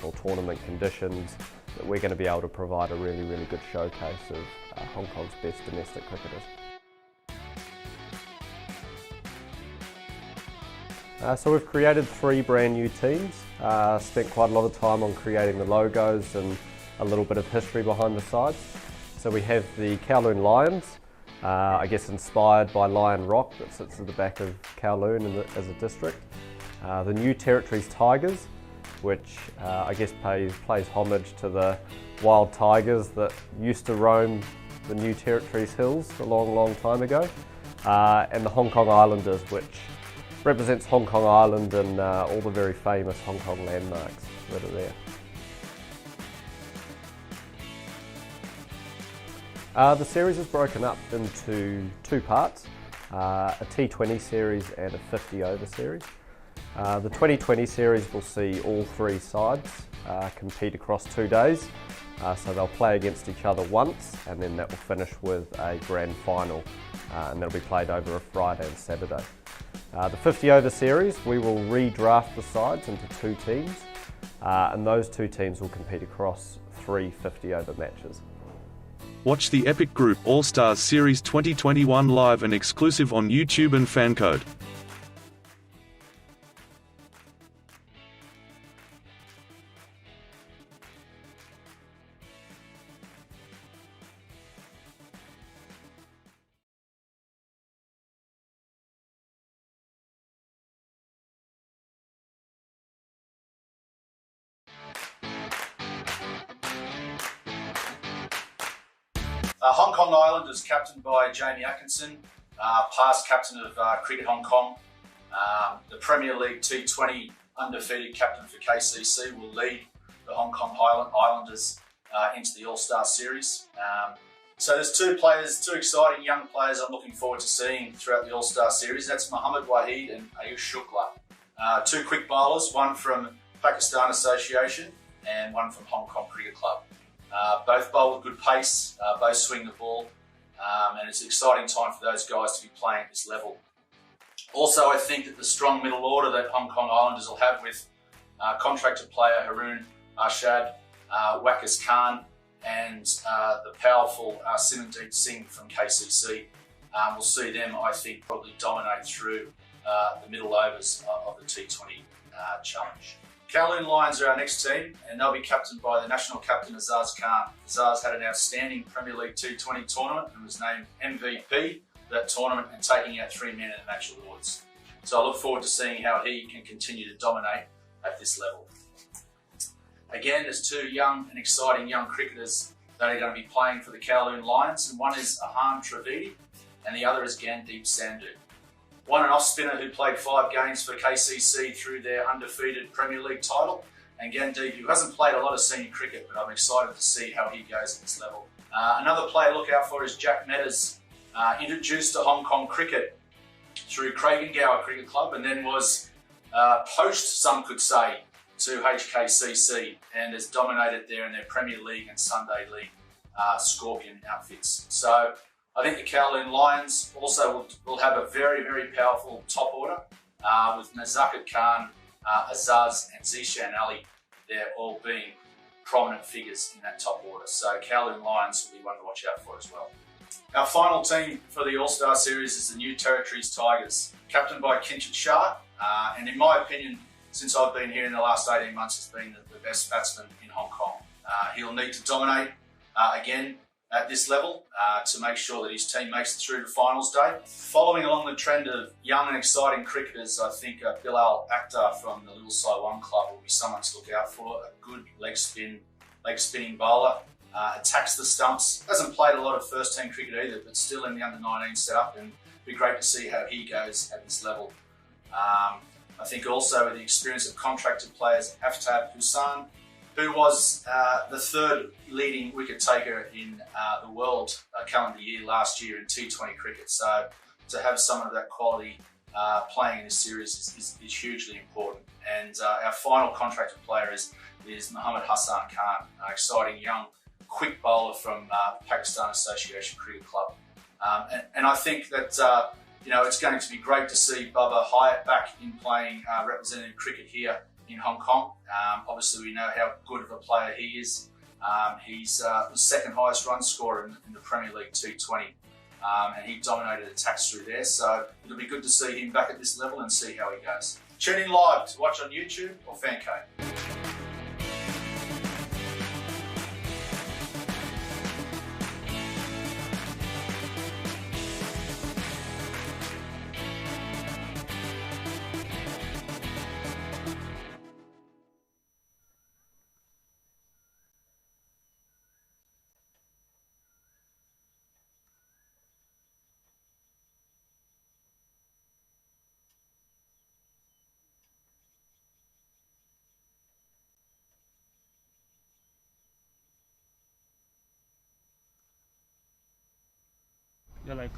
international tournament conditions, that we're going to be able to provide a really, really good showcase of Hong Kong's best domestic cricketers. So we've created 3 brand new teams, spent quite a lot of time on creating the logos and a little bit of history behind the sides. So we have the Kowloon Lions, I guess inspired by Lion Rock that sits at the back of Kowloon as a district. The New Territories Tigers, which I guess plays homage to the wild tigers that used to roam the New Territories hills a long, long time ago. And the Hong Kong Islanders, which represents Hong Kong Island and all the very famous Hong Kong landmarks that are there. The series is broken up into 2 parts, a T20 series and a 50 over series. The 2020 series will see all 3 sides compete across 2 days, so they'll play against each other once, and then that will finish with a grand final, and that'll be played over a Friday and Saturday. The 50 over series, we will redraft the sides into 2 teams, and those 2 teams will compete across 3 50 over matches. Watch the Epic Group All-Stars Series 2021 live and exclusive on YouTube and Fancode. Hong Kong Islanders, captained by Jamie Atkinson, past captain of Cricket Hong Kong. The Premier League T20 undefeated captain for KCC will lead the Hong Kong Islanders into the All-Star Series. So there's 2 exciting young players I'm looking forward to seeing throughout the All-Star Series. That's Mohammad Waheed and Ayush Shukla. 2 quick bowlers, one from Pakistan Association and one from Hong Kong Cricket Club. Both bowl with good pace, both swing the ball, and it's an exciting time for those guys to be playing at this level. Also, I think that the strong middle order that Hong Kong Islanders will have with contracted player Haroon Arshad, Waqas Khan, and the powerful Simandeep Singh from KCC, will see them, I think, probably dominate through the middle overs of the T20 challenge. Kowloon Lions are our next team, and they'll be captained by the national captain Azaz Khan. Azaz had an outstanding Premier League T20 tournament and was named MVP for that tournament and taking out 3 men in the match awards. So I look forward to seeing how he can continue to dominate at this level. Again, there's 2 young and exciting young cricketers that are going to be playing for the Kowloon Lions, and one is Ahan Trivedi and the other is Gandeep Sandhu. One an off-spinner who played 5 games for KCC through their undefeated Premier League title, and Gandeep, who hasn't played a lot of senior cricket, but I'm excited to see how he goes at this level. Another player to look out for is Jack Meadows, introduced to Hong Kong cricket through Craigengower Cricket Club, and then was poached, some could say, to HKCC, and has dominated there in their Premier League and Sunday League Scorpion outfits. So I think the Kowloon Lions also will have a very, very powerful top order with Nazakat Khan, Azaz and Zishan Ali. They're all being prominent figures in that top order. So Kowloon Lions will be one to watch out for as well. Our final team for the All-Star Series is the New Territories Tigers, captained by Kinchit Shah. And in my opinion, since I've been here in the last 18 months, has been the best batsman in Hong Kong. He'll need to dominate again at this level to make sure that his team makes it through to finals day. Following along the trend of young and exciting cricketers, I think Bilal Akhtar from the Little Saiwan Club will be someone to look out for. A good leg spinning bowler, attacks the stumps. Hasn't played a lot of first team cricket either, but still in the under-19 setup, and it'd be great to see how he goes at this level. I think also with the experience of contracted players, Aftab Hussain, who was the 3rd leading wicket taker in the world calendar year last year in T20 cricket. So to have someone of that quality playing in this series is hugely important. And our final contracted player is Mohammad Hassan Khan, an exciting young quick bowler from Pakistan Association Cricket Club. And I think that it's going to be great to see Bubba Hyatt back in playing representative cricket here in Hong Kong. Obviously, we know how good of a player he is. He's the second highest run scorer in the Premier League T20, and he dominated attacks through there. So it'll be good to see him back at this level and see how he goes. Tune in live to watch on YouTube or Fancode. You're live.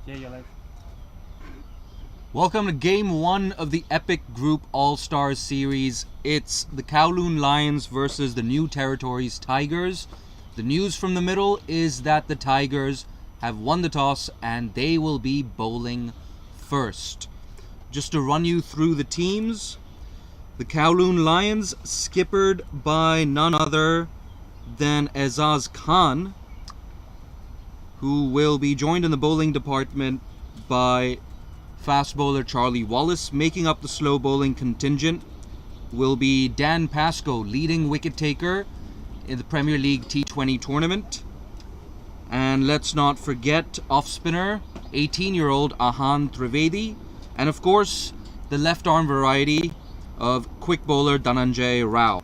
Yeah, you're live. Welcome to Game 1 of the Epic Group All-Stars Series. It's the Kowloon Lions versus the New Territories Tigers. The news from the middle is that the Tigers have won the toss and they will be bowling first. Just to run you through the teams, the Kowloon Lions skippered by none other than Azaz Khan, who will be joined in the bowling department by fast bowler Charlie Wallace. Making up the slow bowling contingent will be Dan Pascoe, leading wicket taker in the Premier League T20 tournament. And let's not forget off spinner, 18-year-old Ahan Trivedi, and of course the left arm variety of quick bowler Dhananjay Rao.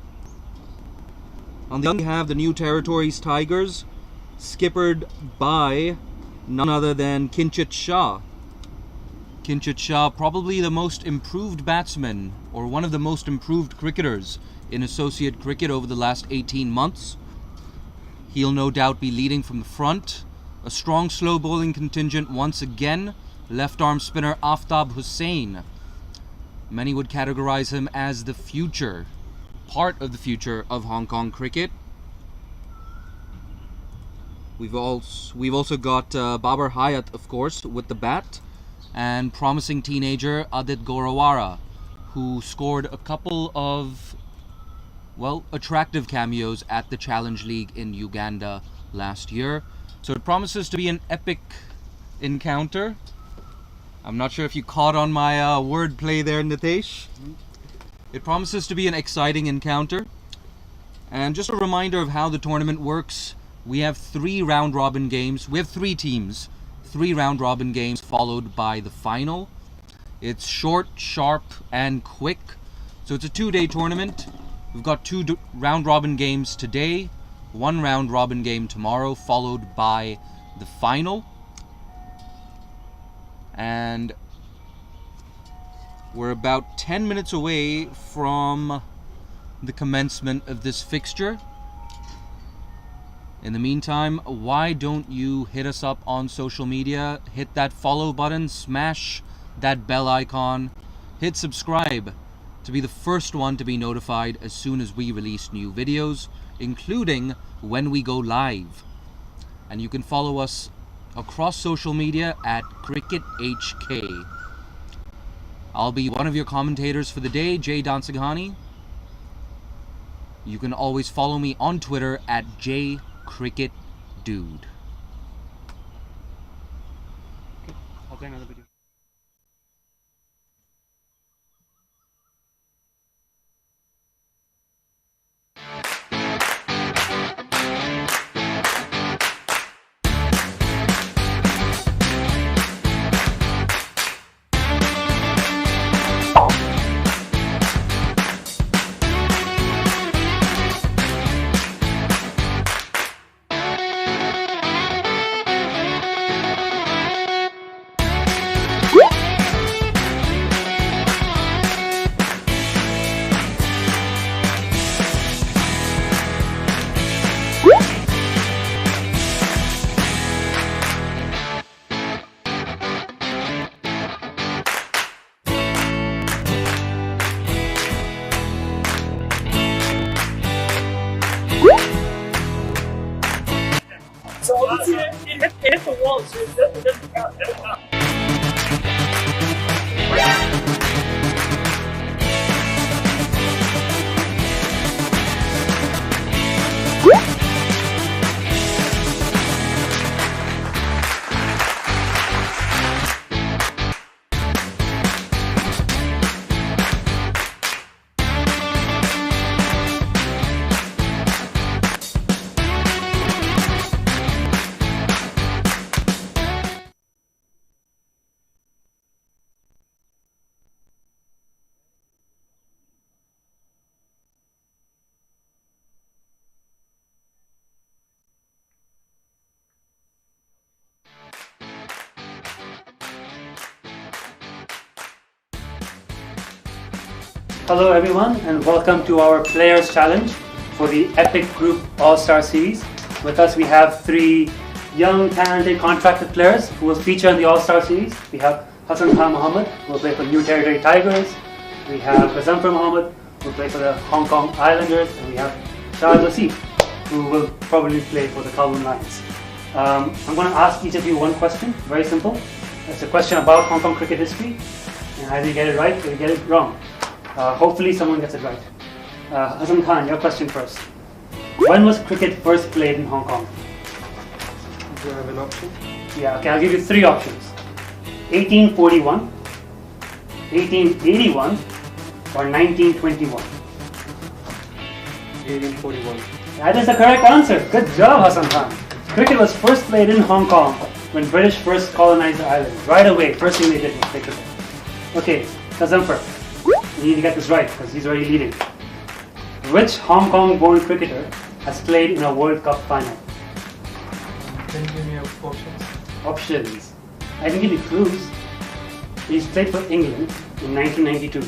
On the other hand, we have the New Territories Tigers, skippered by none other than Kinchit Shah. Kinchit Shah, probably the most improved batsman, or one of the most improved cricketers in associate cricket over the last 18 months. He'll no doubt be leading from the front. A strong slow bowling contingent once again. Left arm spinner Aftab Hussain. Many would categorize him as the future, part of the future of Hong Kong cricket. We've also got Babar Hayat, of course, with the bat, and promising teenager Adit Gorawara, who scored a couple of, well, attractive cameos at the Challenge League in Uganda last year. So it promises to be an epic encounter. I'm not sure if you caught on my wordplay there, Nitesh. It promises to be an exciting encounter. And just a reminder of how the tournament works. We have 3 round-robin games. We have 3 teams. 3 round-robin games followed by the final. It's short, sharp, and quick. So it's a 2-day tournament. We've got 2 round-robin games today, 1 round-robin game tomorrow, followed by the final. And we're about 10 minutes away from the commencement of this fixture. In the meantime, why don't you hit us up on social media, hit that follow button, smash that bell icon, hit subscribe to be the first one to be notified as soon as we release new videos, including when we go live. And you can follow us across social media at CricketHK. I'll be one of your commentators for the day, Jay Dansaghani. You can always follow me on Twitter at JCricketDude. I'll play another video. So obviously it hit the wall, so it doesn't count. Hello everyone and welcome to our Players Challenge for the Epic Group All-Star Series. With us we have 3 young, talented, contracted players who will feature in the All-Star Series. We have Hassan Khan Mohammed, who will play for New Territory Tigers. We have Gazamfar Mohammed, who will play for the Hong Kong Islanders. And we have Shahid Wasif, who will probably play for the Kowloon Lions. I'm going to ask each of you one question, very simple. It's a question about Hong Kong cricket history, and either you get it right or you get it wrong. Hopefully someone gets it right. Hassan Khan, your question first. When was cricket first played in Hong Kong? Do you have an option? Yeah, okay, I'll give you 3 options. 1841, 1881, or 1921. 1841. That is the correct answer. Good job, Hassan Khan. Cricket was first played in Hong Kong when British first colonized the island. Right away, first thing they did was play cricket. Okay, Gazamfar, you need to get this right because he's already leading. Which Hong Kong-born cricketer has played in a World Cup final? Can you give me options? Options. I can give you clues. He's played for England in 1992.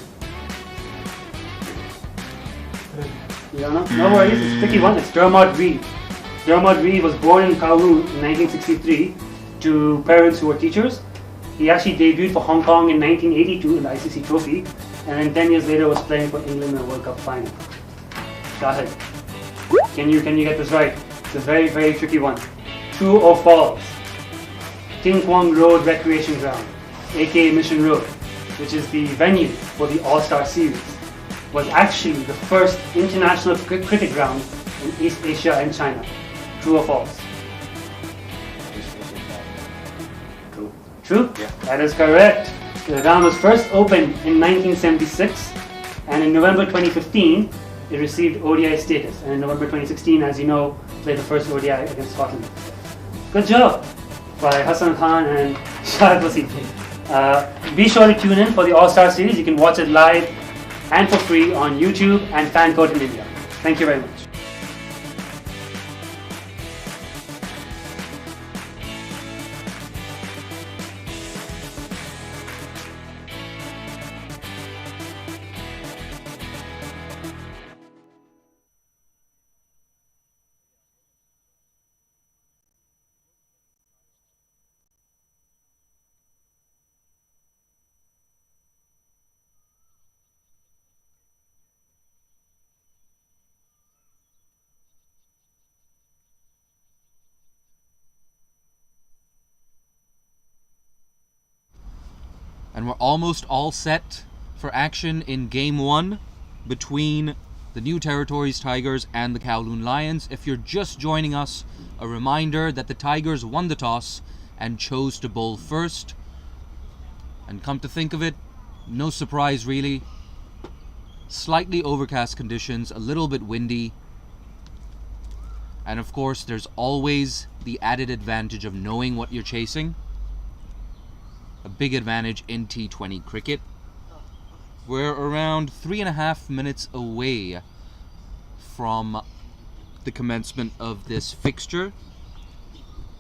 You don't know? No worries, it's a tricky one. It's Dermot Reed. Dermot Reed was born in Kowloon in 1963 to parents who were teachers. He actually debuted for Hong Kong in 1982 in the ICC Trophy, and then 10 years later was playing for England in the World Cup final. Shahid, can you get this right? It's a very, very tricky one. True or false? King Kwong Road Recreation Ground, aka Mission Road, which is the venue for the All-Star Series, was actually the first international cricket ground in East Asia and China. True or false? True. True? Yeah. That is correct. The ground was first opened in 1976, and in November 2015, it received ODI status. And in November 2016, as you know, played the first ODI against Scotland. Good job by Hassan Khan and Shahid Wasif. Be sure to tune in for the All-Star Series. You can watch it live and for free on YouTube and Fancode in India. Thank you very much. And we're almost all set for action in Game 1 between the New Territories Tigers and the Kowloon Lions. If you're just joining us, a reminder that the Tigers won the toss and chose to bowl first. And come to think of it, no surprise really. Slightly overcast conditions, a little bit windy. And of course, there's always the added advantage of knowing what you're chasing. A big advantage in T20 cricket. We're around 3.5 minutes away from the commencement of this fixture.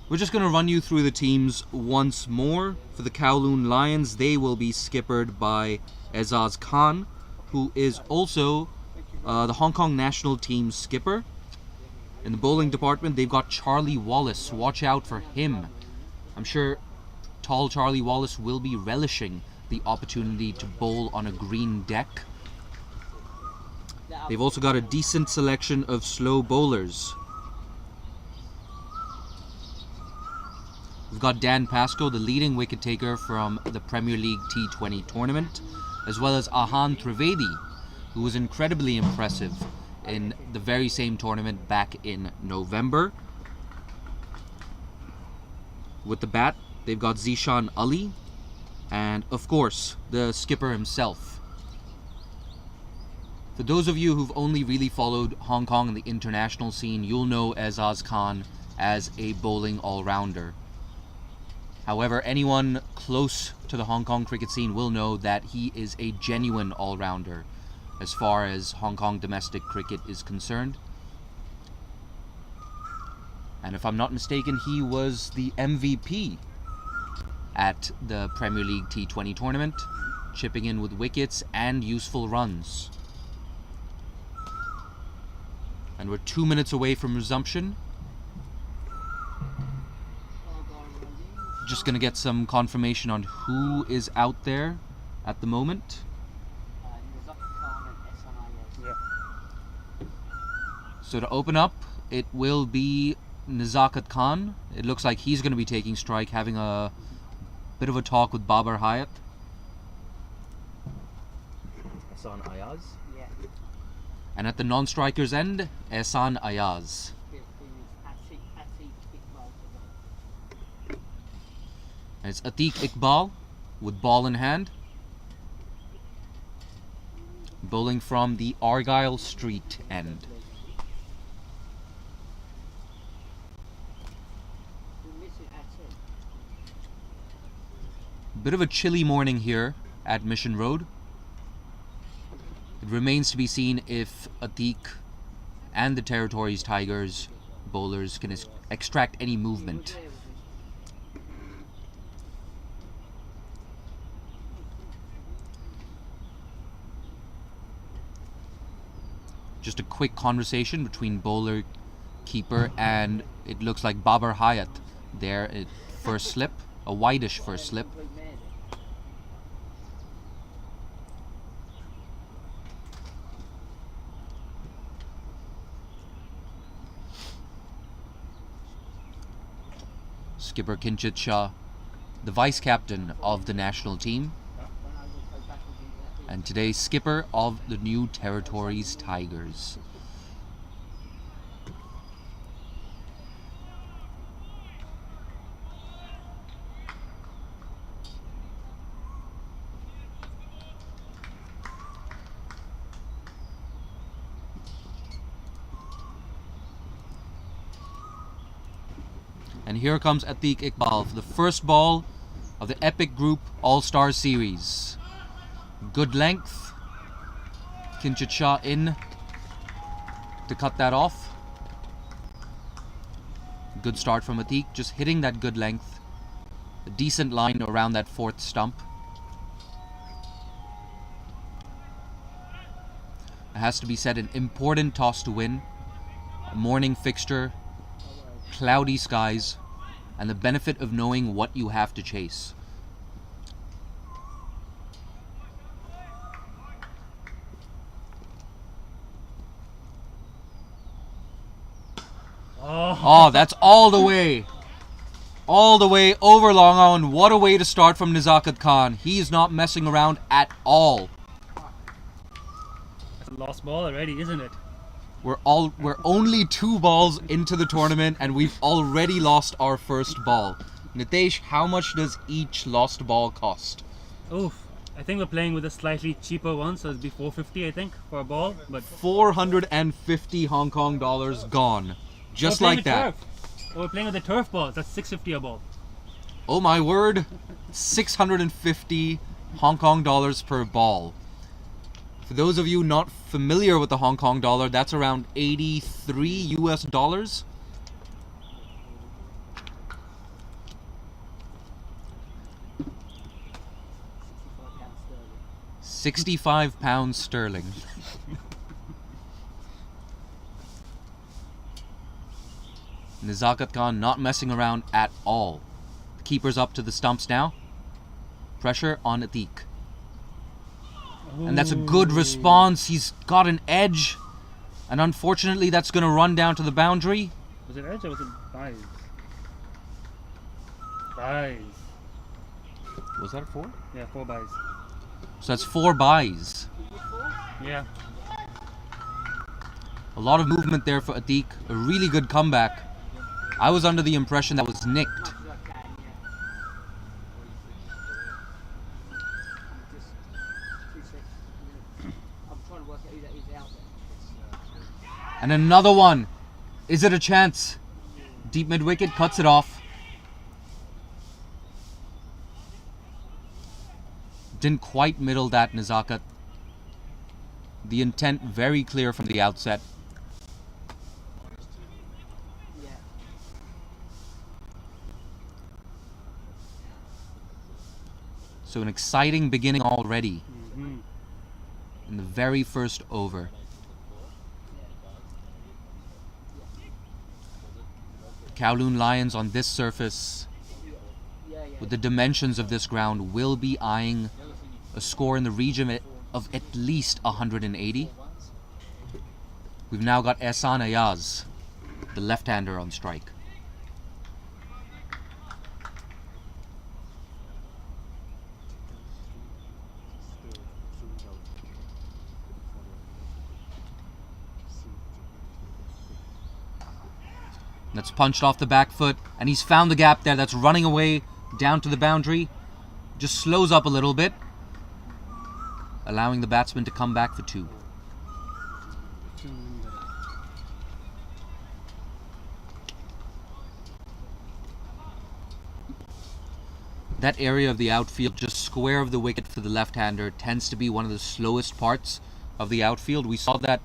We're just going to run you through the teams once more. For the Kowloon Lions, they will be skippered by Azaz Khan, who is also the Hong Kong national team skipper. In the bowling department, they've got Charlie Wallace. Watch out for him. I'm sure tall Charlie Wallace will be relishing the opportunity to bowl on a green deck. They've also got a decent selection of slow bowlers. We've got Dan Pascoe, the leading wicket taker from the Premier League T20 tournament, as well as Ahan Trivedi, who was incredibly impressive in the very same tournament back in November. With the bat, they've got Zishan Ali, and of course, the skipper himself. For those of you who've only really followed Hong Kong and the international scene, you'll know Azaz Khan as a bowling all-rounder. However, anyone close to the Hong Kong cricket scene will know that he is a genuine all-rounder as far as Hong Kong domestic cricket is concerned. And if I'm not mistaken, he was the MVP at the Premier League T20 tournament, chipping in with wickets and useful runs. And we're 2 minutes away from resumption. Just gonna get some confirmation on who is out there at the moment. So to open up, it will be Nazakat Khan. It looks like he's going to be taking strike, having a bit of a talk with Babar Hayat. Hassan Ayaz. And at the non-strikers end, Ehsan Ayaz. And it's Atiq Iqbal with ball in hand, bowling from the Argyle Street end. Bit of a chilly morning here at Mission Road. It remains to be seen if Atiq and the Territories Tigers bowlers can extract any movement. Just a quick conversation between bowler, keeper, and it looks like Babar Hayat there at first slip, a wideish first slip. Skipper Kinchit Shah, the vice captain of the national team, and today's skipper of the New Territories Tigers. And here comes Atiq Iqbal for the first ball of the Epic Group All-Star Series. Good length. Kinchit Shah in to cut that off. Good start from Atiq, just hitting that good length. A decent line around that fourth stump. It has to be said, an important toss to win. A morning fixture. Cloudy skies, and the benefit of knowing what you have to chase. Oh, that's all the way over long on. What a way to start from Nazakat Khan. He's not messing around at all. That's a lost ball already, isn't it? We're only 2 balls into the tournament and we've already lost our first ball. Nitesh, how much does each lost ball cost? Oof. I think we're playing with a slightly cheaper one, so it'd be $450 I think for a ball. But 450 Hong Kong dollars gone. Just like that. We're playing with the turf balls. That's $650 a ball. Oh my word. 650 Hong Kong dollars per ball. For those of you not familiar with the Hong Kong dollar, that's around 83 US dollars. £65 sterling. Nazakat Khan not messing around at all. The keeper's up to the stumps now. Pressure on Atiq. And that's a good response. He's got an edge. And unfortunately, that's going to run down to the boundary. Was it edge or was it buys? Buys. Was that a 4? Yeah, 4 buys. So that's 4 buys. Yeah. A lot of movement there for Atiq. A really good comeback. I was under the impression that was nicked. And another one. Is it a chance? Deep mid wicket cuts it off. Didn't quite middle that, Nazakat. The intent very clear from the outset. So an exciting beginning already in the very first over. Kowloon Lions on this surface, with the dimensions of this ground, will be eyeing a score in the region of at least 180. We've now got Ehsan Ayaz, the left-hander, on strike. That's punched off the back foot, and he's found the gap there. That's running away down to the boundary. Just slows up a little bit, allowing the batsman to come back for 2. That area of the outfield, just square of the wicket for the left-hander, tends to be one of the slowest parts of the outfield. We saw that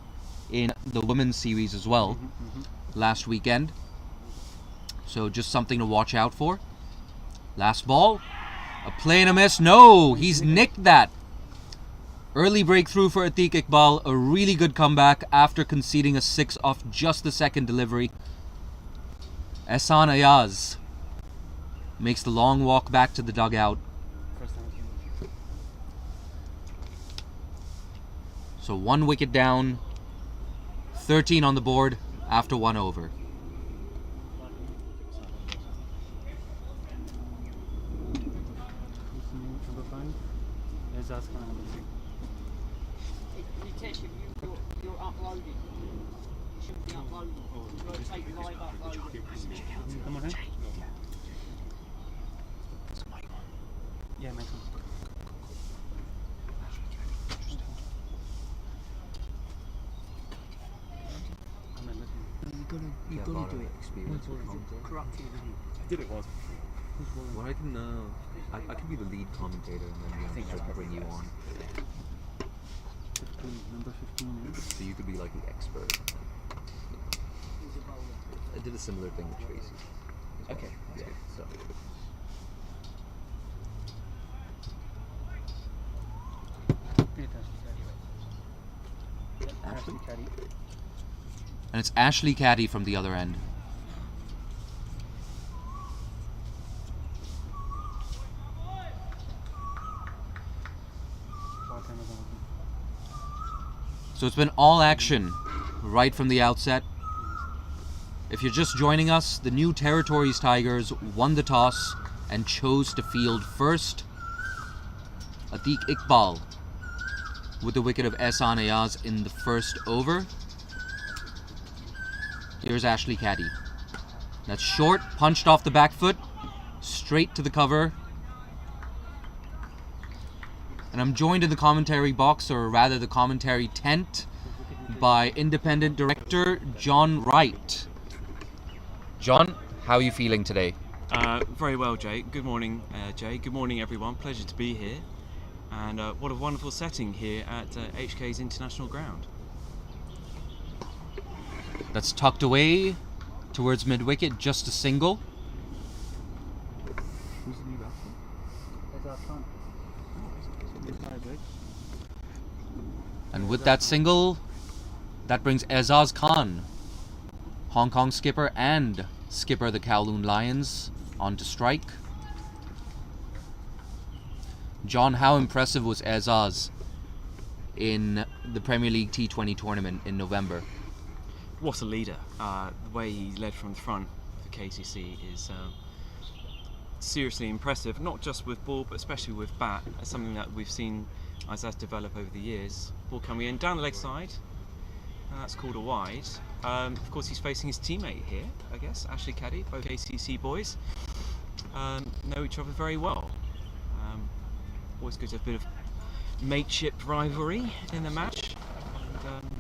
in the women's series as well last weekend. So just something to watch out for. Last ball. A play and a miss. No, he's nicked that. Early breakthrough for Atiq Iqbal. A really good comeback after conceding a 6 off just the second delivery. Ehsan Ayaz makes the long walk back to the dugout. So 1 wicket down. 13 on the board after 1 over. You're uploading. You shouldn't be uploading. You've got to take live upload. Come on, Yeah, make sense. You've got to do it. Experience with corrupting. I did it once. Well, I can I can be the lead commentator, and then I can bring you on. Number 15. So you could be like the expert. I did a similar thing with Tracy. Okay. Yeah. So. Ashley Caddy. And it's Ashley Caddy from the other end. So it's been all action right from the outset. If you're just joining us, the New Territories Tigers won the toss and chose to field first. Atiq Iqbal with the wicket of Ehsan Ayaz in the first over. Here's Ashley Caddy. That's short, punched off the back foot, straight to the cover. And I'm joined in the commentary box, or rather the commentary tent, by independent director John Wright. John, how are you feeling today? Very well, Jay. Good morning, Jay. Good morning, everyone. Pleasure to be here. And what a wonderful setting here at HK's International Ground. That's tucked away towards mid-wicket, just a single. Who's the new batsman? And with that single, that brings Ezaz Khan, Hong Kong skipper and skipper of the Kowloon Lions, onto strike. John, how impressive was Ezaz in the Premier League T20 tournament in November? What a leader. The way he led from the front for KCC is seriously impressive, not just with ball, but especially with bat. It's something that we've seen Azaz develop over the years. Ball coming in, down the leg side, and that's called a wide. Of course, he's facing his teammate here, I guess, Ashley Caddy, both KCC boys. Know each other very well. Always good to have a bit of mateship rivalry in the match. And,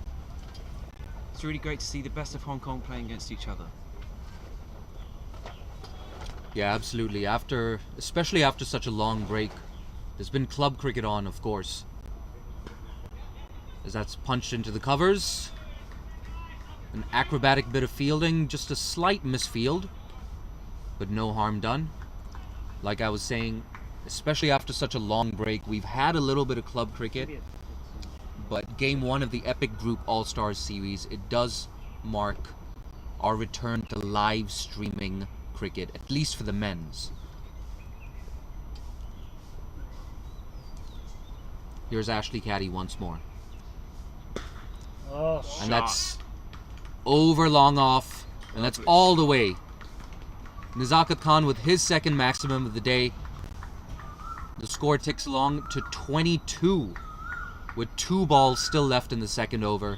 it's really great to see the best of Hong Kong playing against each other. Yeah, absolutely. Especially after such a long break, there's been club cricket on, of course. As that's punched into the covers. An acrobatic bit of fielding, just a slight misfield, but no harm done. Like I was saying, especially after such a long break. We've had a little bit of club cricket, but game 1 of the Epic Group All-Stars series, it does mark our return to live streaming cricket, at least for the men's. Here's Ashley Caddy once more. Oh, And that's over long off, and that's all the way. Nazakat Khan with his second maximum of the day. The score ticks along to 22 with 2 balls still left in the second over.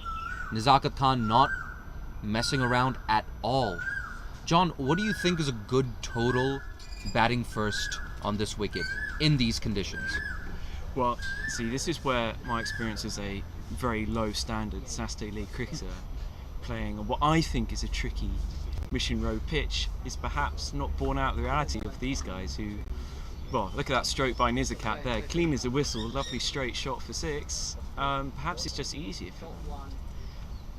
Nazakat Khan not messing around at all. John, what do you think is a good total batting first on this wicket in these conditions? Well, see, this is where my experience as a very low standard Saturday League cricketer playing on what I think is a tricky Mission Road pitch is perhaps not borne out the reality of these guys who, well, look at that stroke by Nizakat there, clean as a whistle, lovely straight shot for 6. Perhaps it's just easier for them.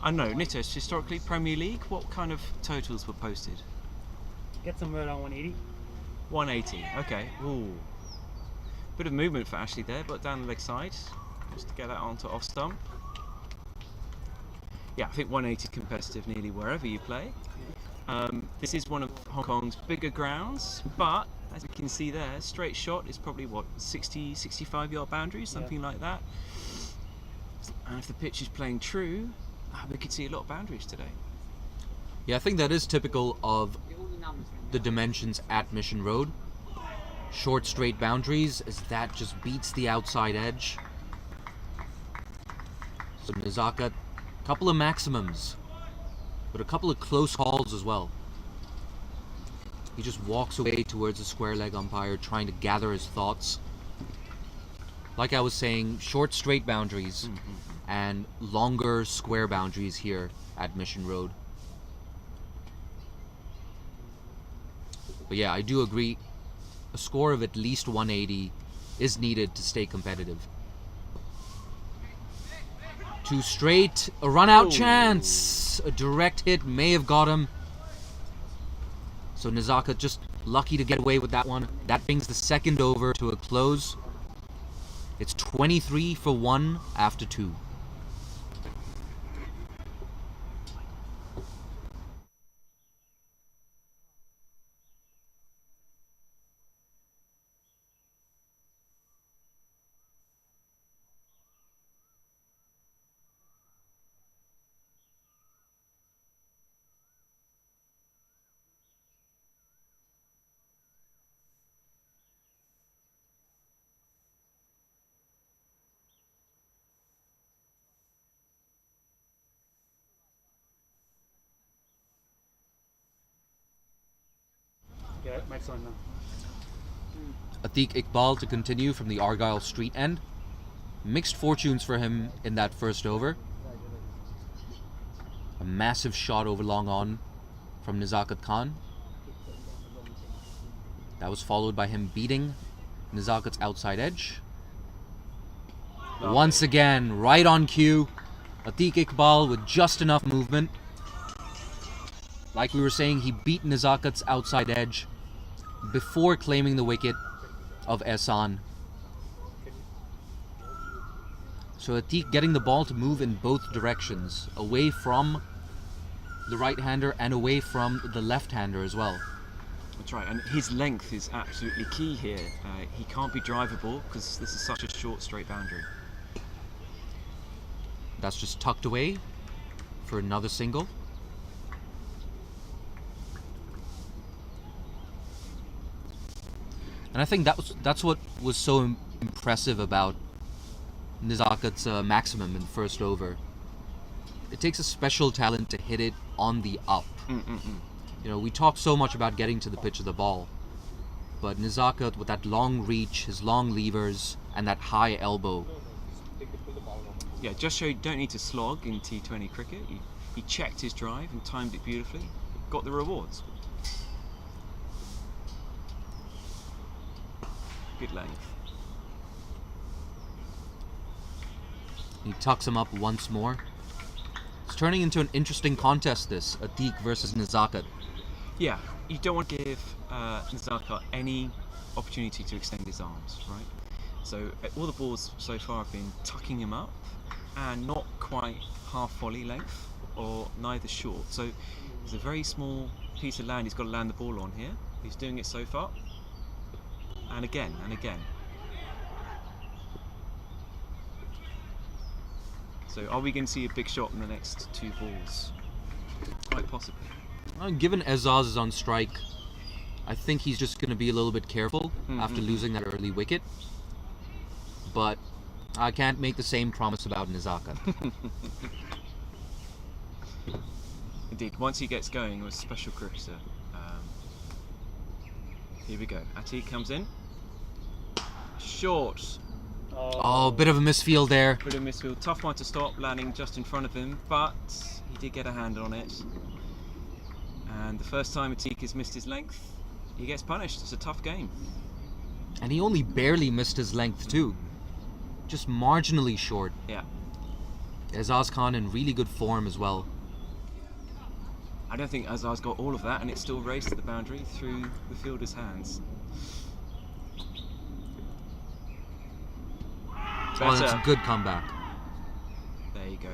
I know, Nitesh, historically Premier League, what kind of totals were posted? get somewhere around 180. 180, okay. Ooh. Bit of movement for Ashley there, but down the leg side, just to get that onto off stump. Yeah, I think 180 competitive nearly wherever you play. This is one of Hong Kong's bigger grounds, but as you can see there, straight shot is probably what, 60, 65 yard boundaries, something like that. And if the pitch is playing true, we could see a lot of boundaries today. Yeah, I think that is typical of the dimensions at Mission Road. Short straight boundaries, as that just beats the outside edge. So Nazakat, a couple of maximums, but a couple of close calls as well. He just walks away towards the square leg umpire, trying to gather his thoughts. Like I was saying, short straight boundaries and longer square boundaries here at Mission Road. But yeah, I do agree. A score of at least 180 is needed to stay competitive. Two straight, a run-out chance. A direct hit may have got him. So Nazakat just lucky to get away with that one. That brings the second over to a close. It's 23 for 1 after 2. Yeah, mic's on now. Atiq Iqbal to continue from the Argyle Street end. Mixed fortunes for him in that first over. A massive shot over long on from Nazakat Khan. That was followed by him beating Nazakat's outside edge. Once again, right on cue. Atiq Iqbal with just enough movement. Like we were saying, he beat Nazakat's outside edge before claiming the wicket of Ehsan. So Atiq getting the ball to move in both directions, away from the right-hander and away from the left-hander as well. That's right, and his length is absolutely key here. He can't be drivable because this is such a short straight boundary. That's just tucked away for another single. And I think that's what was so impressive about Nazakat's maximum in the first over. It takes a special talent to hit it on the up. You know, we talk so much about getting to the pitch of the ball, but Nazakat with that long reach, his long levers, and that high elbow. Yeah, just show you don't need to slog in T20 cricket. He checked his drive and timed it beautifully. Got the rewards. Good length. He tucks him up once more. It's turning into an interesting contest, this Atiq versus Nazakat. Yeah, you don't want to give Nazakat any opportunity to extend his arms, right? So all the balls so far have been tucking him up and not quite half volley length or neither short. So there's a very small piece of land he's got to land the ball on here. He's doing it so far. And again, and again. So are we going to see a big shot in the next 2 balls? Quite possibly. Given Azaz is on strike, I think he's just going to be a little bit careful after losing that early wicket. But I can't make the same promise about Nizaka. Indeed, once he gets going with special cricketer. Here we go. Atiq comes in. Short. Oh, bit of a misfield there. Bit of misfield. Tough one to stop, landing just in front of him, but he did get a hand on it. And the first time Atiq has missed his length, he gets punished. It's a tough game. And he only barely missed his length too. Just marginally short. Yeah. Azaz Khan in really good form as well. I don't think Azar's got all of that, and it's still raced to the boundary through the fielder's hands. Oh, that's a good comeback. There you go.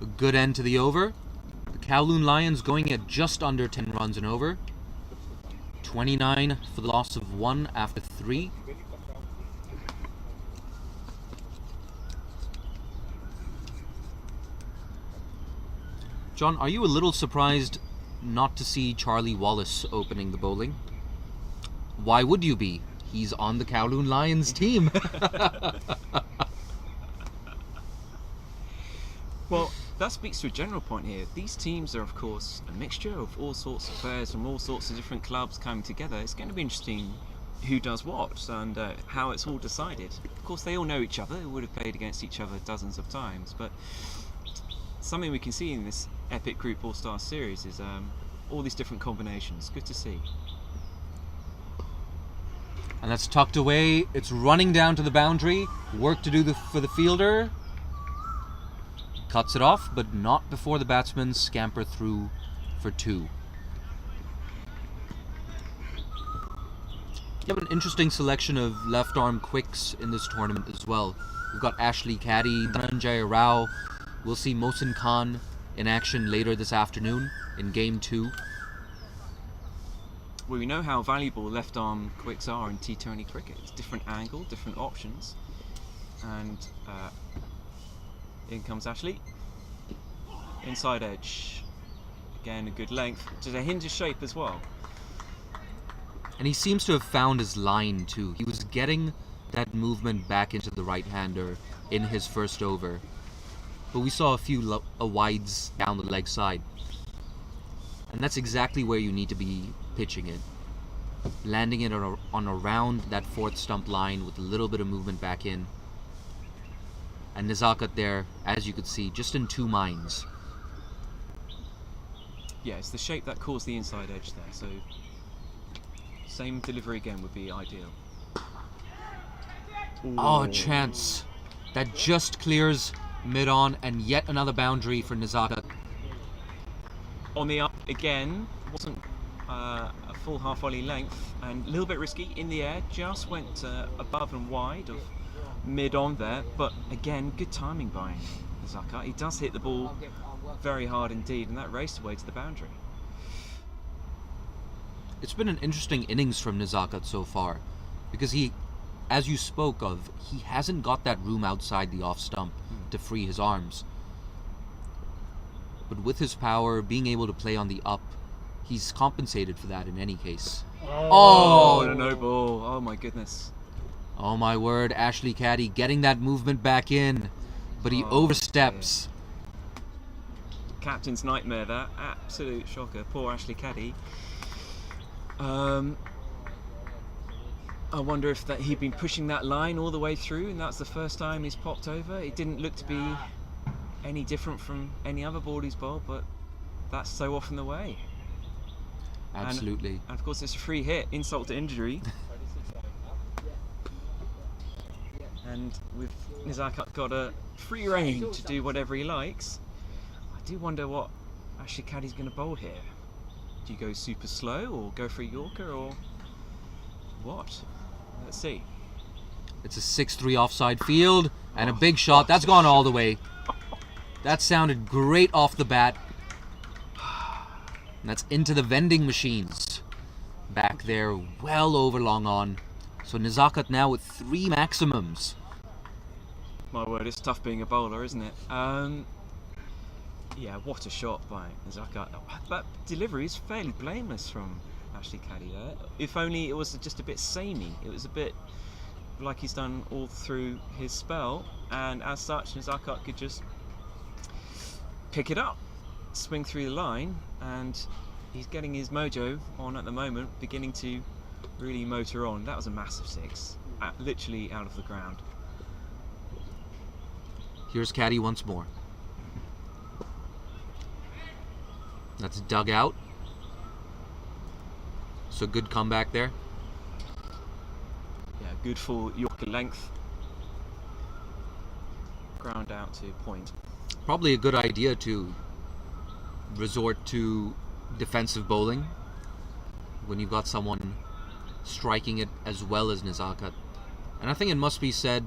A good end to the over. The Kowloon Lions going at just under 10 runs an over. 29 for the loss of 1 after 3. John, are you a little surprised not to see Charlie Wallace opening the bowling? Why would you be? He's on the Kowloon Lions team. Well, that speaks to a general point here. These teams are, of course, a mixture of all sorts of players from all sorts of different clubs coming together. It's going to be interesting who does what and how it's all decided. Of course, they all know each other. They would have played against each other dozens of times, but something we can see in this epic group all-star series is all these different combinations. Good to see. And that's tucked away. It's running down to the boundary. Work to do for the fielder. Cuts it off, but not before the batsmen scamper through for 2. You have an interesting selection of left-arm quicks in this tournament as well. We've got Ashley Caddy, Dhananjay Rao. We'll see Mohsin Khan in action later this afternoon in Game 2. Well, we know how valuable left-arm quicks are in T20 cricket. It's different angle, different options. And in comes Ashley. Inside edge. Again, a good length. Just a hinge of shape as well. And he seems to have found his line too. He was getting that movement back into the right-hander in his first over. But we saw a few wides down the leg side. And that's exactly where you need to be pitching it. Landing it on around that 4th stump line with a little bit of movement back in. And Nizakat there, as you could see, just in 2 minds. Yeah, it's the shape that caused the inside edge there, so same delivery again would be ideal. Ooh. Oh, a chance. That just clears mid-on, and yet another boundary for Nizakat. On the up again, wasn't a full half volley length, and a little bit risky in the air, just went above and wide of mid-on there, but again, good timing by Nizakat. He does hit the ball very hard indeed, and that raced away to the boundary. It's been an interesting innings from Nizakat so far, because he, as you spoke of, he hasn't got that room outside the off stump to free his arms. But with his power, being able to play on the up, he's compensated for that in any case. Oh, what a no ball. Oh my goodness. Oh my word, Ashley Caddy getting that movement back in, but he oversteps. Dear. Captain's nightmare, that absolute shocker. Poor Ashley Caddy. I wonder if that he'd been pushing that line all the way through, and that's the first time he's popped over. It didn't look to be any different from any other ball he's bowled, but that's so often the way. Absolutely. And of course, it's a free hit, insult to injury. And with Nizakat got a free rein to do whatever he likes, I do wonder what Ashley Caddy's going to bowl here. Do you go super slow or go for a Yorker or what? Let's see. It's a 6-3 offside field and a big shot. That's gone all the way. That sounded great off the bat. And that's into the vending machines. Back there, well over long on. So Nezakat now with 3 maximums. My word, it's tough being a bowler, isn't it? Yeah, what a shot by Nezakat. That delivery is fairly blameless from Ashley Caddy there. If only it was just a bit samey. It was a bit like he's done all through his spell, and as such Nezakat could just pick it up, swing through the line, and he's getting his mojo on at the moment, beginning to really motor on. That was a massive 6, literally out of the ground. Here's Caddy once more. That's dug out. So good comeback there. Yeah, good full Yorker length. Ground out to point. Probably a good idea to resort to defensive bowling when you've got someone striking it as well as Nezakat. And I think it must be said,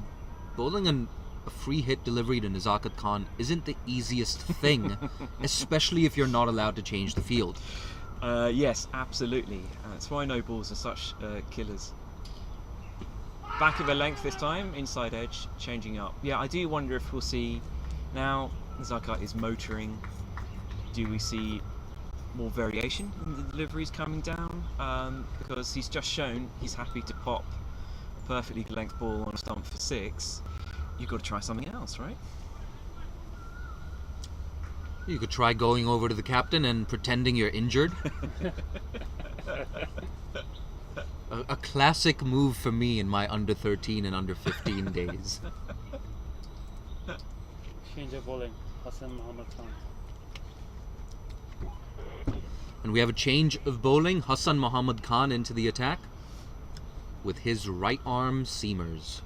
bowling a free hit delivery to Nezakat Khan isn't the easiest thing, especially if you're not allowed to change the field. Yes, absolutely. That's why no balls are such killers. Back of a length this time, inside edge, changing up. Yeah, I do wonder if we'll see, now Nezakat is motoring, do we see more variation in the deliveries coming down? Because he's just shown he's happy to pop a perfectly length ball on a stump for 6. You've got to try something else, right? You could try going over to the captain and pretending you're injured. A classic move for me in my under 13 and under 15 days. Change of bowling, Hassan Muhammad Khan. And we have a change of bowling. Hassan Muhammad Khan into the attack with his right arm seamers.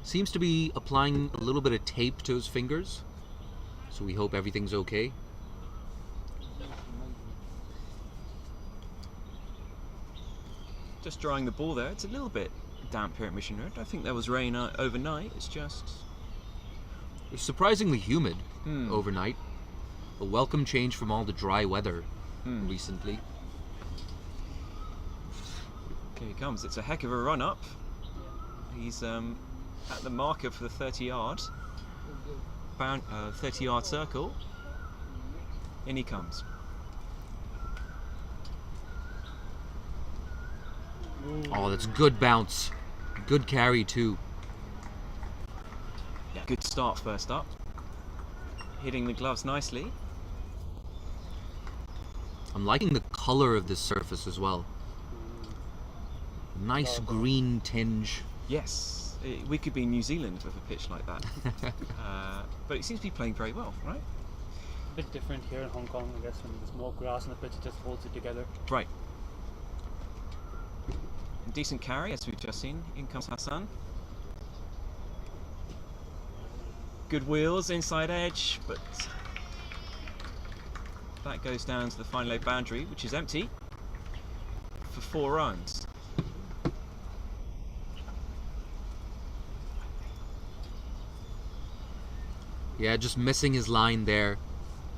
Seems to be applying a little bit of tape to his fingers, so we hope everything's okay. Just drying the ball there. It's a little bit damp here at Mission Road. I think there was rain overnight. It's just... It was surprisingly humid overnight. A welcome change from all the dry weather recently. Here he comes. It's a heck of a run up. He's at the marker for the 30-yard. 30-yard circle. In he comes. Oh, that's good bounce. Good carry too. Yeah, good start first up. Hitting the gloves nicely. I'm liking the color of this surface as well. Nice green tinge. Yes, we could be in New Zealand with a pitch like that. But it seems to be playing very well, right? A bit different here in Hong Kong, I guess, when there's more grass on the pitch, it just holds it together. Right. Decent carry, as we've just seen. In comes Hassan. Good wheels, inside edge, but that goes down to the final leg boundary, which is empty for 4 runs. Yeah, just missing his line there,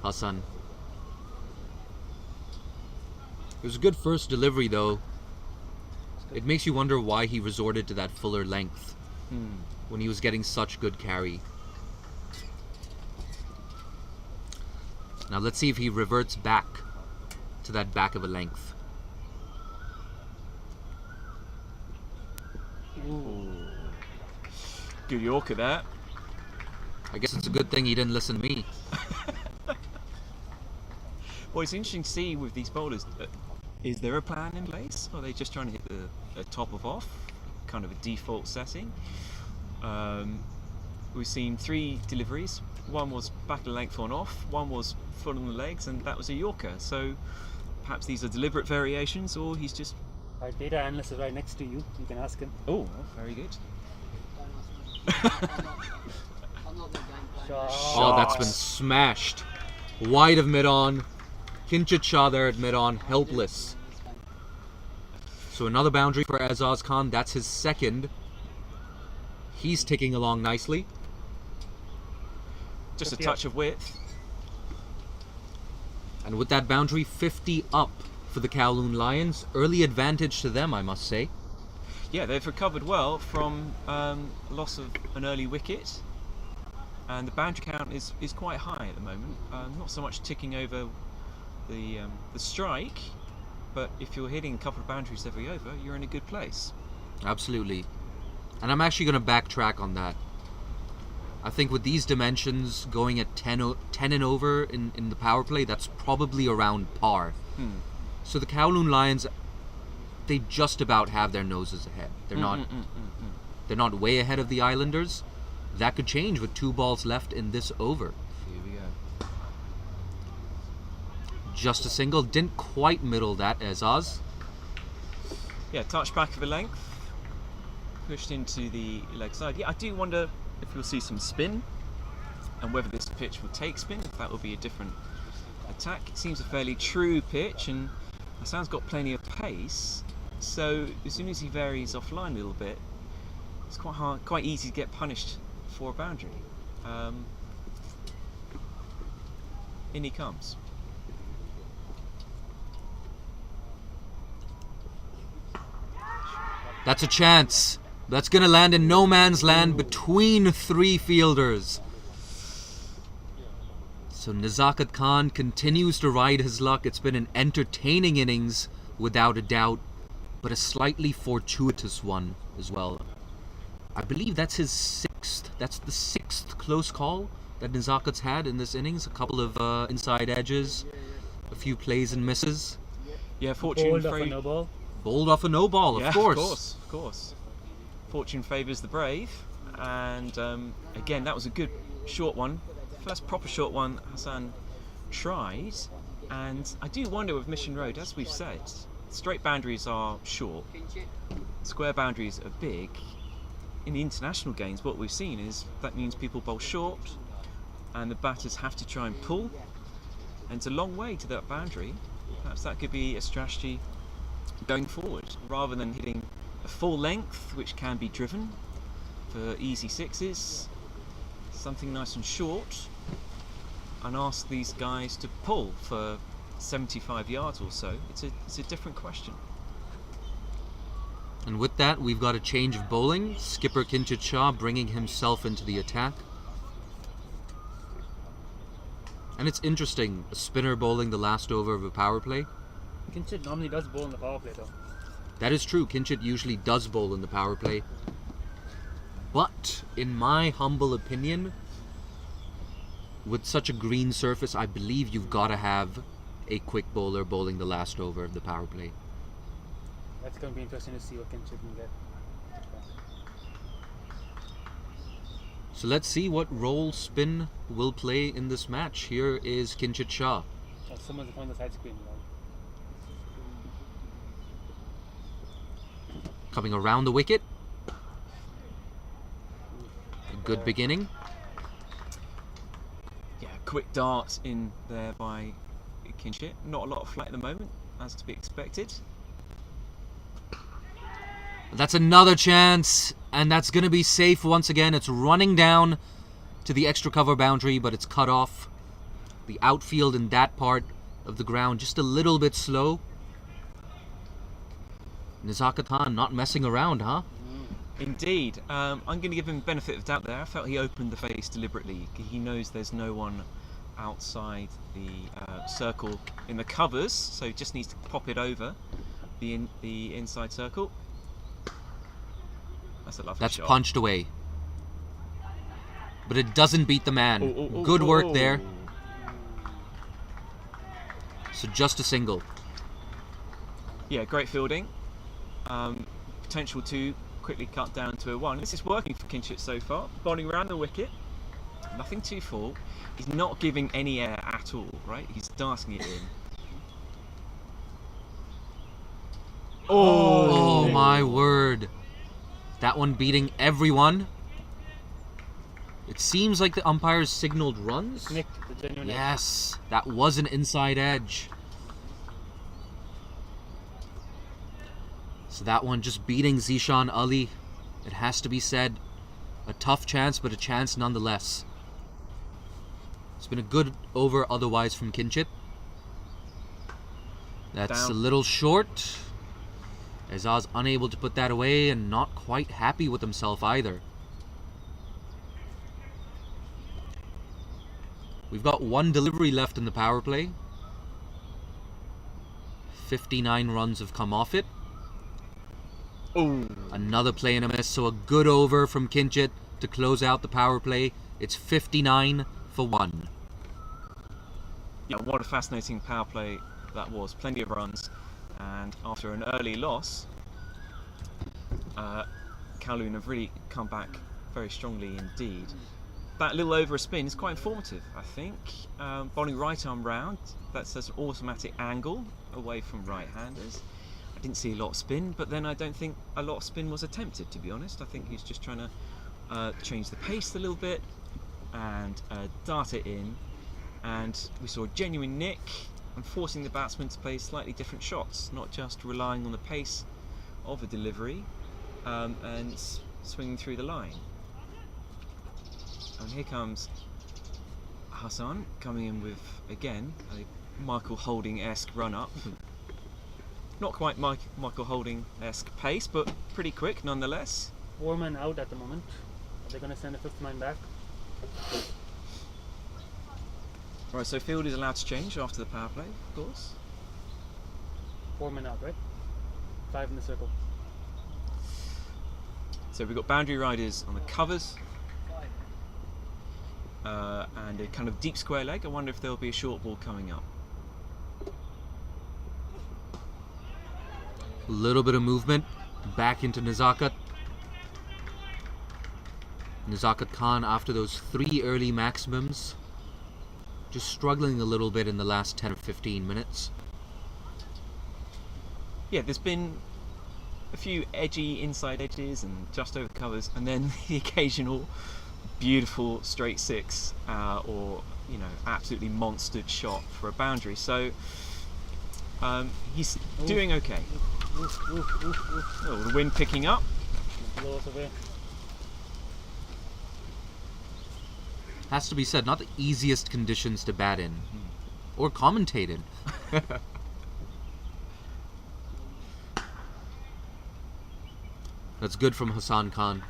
Hassan. It was a good first delivery though. It makes you wonder why he resorted to that fuller length when he was getting such good carry. Now let's see if he reverts back to that back of a length. Ooh. Good Yorker there. I guess it's a good thing he didn't listen to me. Well, it's interesting to see with these bowlers, is there a plan in place? Or are they just trying to hit the top of off, kind of a default setting? We've seen 3 deliveries. One was back of the length on off, one was full on the legs, and that was a Yorker. So perhaps these are deliberate variations, or he's just... Our data analyst is right next to you. You can ask him. Oh, very good. I'm not the game plan. Shot. Oh, that's been smashed. Wide of mid-on. Kinchit Shah there at mid-on, helpless. So another boundary for Azaz Khan. That's his second. He's ticking along nicely. Just a touch of width. And with that boundary, 50 up for the Kowloon Lions. Early advantage to them, I must say. Yeah, they've recovered well from loss of an early wicket. And the boundary count is quite high at the moment. Not so much ticking over the strike, but if you're hitting a couple of boundaries every over, you're in a good place. Absolutely. And I'm actually going to backtrack on that. I think with these dimensions going at 10 and over in the power play, that's probably around par. So the Kowloon Lions, they just about have their noses ahead. They're not way ahead of the Islanders. That could change with 2 balls left in this over. Here we go. Just a single, didn't quite middle that, Azaz. Yeah, touch back of a length, pushed into the leg side. Yeah, I do wonder if we'll see some spin, and whether this pitch will take spin, if that will be a different attack. It seems a fairly true pitch, and Hassan's got plenty of pace, so as soon as he varies offline a little bit, it's quite easy to get punished for a boundary. In he comes. That's a chance. That's going to land in no man's land between 3 fielders. So Nazakat Khan continues to ride his luck. It's been an entertaining innings, without a doubt, but a slightly fortuitous one as well. I believe that's his 6th. That's the 6th close call that Nazakat's had in this innings. A couple of inside edges, a few plays and misses. Yeah, fortune Bowled off a no ball. Bowled off a no ball, yeah, of course. Of course. Fortune favours the brave, and again, that was a good short one. First proper short one Hassan tried, and I do wonder with Mission Road, as we've said, straight boundaries are short, square boundaries are big. In the international games, what we've seen is that means people bowl short, and the batters have to try and pull, and it's a long way to that boundary. Perhaps that could be a strategy going forward, rather than hitting a full length, which can be driven for easy sixes, something nice and short, and ask these guys to pull for 75 yards or so. It's a different question. And with that, we've got a change of bowling. Skipper Kinchit Shah bringing himself into the attack. And it's interesting, a spinner bowling the last over of a power play. Kinchit normally does bowl in the power play though. That is true, Kinchit usually does bowl in the power play. But, in my humble opinion, with such a green surface, I believe you've got to have a quick bowler bowling the last over of the power play. That's going to be interesting to see what Kinchit can get. So let's see what role spin will play in this match. Here is Kinchit Shah. Oh, someone's on the side screen. Coming around the wicket. A good beginning. Yeah, quick dart in there by Kinchit. Not a lot of flight at the moment, as to be expected. That's another chance, and that's going to be safe once again. It's running down to the extra cover boundary, but it's cut off. The outfield in that part of the ground just a little bit slow. Nazakat Khan not messing around, huh? Indeed. I'm going to give him benefit of doubt there. I felt he opened the face deliberately. He knows there's no one outside the circle in the covers, so he just needs to pop it over the inside circle. That's a lovely That's shot. punched away. But it doesn't beat the man. Good work there. So just a single. Yeah, great fielding. Potential to quickly cut down to a 1. This is working for Kinchit so far. Bowling around the wicket. Nothing too full. He's not giving any air at all, right? He's darting it in. Oh my word. That one beating everyone. It seems like the umpires signaled runs. Nick, the genuine. Yes, that was an inside edge. So that one just beating Zishan Ali. It has to be said. A tough chance, but a chance nonetheless. It's been a good over otherwise from Kinchit. That's Down. a little short. Azaz unable to put that away and not quite happy with himself either. We've got one delivery left in the power play. 59 runs have come off it. Ooh. Another play and a miss, so a good over from Kinchit to close out the power play. It's 59 for 1. Yeah, what a fascinating power play that was. Plenty of runs, and after an early loss, Kowloon have really come back very strongly indeed. That little over a spin is quite informative, I think. Bowling right arm round, that's an automatic angle away from right-handers. I didn't see a lot of spin, but then I don't think a lot of spin was attempted, to be honest. I think he's just trying to change the pace a little bit and dart it in. And we saw a genuine nick and forcing the batsman to play slightly different shots, not just relying on the pace of a delivery and swinging through the line. And here comes Hassan coming in with, again, a Michael Holding-esque run-up. Not quite Michael Holding-esque pace, but pretty quick nonetheless. 4 men out at the moment. Are they going to send a 5th man back? Right, so field is allowed to change after the power play, of course. 4 men out, right? 5 in the circle. So we've got boundary riders on the covers. And a kind of deep square leg. I wonder if there'll be a short ball coming up. A little bit of movement back into Nazakat. Nazakat Khan, after those 3 early maximums, just struggling a little bit in the last 10 or 15 minutes. Yeah, there's been a few edgy inside edges and just over covers, and then the occasional beautiful straight 6 or, you know, absolutely monstered shot for a boundary. So he's doing okay. Oh, the wind picking up. Blow us away. Has to be said, not the easiest conditions to bat in or commentate in. That's good from Hassan Khan.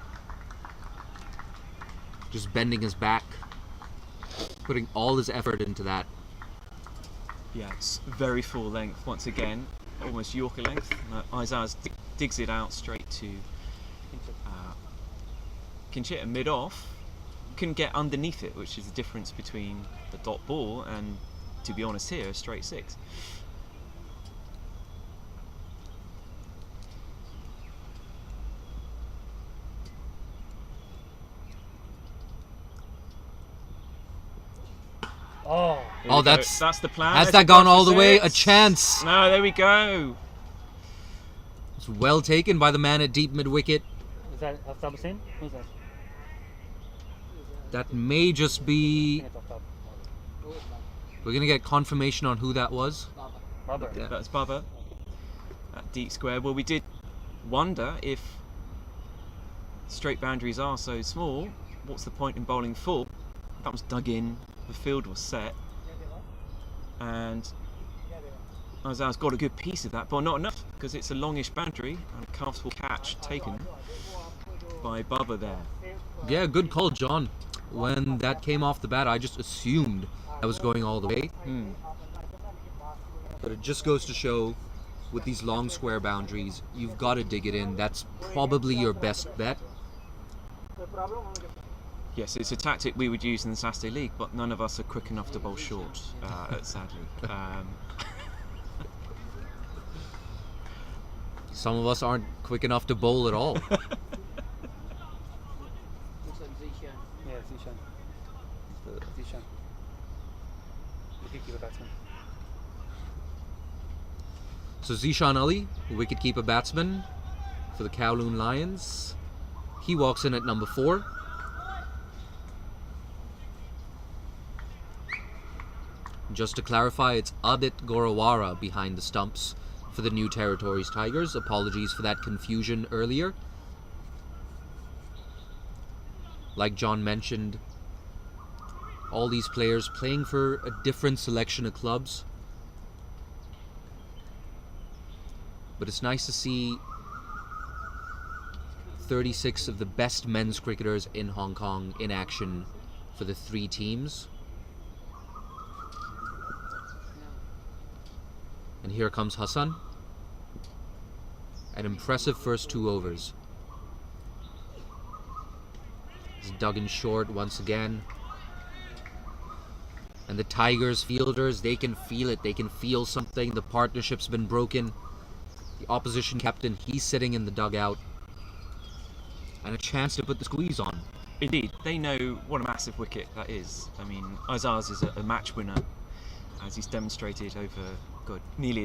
Just bending his back, putting all his effort into that. Yeah, it's very full length once again, almost Yorker length. Aizaz digs it out straight to Kinchit and mid-off. Couldn't get underneath it, which is the difference between the dot ball and, to be honest here, a straight 6. Oh, that's the plan. Has that gone all the way? A chance. No, there we go. It's well taken by the man at deep mid-wicket. Is that Aftab Hussain? Who's that? That may just I be... think it's Aftab. We're going to get confirmation on who that was. Babar. Yeah, that's Bubba at deep square. Well, we did wonder if straight boundaries are so small, what's the point in bowling full? That was dug in, the field was set, and Azar's got a good piece of that, but not enough because it's a longish boundary and a comfortable catch taken by Bubba there. Yeah, good call, John. When that came off the bat, I just assumed that was going all the way. But it just goes to show, with these long square boundaries, you've got to dig it in. That's probably your best bet. Yes, it's a tactic we would use in the Saturday League, but none of us are quick enough to bowl short, sadly. Some of us aren't quick enough to bowl at all. Looks like Zishan. Yeah, Zishan. Zishan. Wicketkeeper batsman. So Zishan Ali, wicketkeeper batsman for the Kowloon Lions. He walks in at number 4. Just to clarify, it's Adit Gorawara behind the stumps for the New Territories Tigers. Apologies for that confusion earlier. Like John mentioned, all these players playing for a different selection of clubs. But it's nice to see 36 of the best men's cricketers in Hong Kong in action for the three teams. And here comes Hassan. An impressive first 2 overs. He's dug in short once again. And the Tigers fielders, they can feel it. They can feel something. The partnership's been broken. The opposition captain, he's sitting in the dugout. And a chance to put the squeeze on. Indeed, they know what a massive wicket that is. I mean, Azaz is a match winner, as he's demonstrated over nearly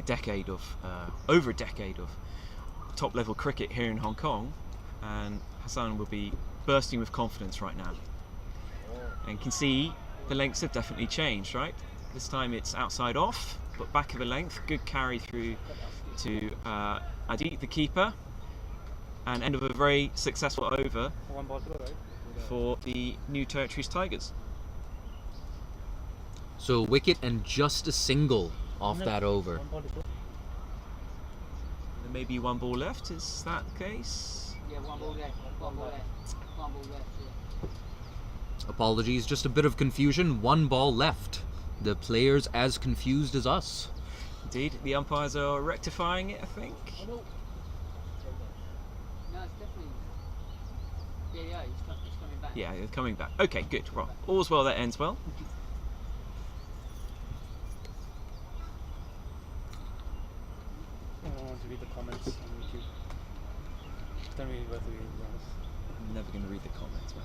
over a decade of top-level cricket here in Hong Kong. And Hassan will be bursting with confidence right now. And you can see the lengths have definitely changed, right? This time it's outside off, but back of a length. Good carry through to Adi, the keeper, and end of a very successful over for the New Territories Tigers. So a wicket and just a single off that over. There may be 1 ball left, is that the case? Yeah, 1 ball left. 1 ball left. 1 ball left. Yeah. Apologies, just a bit of confusion. 1 ball left. The players as confused as us. Indeed, the umpires are rectifying it, I think. No, it's definitely. Yeah, he's coming back. Yeah, they're coming back. Okay, good. Well, all's well that ends well. I don't want to read the comments on YouTube. Don't really worth reading, to be honest. I'm never going to read the comments, man.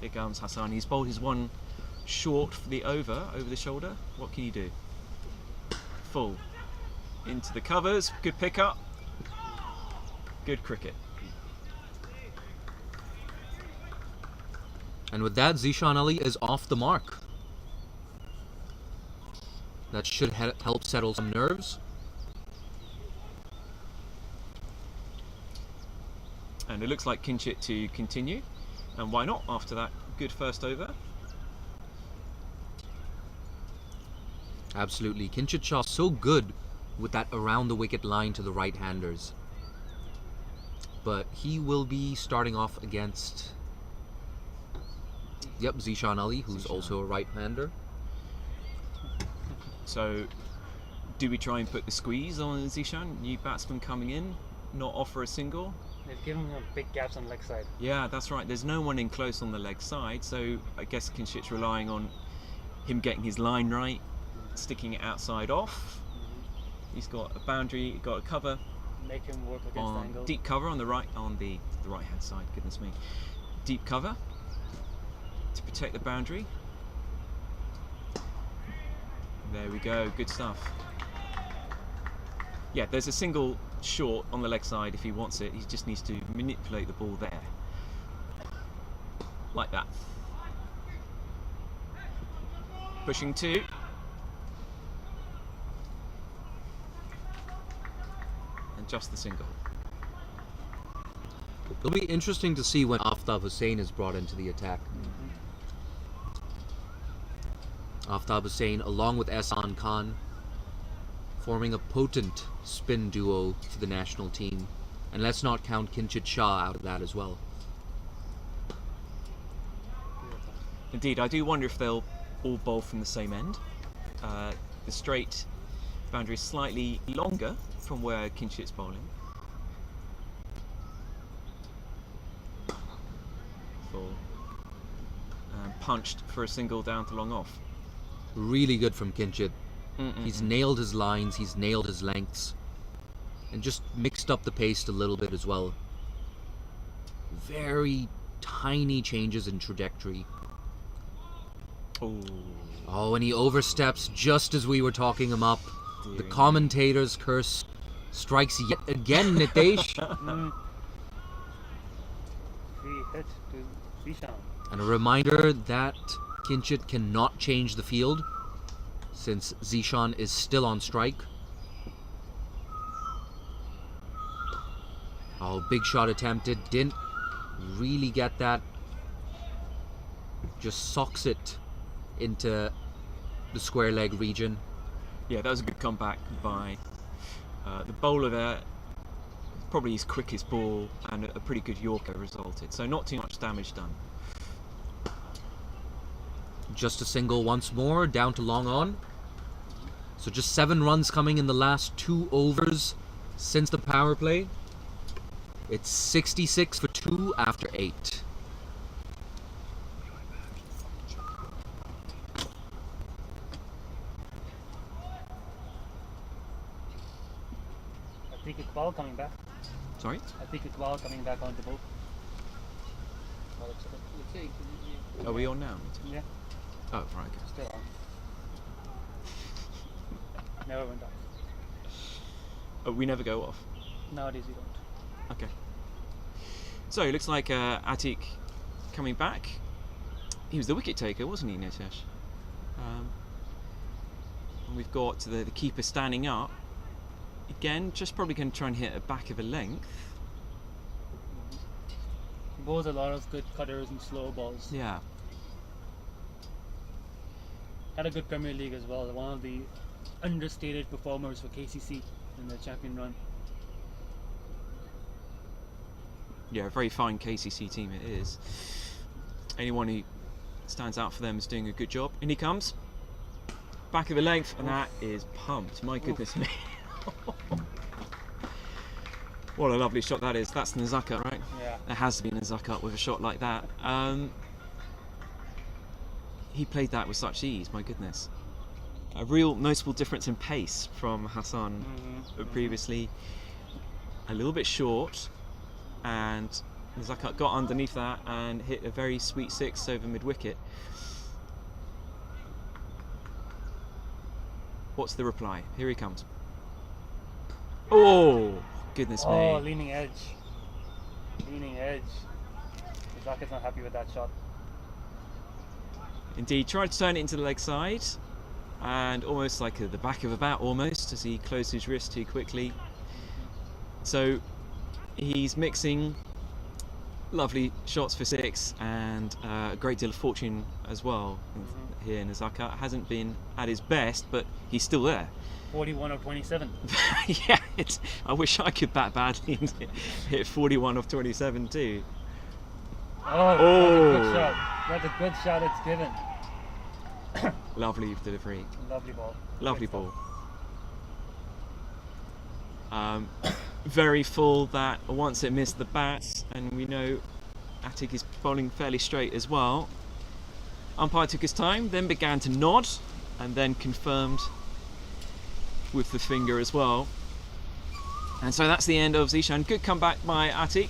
Here comes Hassan. He's bowled his 1 short for the over the shoulder. What can you do? Full. Into the covers. Good pick up. Good cricket. And with that, Zishan Ali is off the mark. That should help settle some nerves. And it looks like Kinchit to continue. And why not after that good first over? Absolutely. Kinchit Shah so good with that around the wicket line to the right-handers. But he will be starting off against... Yep, Zishan Ali, who's also a right-hander. So, do we try and put the squeeze on Zishan? New batsman coming in, not offer a single? They've given him big gaps on the leg side. Yeah, that's right. There's no one in close on the leg side, so I guess Kinchit's relying on him getting his line right, sticking it outside off. He's got a boundary, got a cover. Make him work against the angle. Deep cover on the right hand side. Goodness me, deep cover to protect the boundary. There we go. Good stuff. Yeah, there's a single short on the leg side if he wants it. He just needs to manipulate the ball there. Like that. Pushing 2. And just the single. It'll be interesting to see when Aftab Hussain is brought into the attack. Aftab Hussain along with Ehsan Khan forming a potent spin duo for the national team. And let's not count Kinchit Shah out of that as well. Indeed, I do wonder if they'll all bowl from the same end. The straight boundary is slightly longer from where Kinchit's bowling. Full. Punched for a single down to long off. Really good from Kinchit. He's nailed his lines, he's nailed his lengths, and just mixed up the pace a little bit as well. Very tiny changes in trajectory. Oh, and he oversteps just as we were talking him up. The commentator's curse strikes yet again, Nitesh. hit to Zishan. And a reminder that Kinchit cannot change the field since Zishan is still on strike. Oh, big shot attempted, didn't really get that. Just socks it into the square leg region. Yeah, that was a good comeback by the bowler there. Probably his quickest ball and a pretty good Yorker resulted. So not too much damage done. Just a single once more, down to long on. So just 7 runs coming in the last 2 overs since the power play. It's 66 for 2 after 8. I think Iqbal coming back. Sorry? I think Iqbal coming back on the boat. Are we on now? Yeah, Oh, right, okay. still on. Never went off. Oh, we never go off. Nowadays we don't. Okay. So it looks like Atik coming back. He was the wicket taker, wasn't he, Nitesh? And we've got the keeper standing up. Again, just probably going to try and hit a back of a length. Bowls a lot of good cutters and slow balls. Yeah. Had a good Premier League as well. One of the understated performers for KCC in the champion run. Yeah, a very fine KCC team it is. Anyone who stands out for them is doing a good job. In he comes. Back of the length, and that is pumped. My goodness me. What a lovely shot that is. That's Nazaka, right? Yeah. There has to be Nazaka with a shot like that. He played that with such ease, my goodness. A real noticeable difference in pace from Hassan previously. A little bit short, and Nazaka got underneath that and hit a very sweet 6 over mid-wicket. What's the reply? Here he comes. Oh, goodness me. Oh, leaning edge. Leaning edge. Zaka's not happy with that shot. Indeed, tried to turn it into the leg side, and almost like the back of a bat almost, as he closed his wrist too quickly. So he's mixing lovely shots for 6 and a great deal of fortune as well here. Nazaka hasn't been at his best, but he's still there. 41 of 27. Yeah, I wish I could bat badly and hit 41 of 27 too. Oh, that's a good shot. That's a good shot it's given. Lovely delivery. Lovely ball. Lovely ball. Very full that once it missed the bats, and we know Atik is bowling fairly straight as well. Umpire took his time, then began to nod, and then confirmed with the finger as well. And so that's the end of Zishan. Good comeback by Atik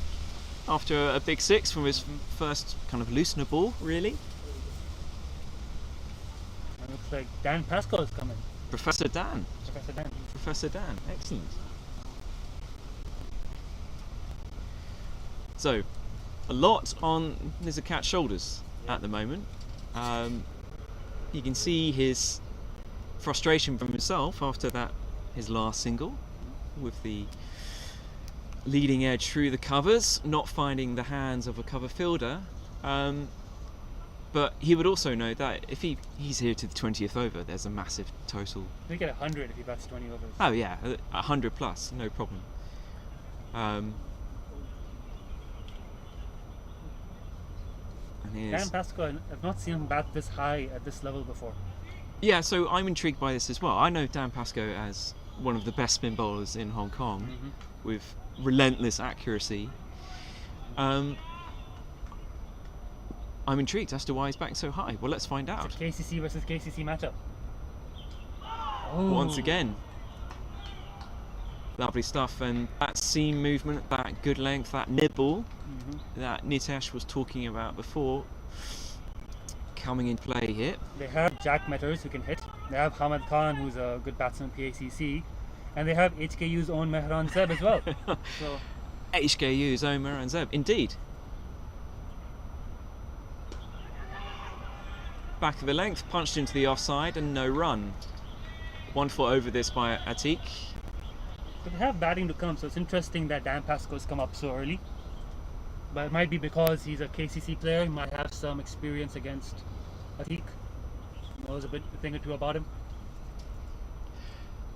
after a big 6 from his first kind of loosener ball, really. It looks like Dan Pascal is coming. Professor Dan. Professor Dan. Professor Dan, excellent. So, a lot on Nizakat's shoulders at the moment. You can see his frustration from himself after that, his last single, with the leading edge through the covers, not finding the hands of a cover fielder. But he would also know that if he's here to the 20th over, there's a massive total. He'll get 100 if he bats 20 overs. Oh yeah, 100 plus, no problem. And Dan Pascal, I've not seen him bat this high at this level before. yeah, so I'm intrigued by this as well. I know Dan Pascoe as one of the best spin bowlers in Hong Kong, with relentless accuracy. I'm intrigued as to why he's batting so high. Well, let's find out. It's a KCC versus KCC matchup. Once again. Lovely stuff, and that seam movement, that good length, that nibble that Nitesh was talking about before, coming in play here. They have Jack Metters who can hit. They have Hamad Khan, who's a good batsman PACC, and they have HKU's own Mehran Zeb as well. So HKU's own Mehran Zeb, indeed. back of the length, punched into the offside, and no run. Wonderful over this by Atik. But they have batting to come, so it's interesting that Dan Pascoe's come up so early. But it might be because he's a KCC player, he might have some experience against Atik. Knows a thing or two about him.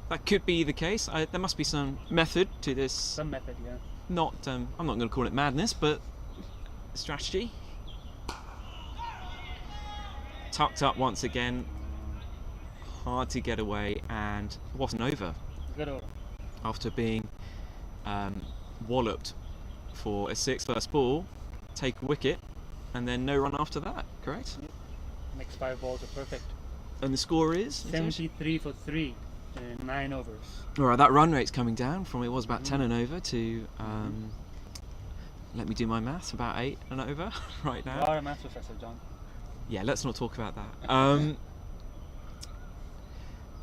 That could be the case. There must be some method to this. Some method, yeah. Not, I'm not going to call it madness, but strategy. Tucked up once again. Hard to get away, and it wasn't over. Good over. After being walloped for a 6 first ball, take a wicket, and then no run after that, correct? Yep. Next 5 balls are perfect. And the score is? 73 for 3 in 9 overs. Alright, that run rate's coming down from it was about 10 and over to, let me do my maths, about 8 and over right now. You are a maths professor, John. Yeah, let's not talk about that.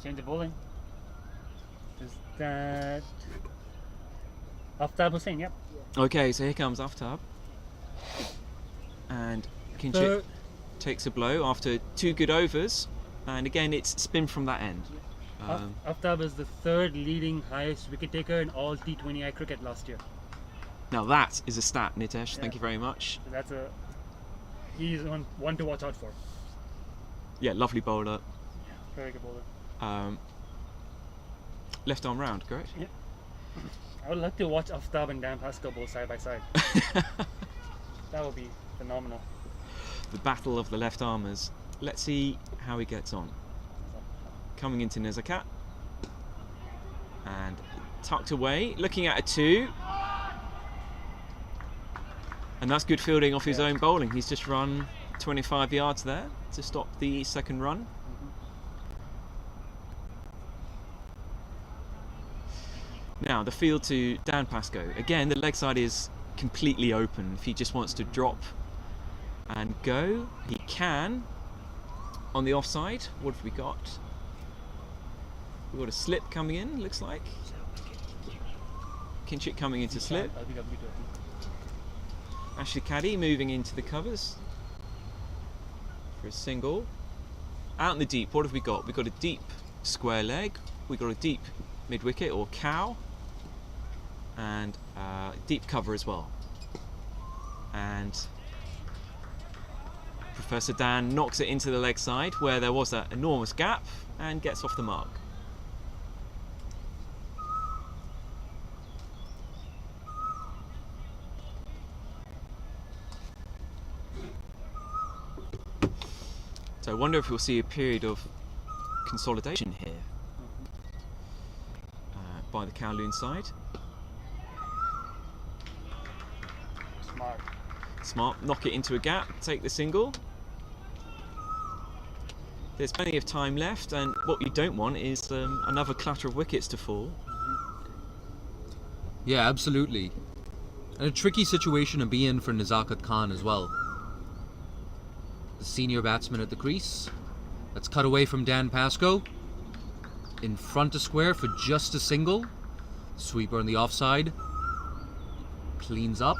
Change of bowling. Is that Aftab Hussain? Yep. Okay, so here comes Aftab. And Kinchit takes a blow after 2 good overs. And again, it's spin from that end. Aftab is the 3rd leading highest wicket taker in all T20I cricket last year. Now that is a stat, Nitesh. Thank you very much. So he's one to watch out for. Yeah, lovely bowler. Very good bowler. Left arm round, correct? Yeah. I would like to watch Aftab and Dan Pascoe both side by side. That would be phenomenal. The battle of the left armers. Let's see how he gets on. Coming into Nezakat. And tucked away, looking at a 2. And that's good fielding off his own bowling. He's just run 25 yards there to stop the second run. Now the field to Dan Pascoe. Again, the leg side is completely open. If he just wants to drop and go, he can. On the offside, what have we got? We've got a slip coming in, looks like. Kinchit coming into slip. Ashley Caddy moving into the covers for a single. Out in the deep, what have we got? We've got a deep square leg. We've got a deep mid-wicket or cow. And deep cover as well. And Professor Dan knocks it into the leg side where there was that enormous gap and gets off the mark. So I wonder if we'll see a period of consolidation here by the Kowloon side. Smart, knock it into a gap, take the single. There's plenty of time left, and what you don't want is another clatter of wickets to fall. Yeah, absolutely. And a tricky situation to be in for Nazakat Khan as well. The senior batsman at the crease. That's cut away from Dan Pascoe. In front of square for just a single. Sweeper on the offside. Cleans up.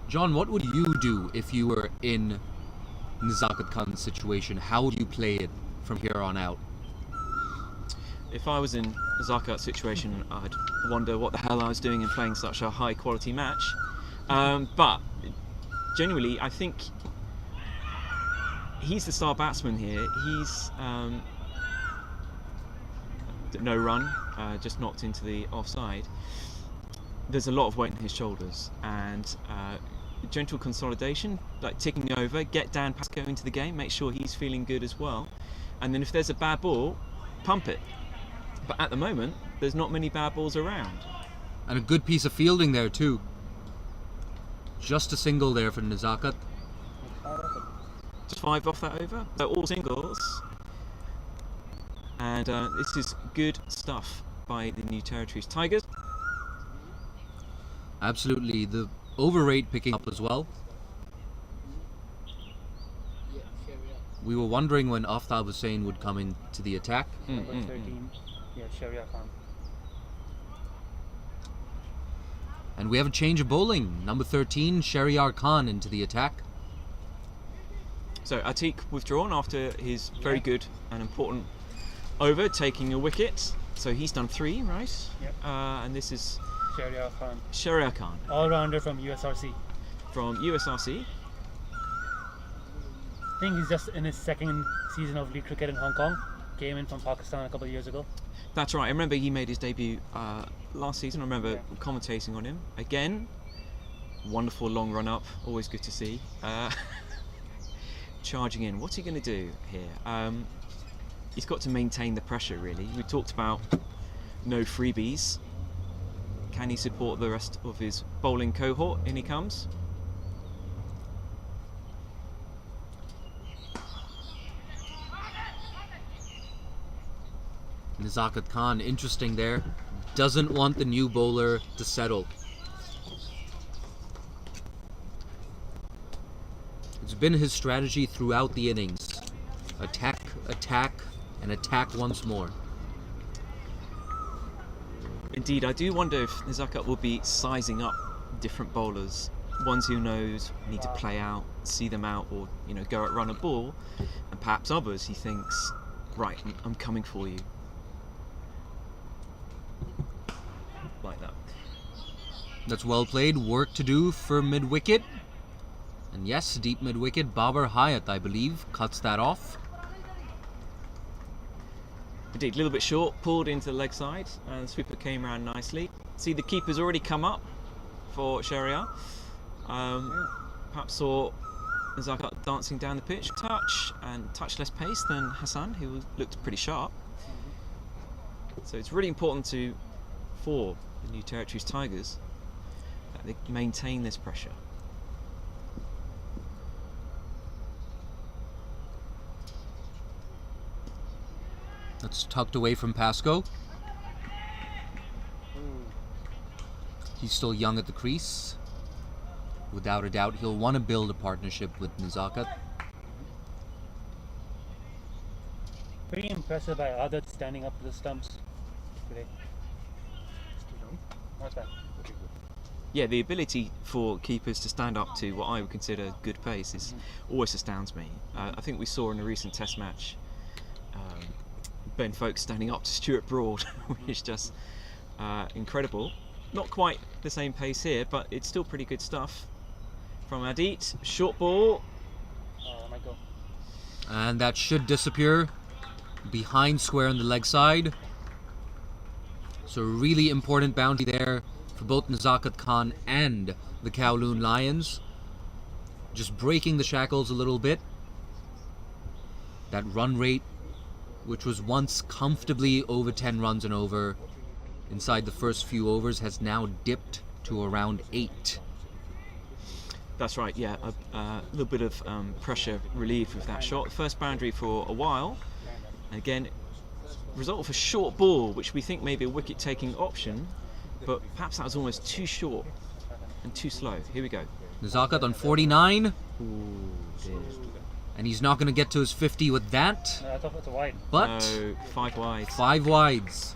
John, what would you do if you were in Nazakat Khan's situation? How would you play it from here on out? If I was in Zakat's situation, I'd wonder what the hell I was doing in playing such a high quality match. But genuinely, I think he's the star batsman here. He's no run, just knocked into the offside. There's a lot of weight on his shoulders, and gentle consolidation, like ticking over, get Dan Pascoe into the game, make sure he's feeling good as well, and then if there's a bad ball, pump it. But at the moment, there's not many bad balls around. And a good piece of fielding there too. Just a single there for Nazakat. Just 5 off that over, so all singles. And this is good stuff by the New Territories Tigers. Absolutely, the over rate picking up as well. We were wondering when Aftab Hussain would come into the attack. Number 13, Sharia Khan. And we have a change of bowling. Number 13, Shahryar Khan into the attack. So Atik withdrawn after his very good and important over, taking a wicket. So he's done 3, right? Yep. And this is Shahryar Khan, Shahryar Khan all-rounder from USRC. from USRC. I think he's just in his second season of league cricket in Hong Kong. Came in from Pakistan a couple of years ago. That's right. I remember he made his debut last season. I remember commentating on him. Again, wonderful long run up. Always good to see. Charging in. What's he going to do here? He's got to maintain the pressure, really. We talked about no freebies. Can he support the rest of his bowling cohort? In he comes. Nazakat Khan, interesting there. Doesn't want the new bowler to settle. It's been his strategy throughout the innings. Attack, attack, and attack once more. Indeed, I do wonder if Nazakat will be sizing up different bowlers. Ones who knows need to play out, see them out, or go at run a ball, and perhaps others he thinks, right, I'm coming for you. Like that. That's well played. Work to do for mid-wicket. And yes, deep mid-wicket. Babar Hayat, I believe, cuts that off. Indeed, a little bit short, pulled into the leg side, and the sweeper came around nicely. See, the keeper's already come up for Shahryar. Perhaps saw Nazakat dancing down the pitch. Touch less pace than Hassan, who looked pretty sharp. So it's really important for the New Territories Tigers that they maintain this pressure. That's tucked away from Pascoe. He's still young at the crease. Without a doubt, he'll want to build a partnership with Nazakat. Pretty impressive by Adat standing up to the stumps today. Not bad. Yeah, the ability for keepers to stand up to what I would consider good pace always astounds me. I think we saw in a recent Test match Ben Folkes standing up to Stuart Broad, which is just incredible. Not quite the same pace here, but it's still pretty good stuff from Adit. Short ball. Oh my God. And that should disappear behind square on the leg side. So really important bounty there for both Nazakat Khan and the Kowloon Lions. Just breaking the shackles a little bit. That run rate, which was once comfortably over 10 runs and over inside the first few overs, has now dipped to around 8. That's right, yeah. A little bit of pressure relief with that shot. First boundary for a while. And again, result of a short ball, which we think may be a wicket-taking option, but perhaps that was almost too short and too slow. Here we go. Nazakat on 49. Ooh, dear. And he's not going to get to his 50 with that. No, I thought that's a wide. But No, 5 wide. 5 wides.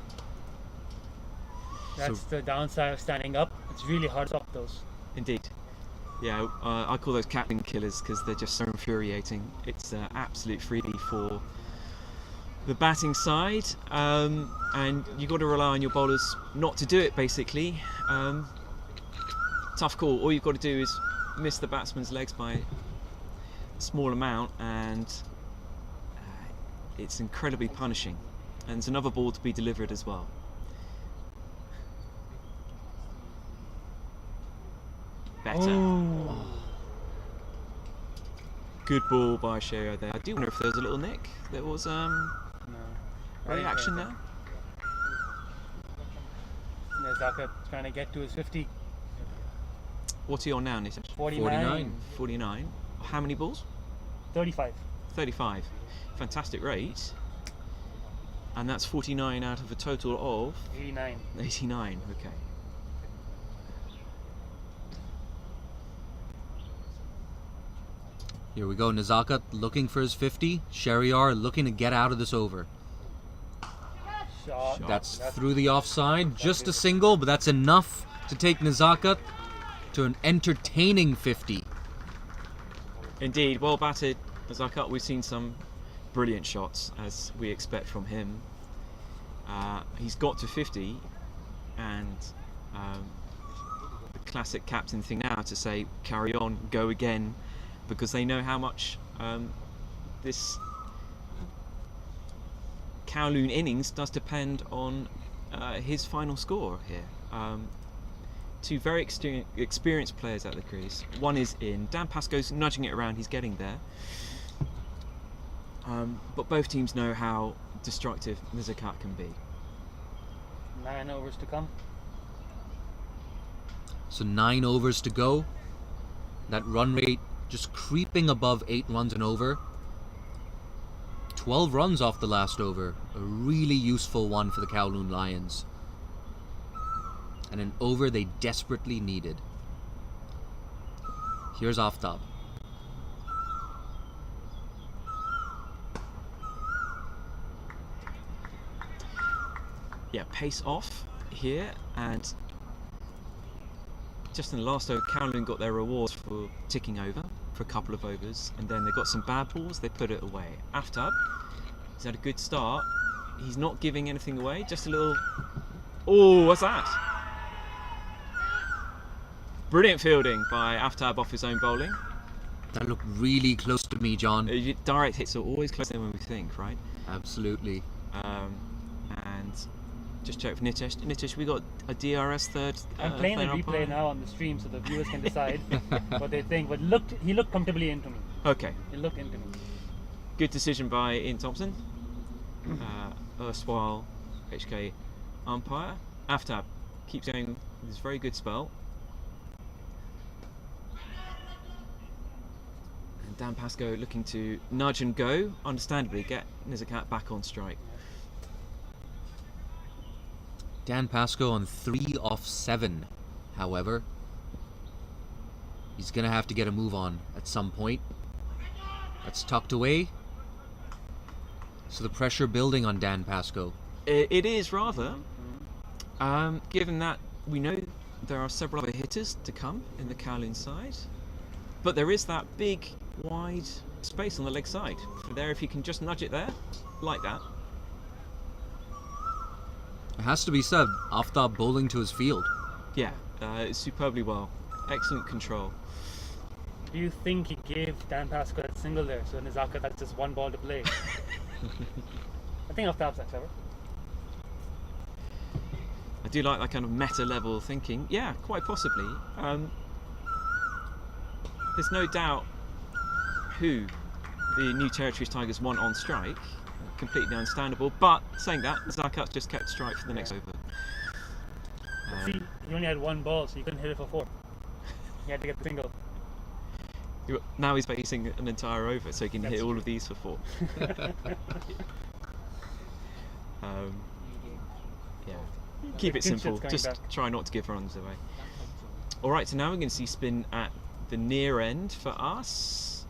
That's the downside of standing up. It's really hard to stop those. Indeed. Yeah, I call those captain killers because they're just so infuriating. It's an absolute freebie for the batting side, and you've got to rely on your bowlers not to do it, basically. Tough call. All you've got to do is miss the batsman's legs by a small amount, and it's incredibly punishing. And there's another ball to be delivered as well. Better. Oh. Good ball by Shahryar there. I do wonder if there was a little nick. There was No. reaction there. Nazakat trying to get to his 50. What's he on now, Nisha? 49. 49. How many balls? 35. 35. Fantastic rate. And that's 49 out of a total of 89. 89. Okay. Here we go. Nazakat looking for his 50. Shahryar looking to get out of this over. Shot. That's through the offside. Just a single, but that's enough to take Nazakat to an entertaining 50. Indeed, well batted Zakat, we've seen some brilliant shots, as we expect from him. He's got to 50, and the classic captain thing now to say, carry on, go again, because they know how much this Kowloon innings does depend on his final score here. Two very experienced players at the crease. One is in. Dan Pascoe's nudging it around, he's getting there. But both teams know how destructive Zakat can be. 9 overs to come. So 9 overs to go. That run rate just creeping above 8 runs an over. 12 runs off the last over. A really useful one for the Kowloon Lions. And an over they desperately needed. Here's Aftab. Yeah, pace off here, and just in the last over, Kowloon got their rewards for ticking over for a couple of overs, and then they got some bad balls, they put it away. Aftab, he's had a good start. He's not giving anything away, just a little... Oh, what's that? Brilliant fielding by Aftab off his own bowling. That looked really close to me, John. Direct hits are always closer than we think, right? Absolutely. And just check for Nitish. Nitish, we got a DRS third. I'm playing the replay now on the stream so the viewers can decide what they think. But he looked comfortably into me. Okay. He looked into me. Good decision by Ian Thompson. Erstwhile HK umpire. Aftab keeps going with his very good spell. And Dan Pascoe looking to nudge and go, understandably, get Zakat back on strike. Dan Pascoe on 3 off 7, however. He's going to have to get a move on at some point. That's tucked away. So the pressure building on Dan Pascoe. It is rather, given that we know there are several other hitters to come in the Kowloon side, but there is that big, wide space on the leg side. For there, if you can just nudge it there, like that. It has to be said, Aftab bowling to his field. Yeah, superbly well. Excellent control. Do you think he gave Dan Pascoe that single there, so Zakat had just one ball to play? I think Aftab's that clever. I do like that kind of meta level thinking. Yeah, quite possibly. There's no doubt who the New Territories Tigers want on strike. Completely understandable, but saying that, Zakat's just kept strike for the next over. See, he only had one ball, so he couldn't hit it for 4. He had to get the single. Now he's facing an entire over, so he can hit all of these for 4. Yeah, keep it simple. Just try not to give runs away. All right, so now we're going to see spin at the near end for us,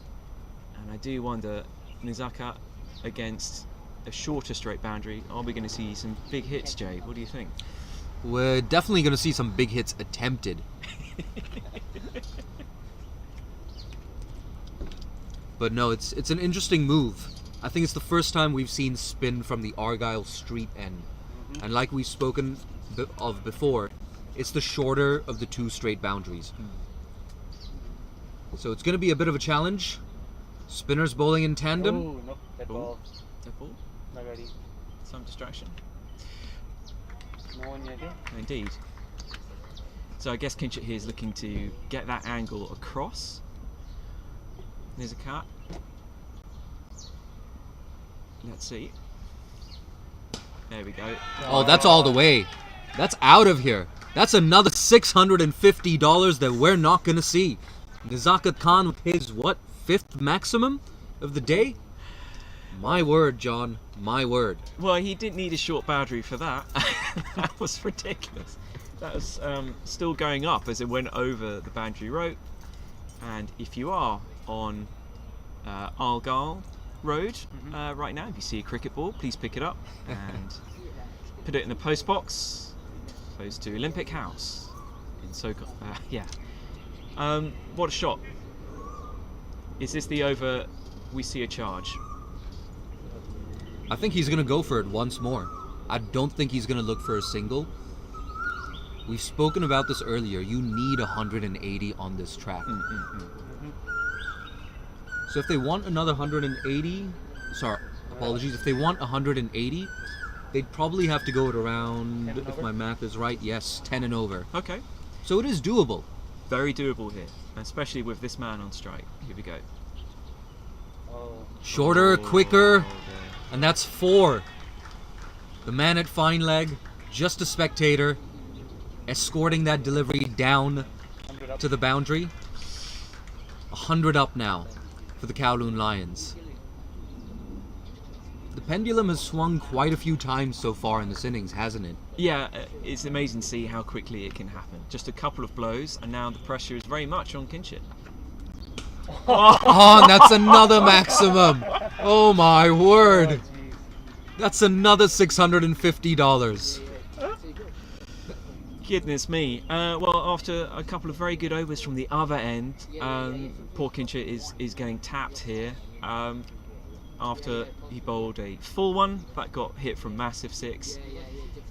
and I do wonder, Zakat against a shorter straight boundary, are we going to see some big hits, Jay? What do you think? We're definitely going to see some big hits attempted. But no, it's an interesting move. I think it's the first time we've seen spin from the Argyle Street end. And like we've spoken of before, it's the shorter of the 2 straight boundaries. So it's going to be a bit of a challenge. Spinners bowling in tandem. Oh, no, dead ball. Dead ball? Not ready. Some distraction. No one yet. Indeed. So I guess Kinchit here is looking to get that angle across. There's a cut. Let's see. There we go. Oh, that's all the way. That's out of here. That's another $650 that we're not going to see. Zakat Khan with his, 5th maximum of the day? My word, John. My word. Well, he didn't need a short boundary for that. That was ridiculous. That was still going up as it went over the boundary rope. And if you are on Argyle Road right now, if you see a cricket ball, please pick it up and put it in the post box, close to Olympic House in Soko. Yeah. What a shot. Is this the over we see a charge. I think he's going to go for it once more. I don't think he's going to look for a single. We've spoken about this earlier. You need 180 on this track. So if they want another 180, sorry, apologies, if they want 180, they'd probably have to go at around, if my math is right, yes, 10 and over. Okay. So it is doable. Very doable here, especially with this man on strike. Here we go. Shorter, quicker, and that's 4. The man at fine leg, just a spectator, escorting that delivery down to the boundary. 100 up now for the Kowloon Lions. The pendulum has swung quite a few times so far in this innings, hasn't it? Yeah, it's amazing to see how quickly it can happen. Just a couple of blows, and now the pressure is very much on Kinchit. Oh, and that's another maximum. Oh my word. That's another $650. Goodness me. Well, after a couple of very good overs from the other end, poor Kinchit is getting tapped here. After he bowled a full one, that got hit from massive 6.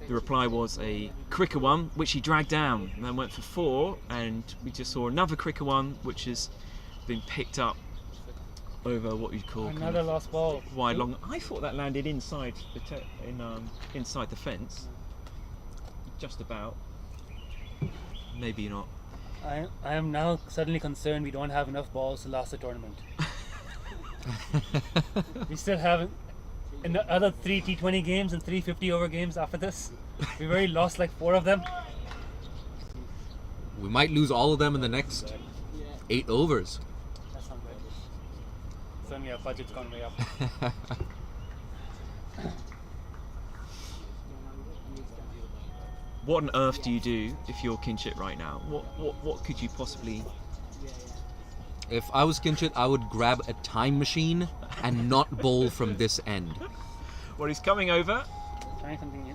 The reply was a quicker one, which he dragged down, and then went for 4, and we just saw another quicker one, which has been picked up over what you'd call Another lost ball. wide long. I thought that landed inside the inside the fence, just about. Maybe not. I am now suddenly concerned we don't have enough balls to last the tournament. We still haven't. In the other 3 T20 games and 3 50-over games after this, we've already lost like 4 of them. We might lose all of them in the next 8 overs. That's not good. Suddenly our budget's gone way up. What on earth do you do if you're Kinchit right now? What could you possibly? If I was Kinchit, I would grab a time machine and not bowl from this end. Well, he's coming over. Trying something new.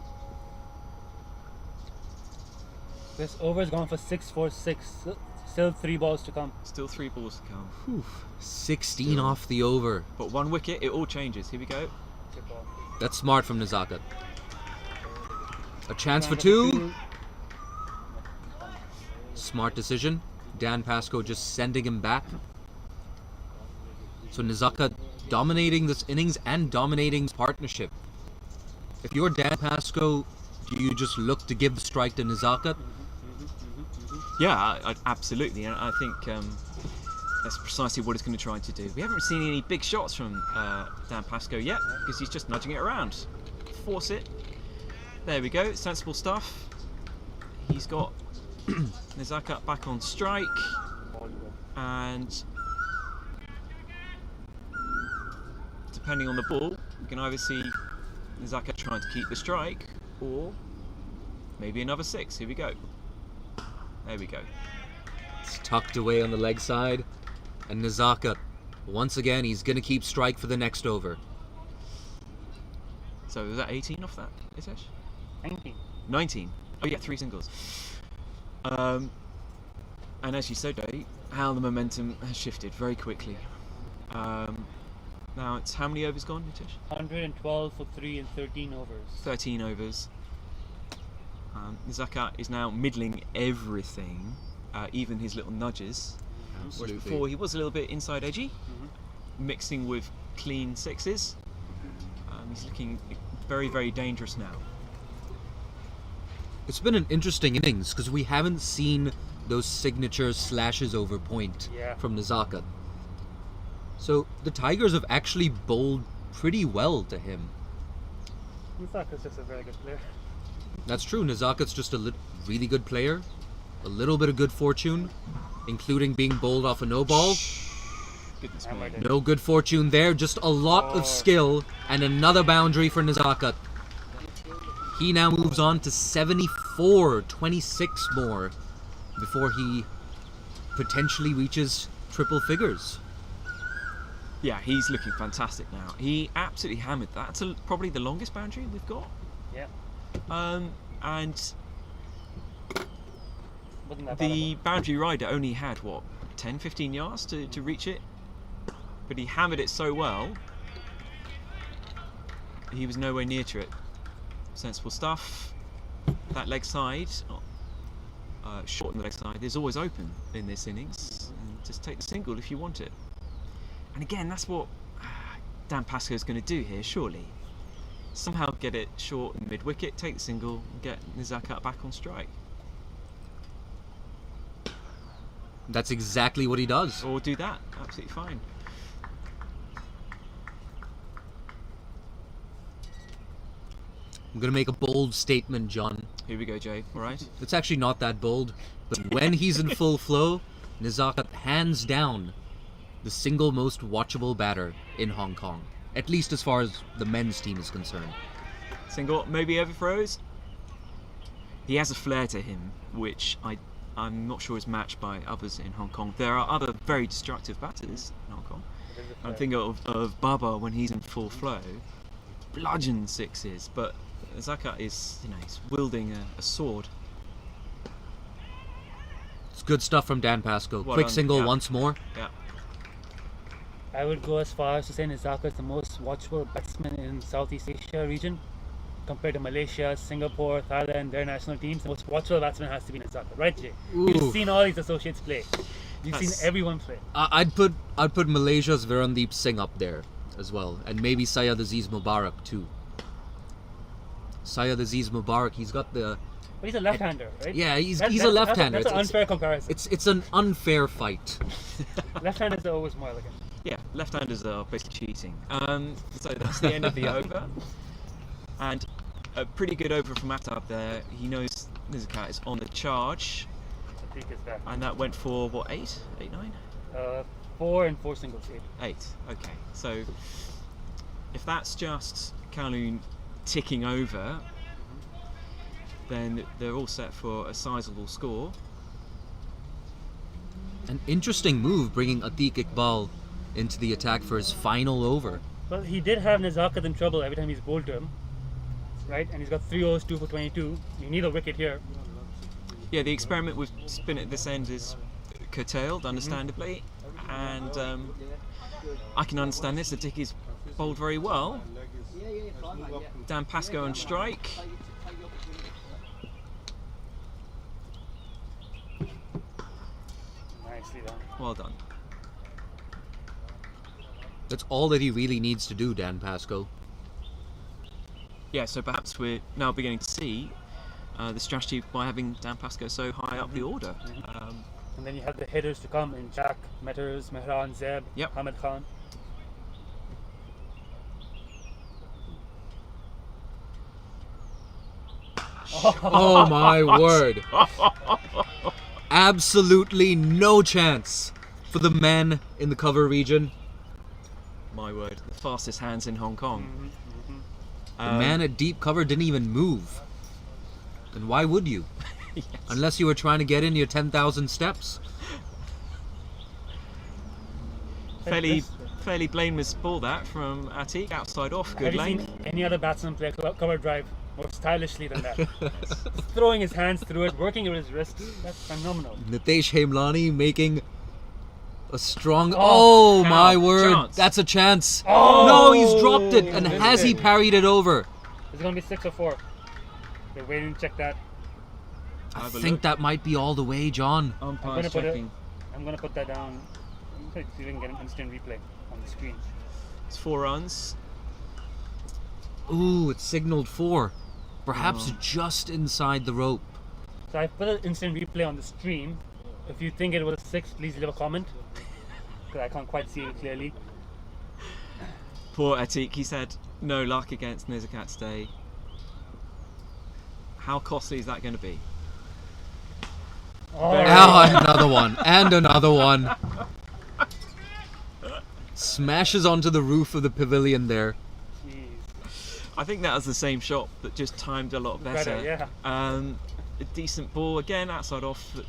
This over's gone for 646. Still 3 balls to come. Still 3 balls to come. Whew. 16 off the over. But 1 wicket, it all changes. Here we go. Good ball. That's smart from Nezakat. A chance for 2. Smart decision. Dan Pascoe just sending him back. So Nezakat dominating this innings and dominating his partnership. If you're Dan Pascoe, do you just look to give the strike to Nezakat? Yeah, absolutely. And I think that's precisely what he's going to try to do. We haven't seen any big shots from Dan Pascoe yet because he's just nudging it around. Force it. There we go. Sensible stuff. He's got Nezakat back on strike, and depending on the ball, we can either see Nezakat trying to keep the strike, or maybe another 6. Here we go. There we go. It's tucked away on the leg side, and Nezakat, once again, he's going to keep strike for the next over. So is that 18 off that, Hitesh? 19. 19. Oh yeah, 3 singles. And as you said, Jay, how the momentum has shifted very quickly. Now it's how many overs gone, Hitesh? 112 for 3 and 13 overs. 13 overs. Nezakat is now middling everything, even his little nudges. Whereas before he was a little bit inside edgy, mixing with clean 6s. He's looking very, very dangerous now. It's been an interesting innings because we haven't seen those signature slashes over point from Nezakat. So the Tigers have actually bowled pretty well to him. Nezakat's just a very good player. That's true. Nezakat's just a really good player. A little bit of good fortune, including being bowled off a no ball. Goodness me. No good fortune there, just a lot of skill and another boundary for Nezakat. He now moves on to 74, 26 more before he potentially reaches triple figures. Yeah, he's looking fantastic now. He absolutely hammered that. That's probably the longest boundary we've got. Yeah. And Wasn't that the boundary rider only had, what, 10, 15 yards to reach it? but he hammered it so well, he was nowhere near to it. Sensible stuff. That leg side, short on the leg side, is always open in this innings. And just take the single if you want it. And again, that's what Dan Pascoe is going to do here, surely. Somehow get it short and mid-wicket, take the single, and get Nezakat back on strike. That's exactly what he does. Or do that, absolutely fine. I'm going to make a bold statement, John. Here we go, Jay. All right. It's actually not that bold, but when he's in full flow, Nezakat hands down the single most watchable batter in Hong Kong, at least as far as the men's team is concerned. Single, maybe overthrows. He has a flair to him, which I'm not sure is matched by others in Hong Kong. There are other very destructive batters in Hong Kong. I'm thinking of Baba when he's in full flow, bludgeon sixes, but Zakat is, he's wielding a sword. It's good stuff from Dan Pascoe. Well Quick done, single yeah. once more. Yeah. I would go as far as to say Nezakat is the most watchable batsman in Southeast Asia region. Compared to Malaysia, Singapore, Thailand, their national teams, the most watchable batsman has to be Nezakat, right, Jay? You've Ooh. seen all these associates play. You've seen everyone play. I'd put Malaysia's Virandeep Singh up there as well, and maybe Syed Aziz Mubarak too. Syed Aziz Mubarak, he's got the... But he's a left-hander, right? Yeah, he's a left-hander. That's an unfair comparison. It's an unfair fight. Left-handers are always more elegant. Yeah, left-handers are basically cheating. So that's the end of the over. And a pretty good over from Attab there. He knows Nezakat is on the charge. I think it's back. And that went for, what, 8? 8, 9? 4 and 4 singles, 8. 8, okay. So if that's just Kowloon ticking over, then they're all set for a sizable score. An interesting move bringing Atiq Iqbal into the attack for his final over. Well, he did have Nezakat in trouble every time he's bowled to him, right? And he's got 3 overs, 2 for 22. You need a wicket here. Yeah, the experiment with spin at this end is curtailed, understandably, and I can understand this. Atiq is bowled very well. Dan Pascoe on strike. Nicely done. Well done. That's all that he really needs to do, Dan Pascoe. Yeah, so perhaps we're now beginning to see the strategy by having Dan Pascoe so high up the order. And then you have the hitters to come in Jack, Metters, Mehran, Zeb, Yep. Hamid Khan. Oh my word. Absolutely no chance for the men in the cover region. My word, the fastest hands in Hong Kong. The man at deep cover didn't even move. And why would you? Yes. Unless you were trying to get in your 10,000 steps. Fairly blameless ball that from Atiq, outside off, good Have you lane. seen any other batsman play a cover drive more stylishly than that? Throwing his hands through it, working with his wrists. That's phenomenal. Nitesh Hemlani making a strong... Oh my word. Chance. That's a chance. Oh! No, he's dropped it. And Missed has he it. parried it over? Is it going to be 6 or 4? They're waiting to check that. I Have a think look. that might be all the way, John. Umpire's checking. I'm going to put that down. I'm going to see if we can get an instant replay on the screen. It's 4 runs. Ooh, it's signaled 4. Perhaps just inside the rope. So I put an instant replay on the stream. If you think it was 6, please leave a comment. Because I can't quite see it clearly. Poor Atiq, he said no luck against Nezakat today. How costly is that going to be? Oh, Oh, another one. And another one. Smashes onto the roof of the pavilion there. jeez. I think that was the same shot, but just timed a lot better. Yeah. A decent ball again, outside off. But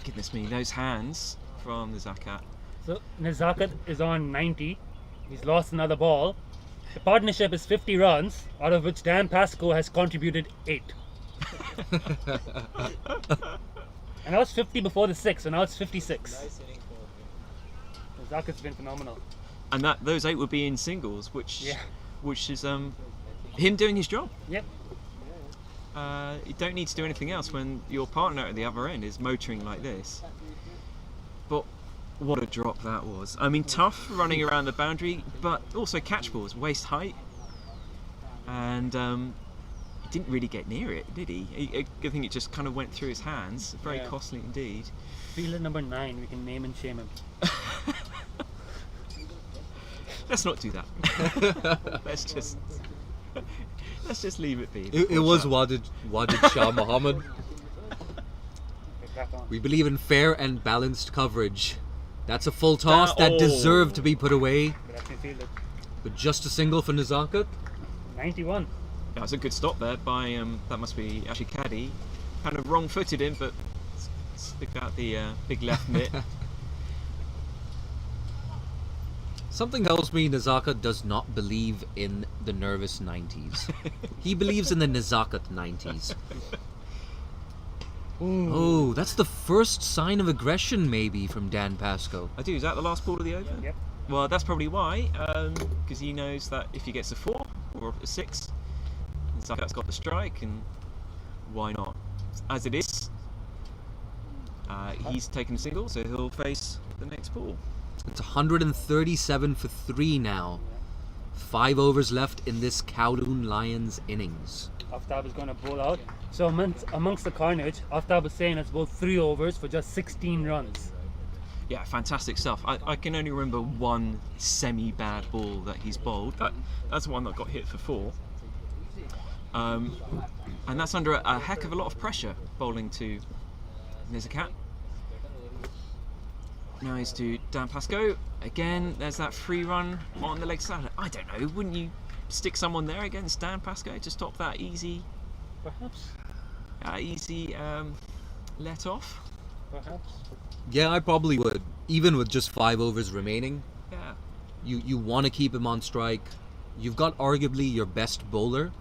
goodness me, those hands from Nezakat. So Nezakat is on 90. He's lost another ball. The partnership is 50 runs, out of which Dan Pascoe has contributed 8. And that was 50 before the 6, so now it's 56. Nezakat's been phenomenal. and those 8 would be in singles, which is him doing his job. Yep. You don't need to do anything else when your partner at the other end is motoring like this. But what a drop that was. I mean, tough running around the boundary, but also catch balls, waist height. And he didn't really get near it, did he? I think it just kind of went through his hands. Very costly indeed. Fielder number 9, we can name and shame him. Let's not do that. Let's just leave it be. It was Wadid Shah Muhammad. We believe in fair and balanced coverage. That's a full toss that deserved to be put away. But just a single for Nazakat. 91. That was a good stop there by, that must be actually Caddy. Kind of wrong-footed him, but stick out the big left mitt. Something tells me Nazakat does not believe in the nervous 90s. He believes in the Nazakat 90s. Oh, that's the first sign of aggression maybe from Dan Pascoe. I do, is that the last ball of the over? Yep. Well, that's probably why, because he knows that if he gets a 4 or a 6, Nazakat's got the strike, and why not? As it is, he's taken a single, so he'll face the next ball. It's 137 for 3 now. 5 overs left in this Kowloon Lions innings. Aftab is going to bowl out. So amongst the carnage, Aftab is saying it's both 3 overs for just 16 runs. Yeah, fantastic stuff. I can only remember one semi-bad ball that he's bowled. That's the one that got hit for 4. And that's under a heck of a lot of pressure, bowling to Nazakat. Now he's to Dan Pascoe. Again, there's that free run on the leg side. I don't know, wouldn't you stick someone there against Dan Pascoe to stop that easy... Perhaps. Let off? Perhaps. Yeah, I probably would. Even with just 5 overs remaining. Yeah. You want to keep him on strike. You've got arguably your best bowler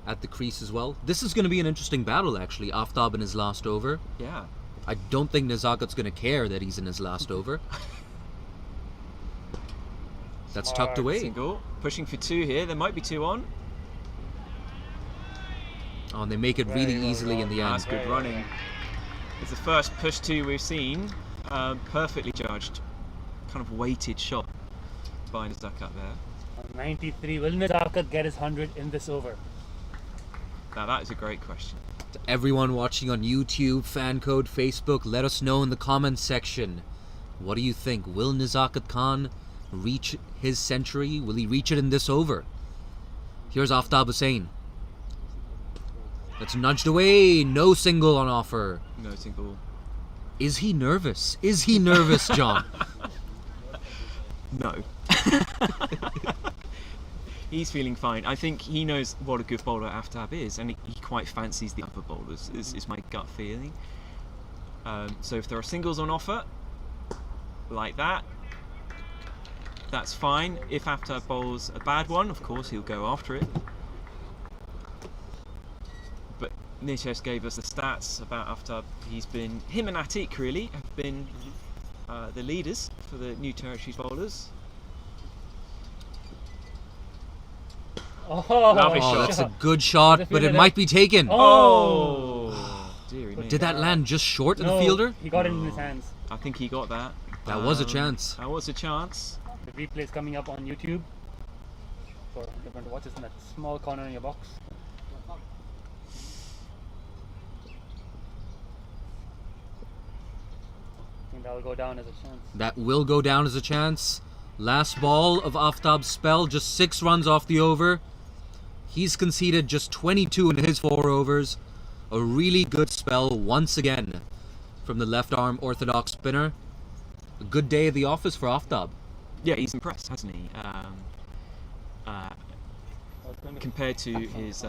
at the crease as well. This is going to be an interesting battle actually, Aftab in his last over. Yeah. I don't think Nazakat's going to care that he's in his last over. That's tucked away. Single. Pushing for 2 here. There might be 2 on. Oh, and they make it really easily in the end. That's good running. It's the first push 2 we've seen. Perfectly judged. Kind of weighted shot by Nazakat there. 93. Will Nazakat get his 100 in this over? Now that is a great question. To everyone watching on YouTube, Fancode, Facebook, let us know in the comments section. What do you think? Will Nazakat Khan reach his century? Will he reach it in this over? Here's Aftab Hussain. That's nudged away. No single on offer. No single. Is he nervous? Is he nervous, John? No. He's feeling fine. I think he knows what a good bowler Aftab is, and he quite fancies the other bowlers, is my gut feeling. So if there are singles on offer, like that, that's fine. If Aftab bowls a bad one, of course he'll go after it. But Nishesh gave us the stats about Aftab. Him and Atik really have been the leaders for the New Territories bowlers. Lovely shot. That's a good shot, but it might be taken. Oh, dearie me. Did that land just short of the fielder? He got it in his hands. I think he got that. That was a chance. That was a chance. The replay is coming up on YouTube. So you're going to watch this in that small corner in your box. I think that will go down as a chance. That will go down as a chance. Last ball of Aftab's spell, just 6 runs off the over. He's conceded just 22 in his 4 overs. A really good spell once again from the left arm orthodox spinner. A good day at the office for Aftab. Yeah, he's impressed, hasn't he? Compared to his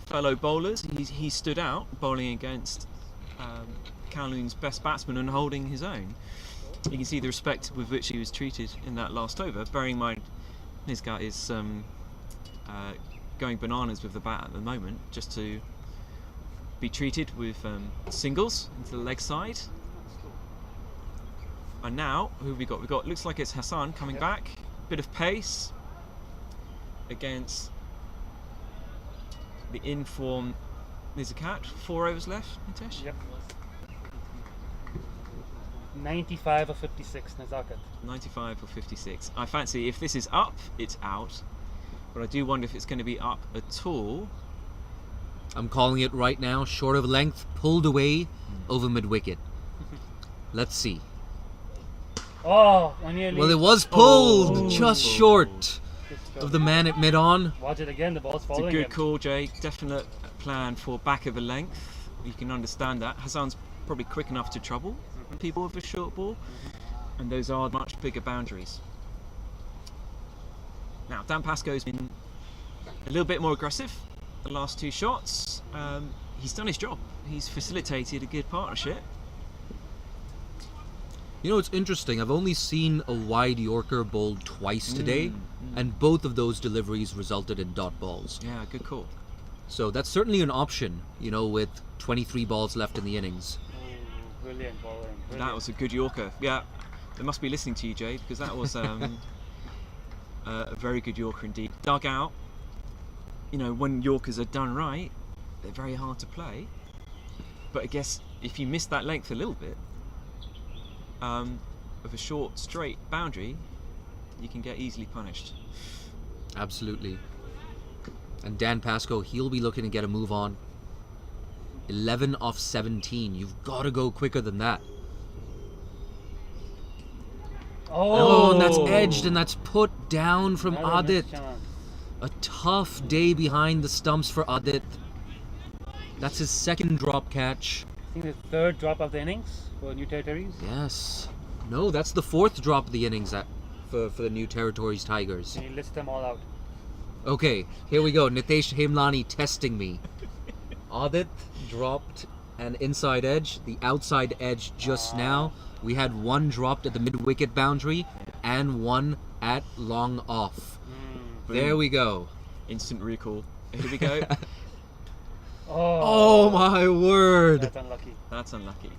fellow bowlers, he stood out bowling against Kowloon's best batsman and holding his own. You can see the respect with which he was treated in that last over, bearing in mind this guy is going bananas with the bat at the moment, just to be treated with singles into the leg side. And now, who have we got? We've got, looks like it's Hassan coming back. Bit of pace against the in-form Nizakat. 4 overs left, Nitesh? Yep. 95 or 56, Nazakat. 95 or 56. I fancy if this is up, it's out. But I do wonder if it's going to be up at all. I'm calling it right now. Short of length, pulled away over mid-wicket. Let's see. Oh, nearly. Well, it was pulled just short of the man at mid-on. Watch it again, the ball's It's a following good him. call, Jay. Definite plan for back of the length. You can understand that. Hassan's probably quick enough to trouble people with a short ball. And those are much bigger boundaries. Now, Dan Pascoe's been a little bit more aggressive the last 2 shots. He's done his job. He's facilitated a good partnership. You know, it's interesting. I've only seen a wide Yorker bowled twice today, and both of those deliveries resulted in dot balls. Yeah, good call. So that's certainly an option, you know, with 23 balls left in the innings. Brilliant bowling. Brilliant. That was a good Yorker. Yeah, they must be listening to you, Jay, because that was a very good Yorker indeed. Dug out. You know, when Yorkers are done right, they're very hard to play. But I guess if you miss that length a little bit, of a short, straight boundary, you can get easily punished. Absolutely. And Dan Pascoe, he'll be looking to get a move on. 11 off 17. You've got to go quicker than that. Oh, and that's edged and that's put down from Another Adit. missed chance. A tough day behind the stumps for Adit. That's his second drop catch. I think the 3rd drop of the innings for New Territories. Yes. No, that's the 4th drop of the innings for the New Territories Tigers. Can you list them all out? Okay, here we go. Nitesh Hemlani testing me. Adit dropped an inside edge, the outside edge just now. We had one dropped at the mid-wicket boundary and one at long off. There we go. Instant recall. Here we go. Oh my word. That's unlucky. That's unlucky.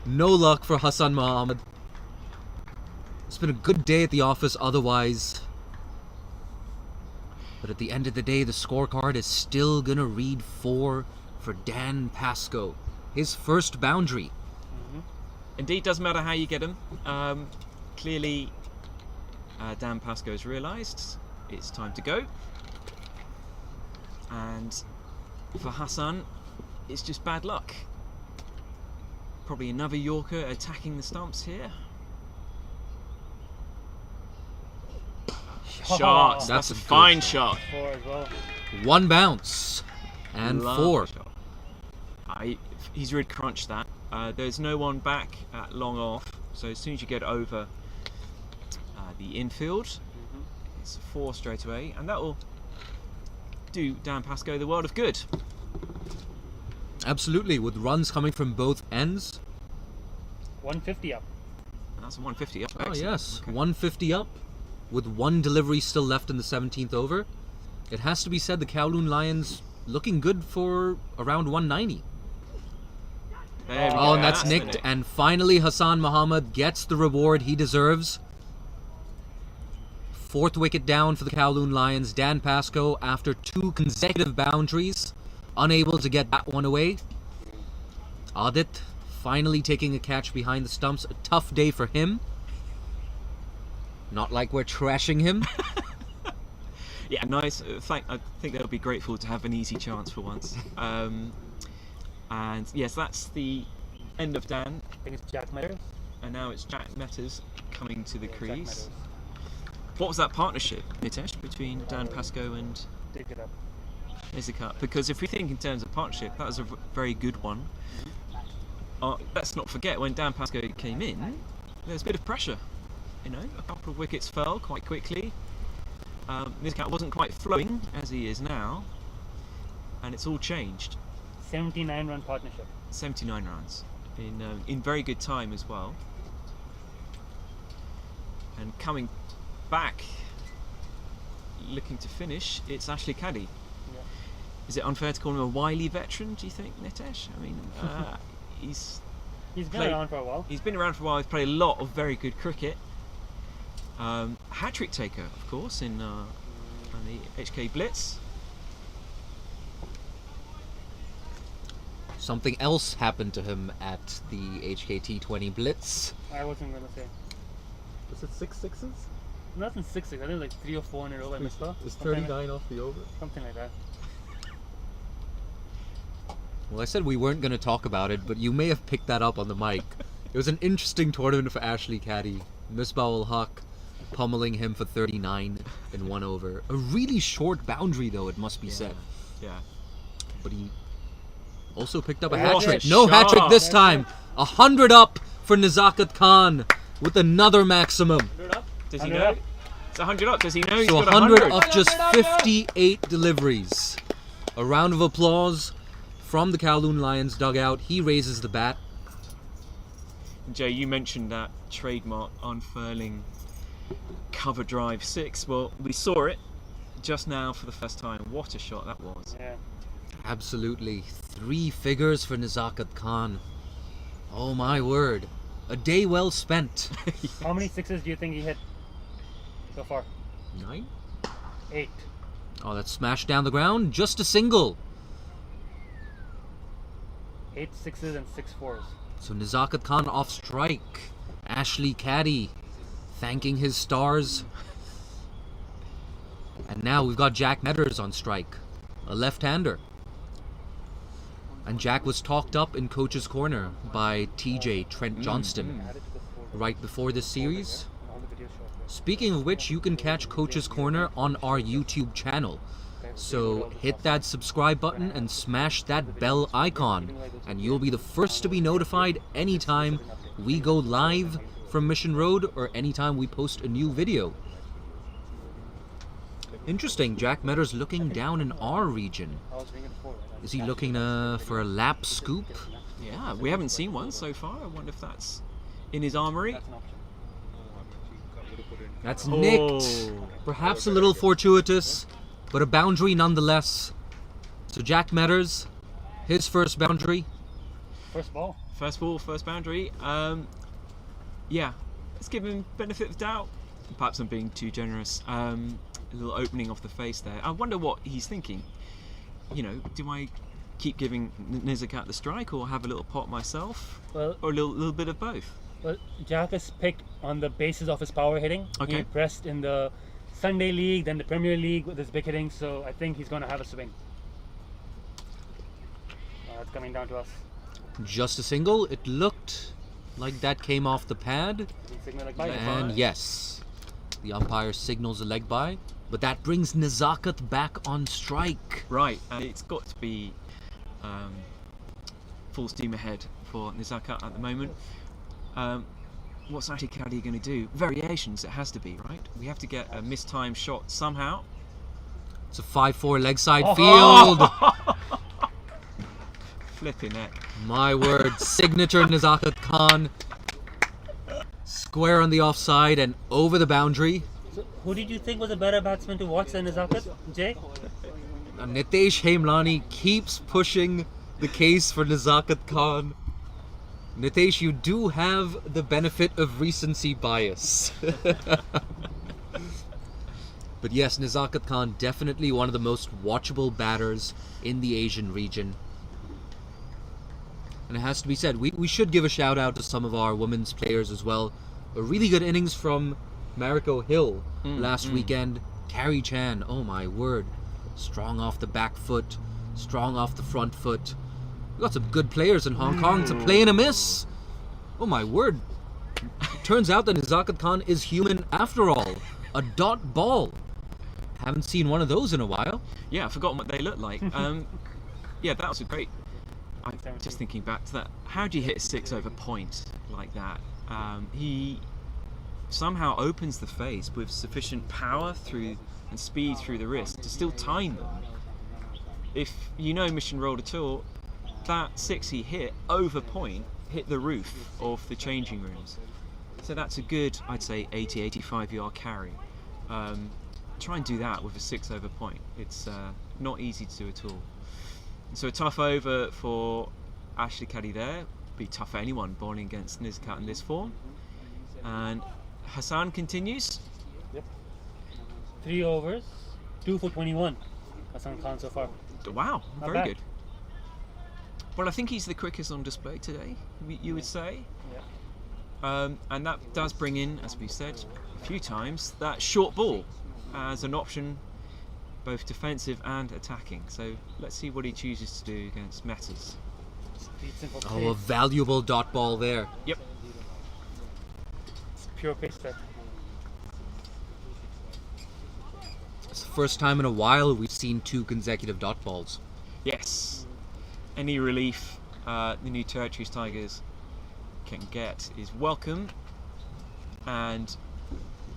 No luck for Hassan Mohammed. It's been a good day at the office otherwise. But at the end of the day, the scorecard is still gonna read 4 for Dan Pascoe. His first boundary. Indeed, doesn't matter how you get him. Clearly, Dan Pascoe has realised it's time to go. And for Hassan, it's just bad luck. Probably another Yorker attacking the stumps here. Shot. That's a fine shot. 4 as well. One bounce. And Lovely 4. shot. He's really crunched that. There's no one back at long off, so as soon as you get over the infield, it's 4 straight away, and that will do Dan Pascoe the world of good. Absolutely, with runs coming from both ends. 150 up. And that's a 150 up. Oh Excellent. yes, Okay. 150 up, with one delivery still left in the 17th over. It has to be said the Kowloon Lions looking good for around 190. There we go. Oh, and that's the nicked. nick. And finally, Hassan Mohammed gets the reward he deserves. 4th wicket down for the Kowloon Lions. Dan Pascoe, after 2 consecutive boundaries, unable to get that one away. Adit finally taking a catch behind the stumps. A tough day for him. Not like we're trashing him. Yeah, nice. I think they'll be grateful to have an easy chance for once. And yes, that's the end of Dan. I think it's Jack Meadows. And now it's Jack Metters coming to the Jack crease. Meadows. What was that partnership, Nitesh, between Dan Pascoe and Dig it up. Nizakat? Because if we think in terms of partnership, that was a very good one. Let's not forget, when Dan Pascoe came in, there was a bit of pressure. You know, a couple of wickets fell quite quickly. Nizakat wasn't quite flowing as he is now, and it's all changed. 79-run partnership. 79 runs in very good time as well. And coming back, looking to finish, it's Ashley Caddy. Yeah. Is it unfair to call him a wily veteran, do you think, Nitesh? I mean, he's He's been around for a while. He's been around for a while. He's played a lot of very good cricket. Hat-trick taker, of course, in the HK Blitz. Something else happened to him at the HK T20 Blitz. I wasn't gonna say. Was it 6 sixes? Nothing 6-6. I think like 3 or 4 in a row. I missed off. Is 39 off the over? Something like that. Well, I said we weren't going to talk about it, but you may have picked that up on the mic. It was an interesting tournament for Ashley Caddy. Misbah-ul-Haq pummeling him for 39 in 1 over. A really short boundary, though, it must be said. Yeah. But he also picked up a What hat-trick. a No shot. hat-trick this time. 100 up for Nazakat Khan with another maximum. Does he 100 know? up. It's 100 up. Does he know he's So got 100 100? of just 58 deliveries. A round of applause from the Kowloon Lions dugout. He raises the bat. Jay, you mentioned that trademark unfurling cover drive 6. Well, we saw it just now for the first time. What a shot that was. Yeah. Absolutely. 3 figures for Nazakat Khan. Oh my word. A day well spent. How many 6s do you think he hit so far? 9? 8. Oh, that's smashed down the ground. Just a single. 8 6s and 6 4s. So Nazakat Khan off strike. Ashley Caddy thanking his stars. And now we've got Jack Metters on strike. A left-hander. And Jack was talked up in Coach's Corner by TJ Trent Johnston right before this series. Speaking of which, you can catch Coach's Corner on our YouTube channel. So hit that subscribe button and smash that bell icon, and you'll be the first to be notified anytime we go live from Mission Road or anytime we post a new video. Interesting, Jack Metters looking down in our region. Is he looking for a lap scoop? Yeah, we haven't seen one so far. I wonder if that's in his armory. That's nicked. Perhaps a little fortuitous, but a boundary nonetheless. So Jack Metters, his first boundary. First ball. First ball, first boundary. Yeah, let's give him benefit of the doubt. Perhaps I'm being too generous. A little opening off the face there. I wonder what he's thinking. You know, do I keep giving Nazakat the strike or have a little pot myself? Well, Or a little bit of both? Well, Jack is picked on the basis of his power hitting. Okay. He impressed in the Sunday League, then the Premier League with his big hitting, so I think he's going to have a swing. It's coming down to us. Just a single. It looked like that came off the pad. Signal like bye. And yes, the umpire signals a leg by. But that brings Nazakat back on strike. Right, and it's got to be full steam ahead for Nazakat at the moment. What's Ashley Caddy going to do? Variations, it has to be, right? We have to get a mistimed shot somehow. It's a 5-4 leg side field. Flipping neck. My word, signature Nazakat Khan. Square on the offside and over the boundary. So, who did you think was a better batsman to watch than Nazakat, Jay? Nitesh Hemlani keeps pushing the case for Nazakat Khan. Nitesh, you do have the benefit of recency bias. But yes, Nazakat Khan, definitely one of the most watchable batters in the Asian region. And it has to be said, we should give a shout out to some of our women's players as well. A really good innings from Mariko Hill last weekend. Carrie Chan, oh my word. Strong off the back foot, strong off the front foot. We've got some good players in Hong Kong to play and a miss. Oh my word. Turns out that Nazakat Khan is human after all. A dot ball. Haven't seen one of those in a while. Yeah, I've forgotten what they look like. Yeah, that was a great... I'm just thinking back to that. How do you hit a 6 over point like that? He somehow opens the face with sufficient power through and speed through the wrist to still time them. If you know Mission Road at all, that 6 he hit over point hit the roof of the changing rooms. So that's a good, I'd say, 80-85 yard carry. Try and do that with a 6 over point. It's not easy to do at all. So a tough over for Ashley Caddy there. be tough for anyone bowling against Nizakat in this form. And Hassan continues. 3 overs, 2 for 21. Hassan Khan so far. Wow, Not very bad. good. Well, I think he's the quickest on display today, you would say. Yeah. And that does bring in, as we've said a few times, that short ball as an option, both defensive and attacking. So let's see what he chooses to do against Metas. Oh, a valuable dot ball there. Yep. It's pure pace set. It's the first time in a while we've seen 2 consecutive dot balls. Yes. Any relief the New Territories Tigers can get is welcome, and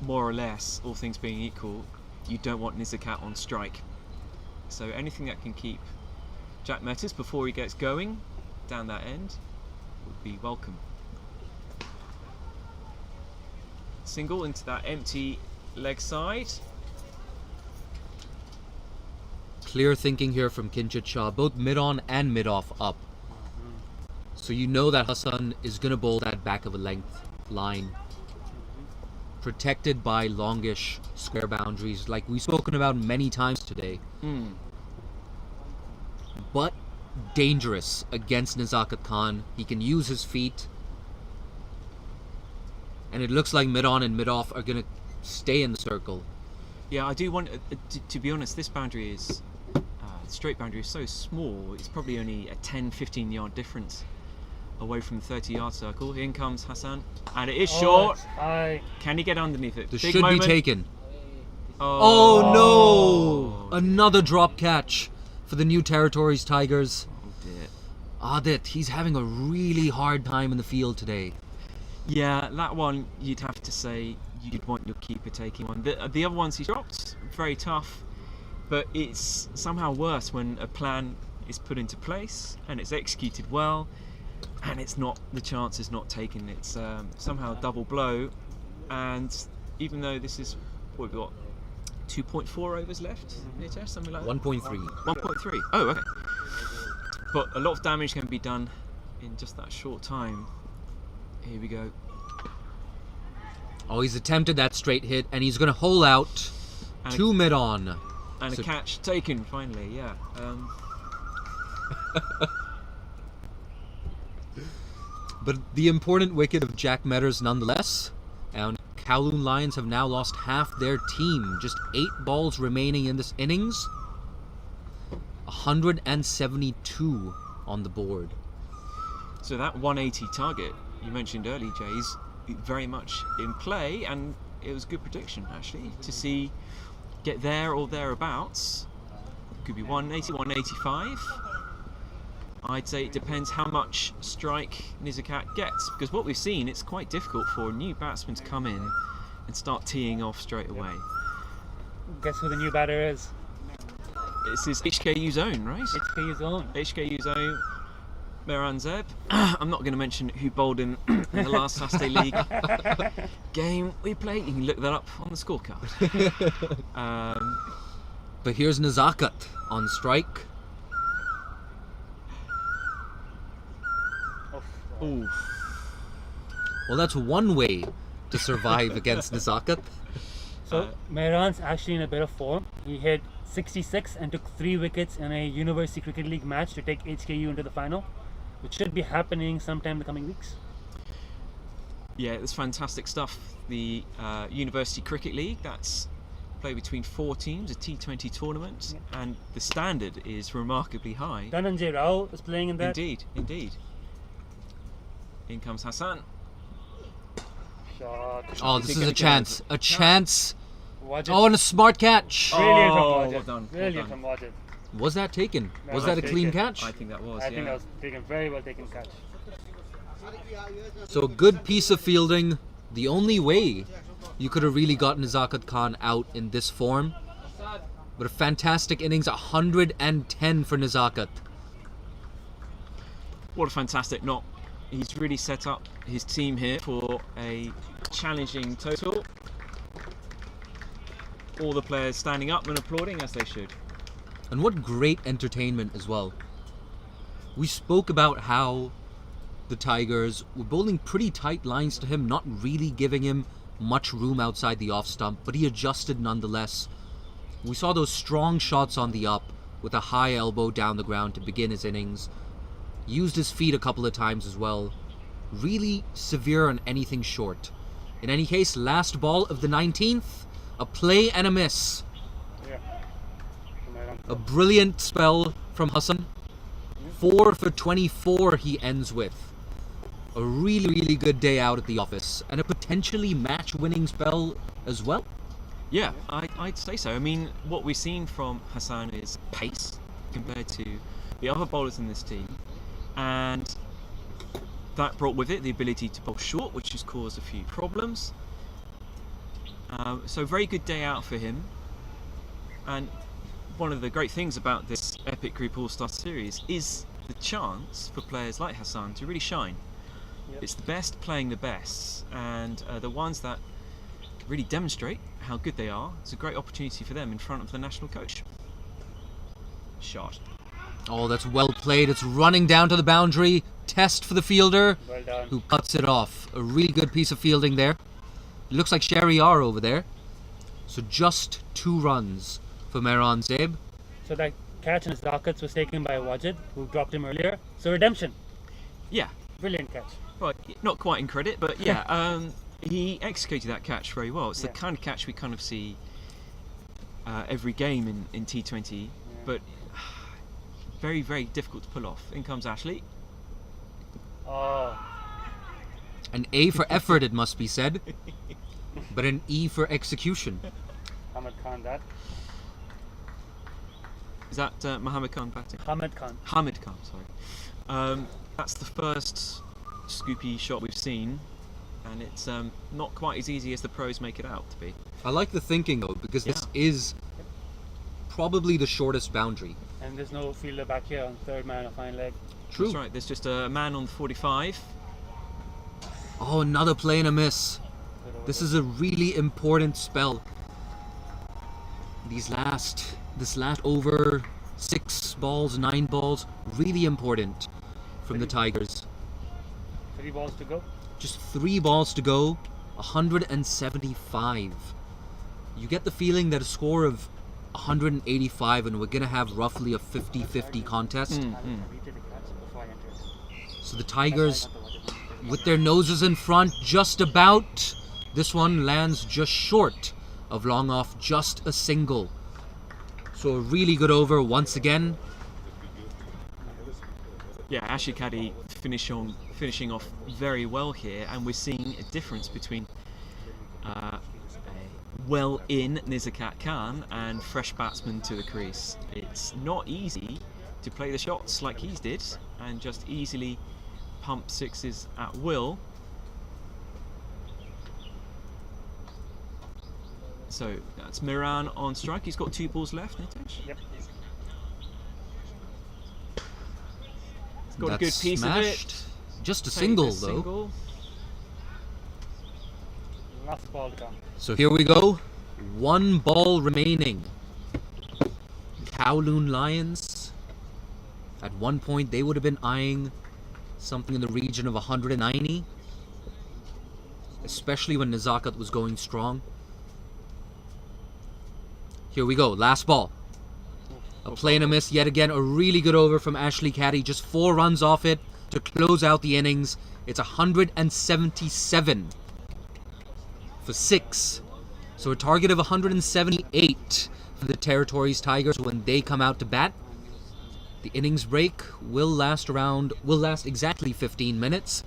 more or less, all things being equal, you don't want Nizakat on strike. So anything that can keep Jack Metas before he gets going down that end would be welcome. Single into that empty leg side. Clear thinking here from Kinchit Shah, both mid-on and mid-off up. So you know that Hassan is going to bowl that back of a length line. Protected by longish square boundaries like we've spoken about many times today. But dangerous against Nizakat Khan. He can use his feet. And it looks like mid-on and mid-off are going to stay in the circle. Yeah, I do want to be honest, this boundary is straight boundary is so small, it's probably only a 10-15 yard difference away from the 30-yard circle. In comes Hassan, and it is short. Can he get underneath it? This Big should moment. be taken. Oh no! Another drop catch for the New Territories Tigers. Oh dear. Adit, he's having a really hard time in the field today. Yeah, that one you'd have to say you'd want your keeper taking one. The other ones he dropped, very tough, but it's somehow worse when a plan is put into place and it's executed well, and it's not, the chance is not taken. It's somehow a double blow, and even though this is what we've got 2.4 overs left, something like that. 1.3. 1.3. Oh, okay. But a lot of damage can be done in just that short time. Here we go. Oh, he's attempted that straight hit, and he's going to hole out And to mid-on. And So- a catch taken, finally, yeah. But the important wicket of Jack Metters nonetheless. And Kowloon Lions have now lost half their team. Just 8 balls remaining in this innings. 172 on the board. So that 180 target you mentioned earlier, Jay, is very much in play, and it was a good prediction, actually, to see get there or thereabouts. Could be 180, 185. I'd say it depends how much strike Nizakat gets, because what we've seen, it's quite difficult for a new batsman to come in and start teeing off straight away. Guess who the new batter is? This is HKU's own, right? HKU's own. HKU's own, Mehran Zeb. I'm not going to mention who bowled in the last Saturday League game we played. You can look that up on the scorecard. But here's Nizakat on strike. Ooh. Well, that's one way to survive against Nizakat. So Mehran's actually in a bit of form. He hit 66 and took 3 wickets in a University Cricket League match to take HKU into the final, which should be happening sometime in the coming weeks. Yeah, it's fantastic stuff. The University Cricket League, that's played between 4 teams, a T20 tournament, and the standard is remarkably high. Dhananjay Rao is playing in that. Indeed, indeed. In comes Hassan. Shot. Oh, this is a chance. A chance. Watch it. Oh, and a smart catch. Brilliant from Oh, Wajid. well done, well Brilliant done. from Wajid. Was that taken? That Was was that a clean taken. catch? I think that was, I yeah. think that was taken, very well taken catch. So a good piece of fielding. The only way you could have really gotten Nizakat Khan out in this form. But a fantastic innings, 110 for Nizakat. What a fantastic knock. He's really set up his team here for a challenging total. All the players standing up and applauding, as they should. And what great entertainment as well. We spoke about how the Tigers were bowling pretty tight lines to him, not really giving him much room outside the off stump, but he adjusted nonetheless. We saw those strong shots on the up with a high elbow down the ground to begin his innings. Used his feet a couple of times as well. Really severe on anything short. In any case, last ball of the 19th, a play and a miss. A brilliant spell from Hassan. 4 for 24 he ends with. A really, really good day out at the office, and a potentially match-winning spell as well. Yeah, I'd say so. I mean, what we've seen from Hassan is pace compared to the other bowlers in this team, and that brought with it the ability to bowl short, which has caused a few problems. So very good day out for him. And one of the great things about this Epic Group All-Star Series is the chance for players like Hassan to really shine. It's the best playing the best, and the ones that really demonstrate how good they are, it's a great opportunity for them in front of the national coach. Shot. Oh, that's well played. It's running down to the boundary. Test for the fielder, Well done. who cuts it off. A really good piece of fielding there. It looks like Shariar over there. So just 2 runs for Mehran Zeb. So that catch in Zakats was taken by Wajid, who dropped him earlier. So redemption. Yeah, Brilliant catch. but not quite in credit, but yeah, he executed that catch very well. It's the kind of catch we kind of see every game in T20, but very, very difficult to pull off. In comes Ashley. Oh, An A for effort, it must be said. But an E for execution. Hamid Khan that. Is that Mohammed Khan batting? Hamid Khan. Hamid Khan, sorry. That's the first scoopy shot we've seen, and it's not quite as easy as the pros make it out to be. I like the thinking though, because this is probably the shortest boundary. And there's no fielder back here on third man or fine leg. True. That's right, there's just a man on 45. Oh, another play and a miss. This is a really important spell. This last over 6 balls, 9 balls, really important from the Tigers. 3 balls to go. Just 3 balls to go, 175. You get the feeling that a score of 185 and we're going to have roughly a 50-50 contest. So the Tigers, with their noses in front, just about. This one lands just short of long off, just a single. So a really good over once again. Yeah, Ashley Caddy finishing off very well here, and we're seeing a difference between a well-in Nizakat Khan and fresh batsman to the crease. It's not easy to play the shots like he's did and just easily pump 6s at will. So that's Mehran on strike. He's got 2 balls left, Nitesh. Yep. He's got a good That's piece smashed. of it. Just a Take single the though. single. Last ball to come. So here we go. 1 ball remaining. Kowloon Lions. At one point they would have been eyeing something in the region of 190. Especially when Nazakat was going strong. Here we go, last ball. A play and a miss yet again. A really good over from Ashley Caddy. Just 4 runs off it to close out the innings. It's 177 for 6. So a target of 178 for the Territories Tigers when they come out to bat. The innings break will last exactly 15 minutes.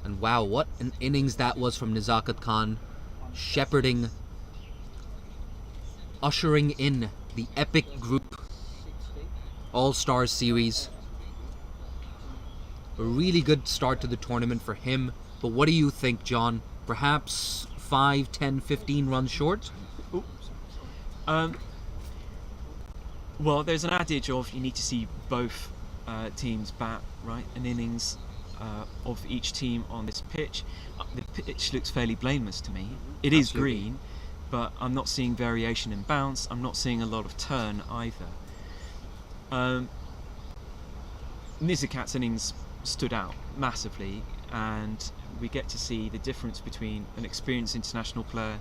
And wow, what an innings that was from Nizakat Khan. Shepherding, ushering in the Epic Group All-Stars Series. A really good start to the tournament for him. But what do you think, John? Perhaps 5, 10, 15 runs short? Well, there's an adage of you need to see both teams bat, right? An innings of each team on this pitch. The pitch looks fairly blameless to me. It is green, but I'm not seeing variation in bounce. I'm not seeing a lot of turn either. Nizikat's innings stood out massively, and we get to see the difference between an experienced international player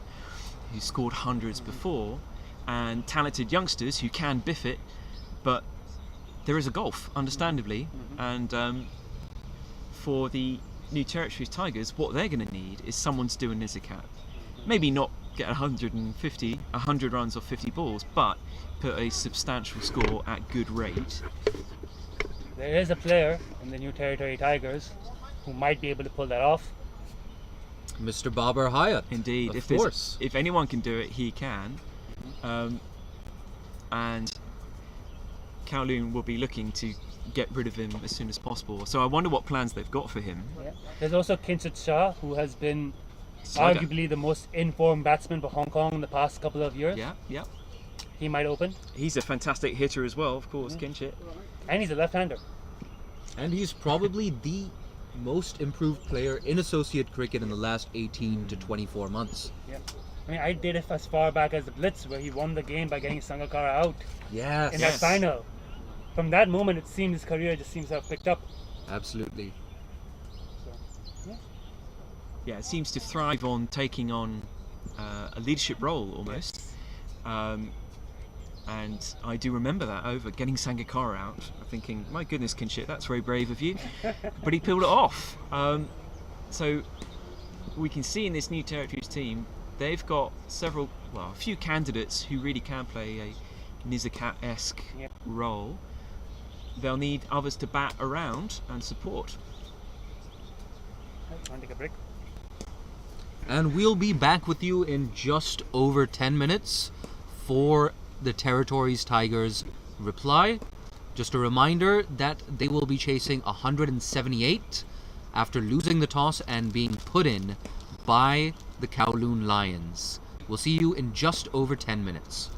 who scored hundreds before and talented youngsters who can biff it, but there is a gulf, understandably, and for the New Territories Tigers, what they're going to need is someone to do a Nizikat. Maybe not get 100 runs off 50 balls, but put a substantial score at good rate. There is a player in the New Territory Tigers who might be able to pull that off. Mr. Babar Hayat. Indeed, Of course. if anyone can do it, he can. And Kowloon will be looking to get rid of him as soon as possible. So I wonder what plans they've got for him. Yeah. There's also Kinshut Shah, who has been Slugger. arguably the most informed batsman for Hong Kong in the past couple of years. Yeah. He might open. He's a fantastic hitter as well, of course, Kinshut. And he's a left-hander. And he's probably the most improved player in associate cricket in the last 18 to 24 months. Yeah. I mean, I did it as far back as the Blitz, where he won the game by getting Sangakkara out Yes. in that final. From that moment, it seems his career just seems to have picked up. Absolutely. So, Yeah, it seems to thrive on taking on a leadership role almost. And I do remember that over getting Sangakkara out, thinking, my goodness, Kinshut, that's very brave of you. But he pulled it off. So we can see in this New Territories team, they've got a few candidates who really can play a Nizikat-esque role. They'll need others to bat around and support. Want to take a break? And we'll be back with you in just over 10 minutes for the Territories Tigers reply. Just a reminder that they will be chasing 178 after losing the toss and being put in by the Kowloon Lions. We'll see you in just over 10 minutes.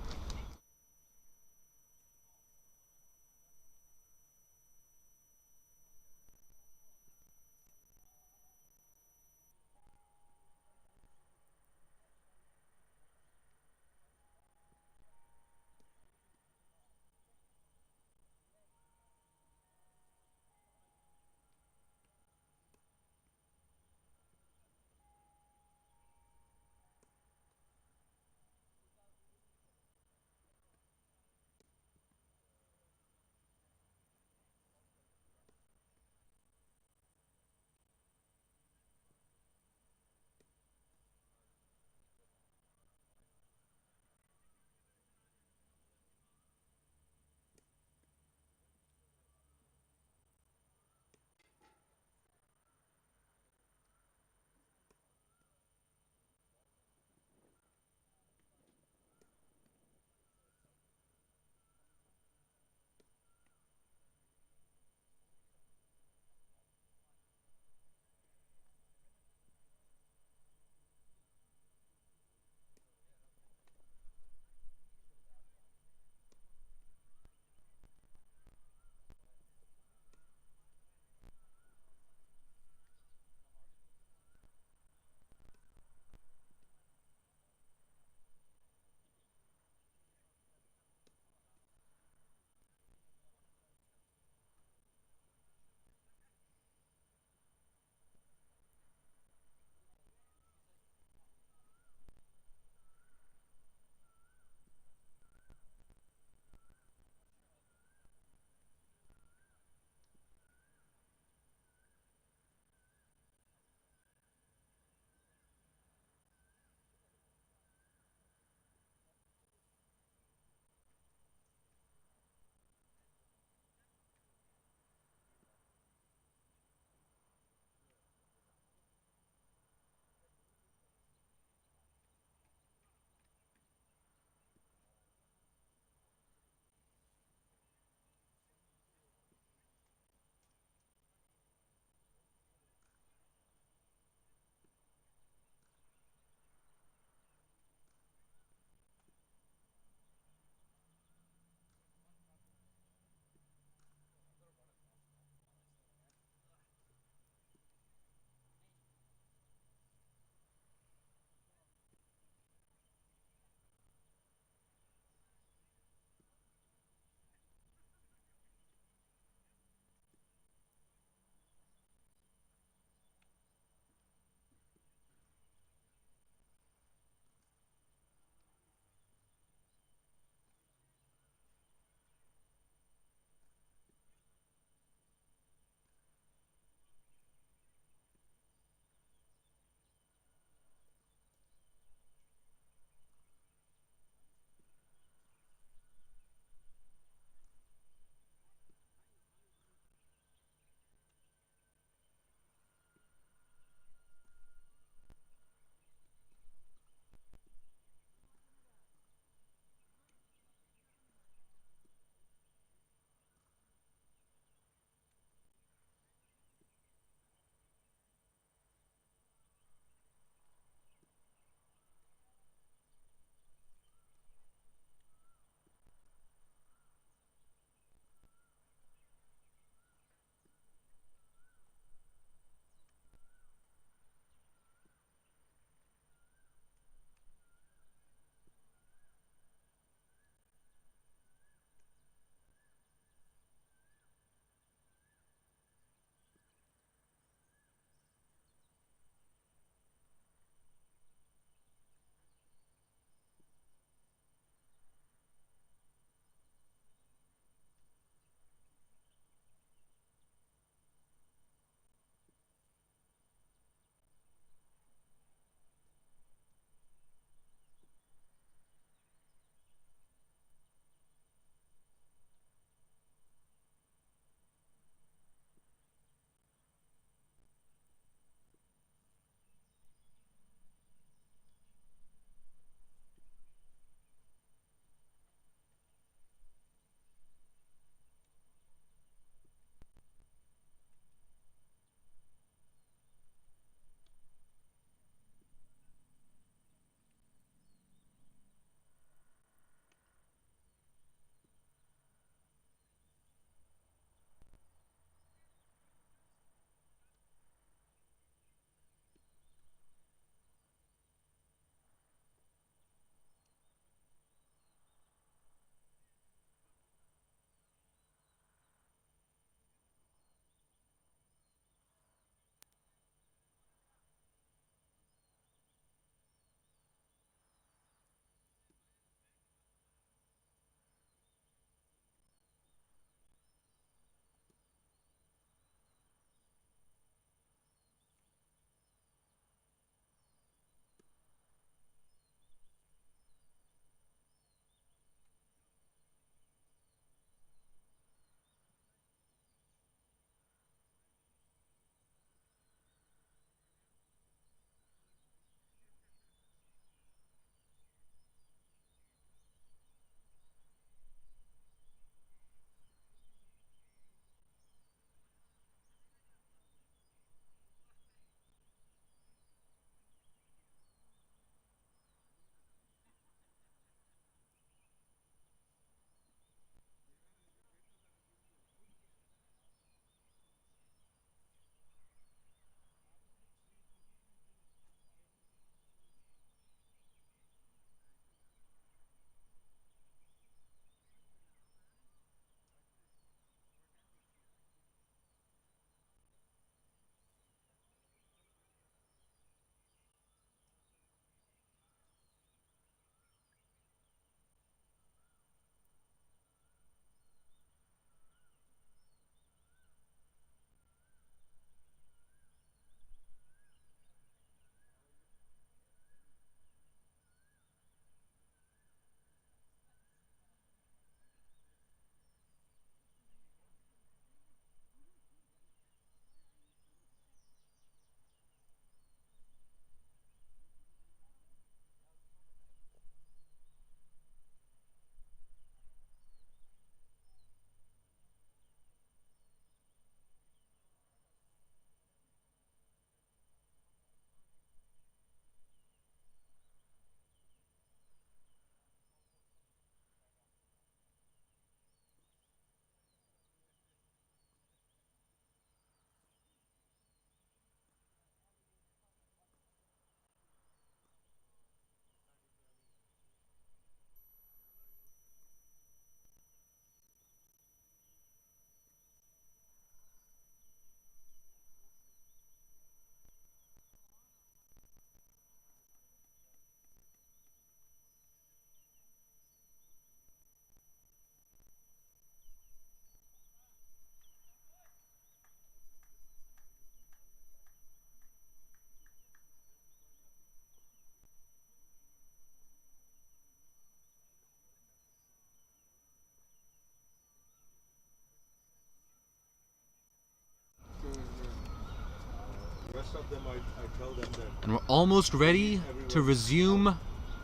And we're almost ready to resume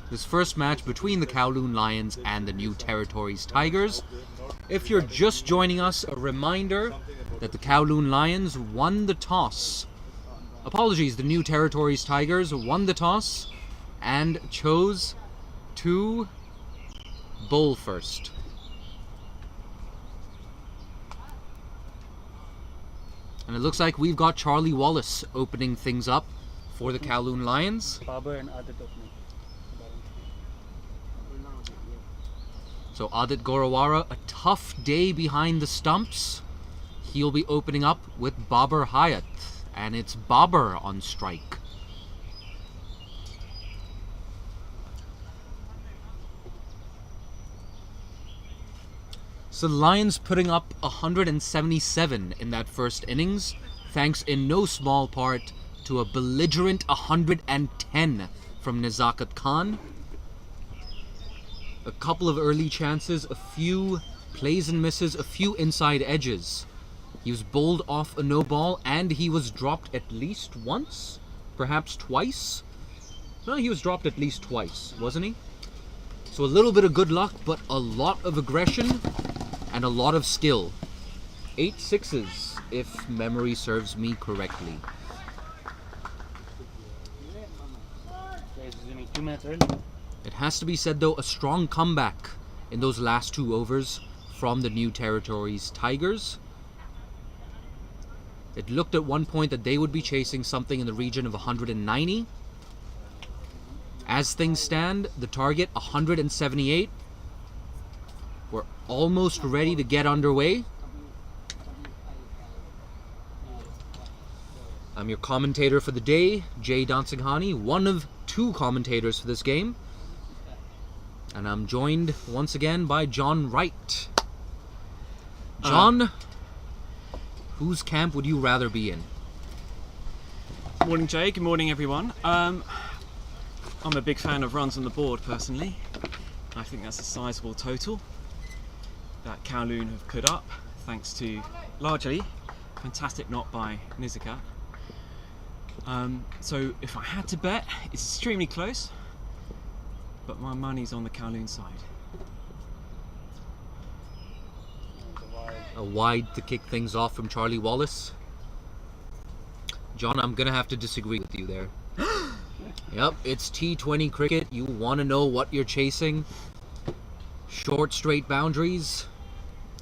this first match between the Kowloon Lions and the New Territories Tigers. If you're just joining us, a reminder that the Kowloon Lions won the toss. Apologies, the New Territories Tigers won the toss and chose to bowl first. And it looks like we've got Charlie Wallace opening things up for the Kowloon Lions. Babar and Adit opening. So Adit Gorawara, a tough day behind the stumps. He'll be opening up with Babar Hayat, and it's Babar on strike. So the Lions putting up 177 in that first innings, thanks in no small part to a belligerent 110 from Nazakat Khan. A couple of early chances, a few plays and misses, a few inside edges. He was bowled off a no ball and he was dropped at least once, perhaps twice. No, he was dropped at least twice, wasn't he? So a little bit of good luck, but a lot of aggression and a lot of skill. 8 sixes, if memory serves me correctly. Guys, resuming 2 minutes early. It has to be said though, a strong comeback in those last 2 overs from the New Territories Tigers. It looked at one point that they would be chasing something in the region of 190. As things stand, the target 178. We're almost ready to get underway. I'm your commentator for the day, Jay Dansinghani, one of 2 commentators for this game. And I'm joined once again by John Wright. John, whose camp would you rather be in? Morning, Jay. Good morning, everyone. I'm a big fan of runs on the board, personally. I think that's a sizable total that Kowloon have put up, thanks to, largely, fantastic knock by Nizaka. So if I had to bet, it's extremely close, but my money's on the Kowloon side. A wide to kick things off from Charlie Wallace. John, I'm gonna have to disagree with you there. Yep, it's T20 cricket. You want to know what you're chasing. Short, straight boundaries.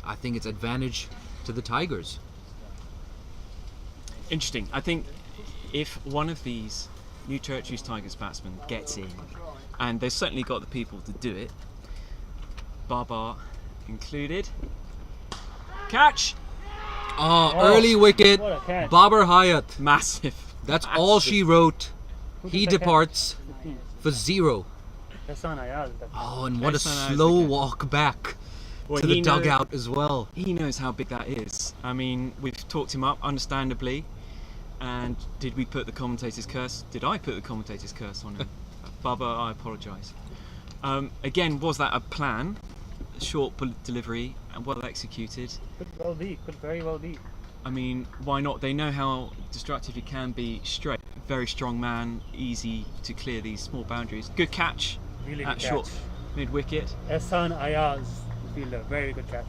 I think it's advantage to the Tigers. Interesting. I think if one of these New Territories Tigers batsmen gets in, and they've certainly got the people to do it, Babar included. Catch! Oh, early wicket. What a catch. Babar Hayat. Massive. That's all she wrote. He took that departs for 0. Hassan Ayaz. Oh, and what a Hassan Ayaz slow again. walk back Well, to the dugout as well. He knows how big that is. I mean, we've talked him up, understandably. And did we put the commentator's curse? Did I put the commentator's curse on him? Bubba, I apologise. Again, was that a plan? Short delivery and well executed. Could well be. Could very well be. I mean, why not? They know how destructive he can be straight. Very strong man, easy to clear these small boundaries. Good catch Really at good short catch. mid-wicket. Hassan Ayaz, the fielder. Very good catch.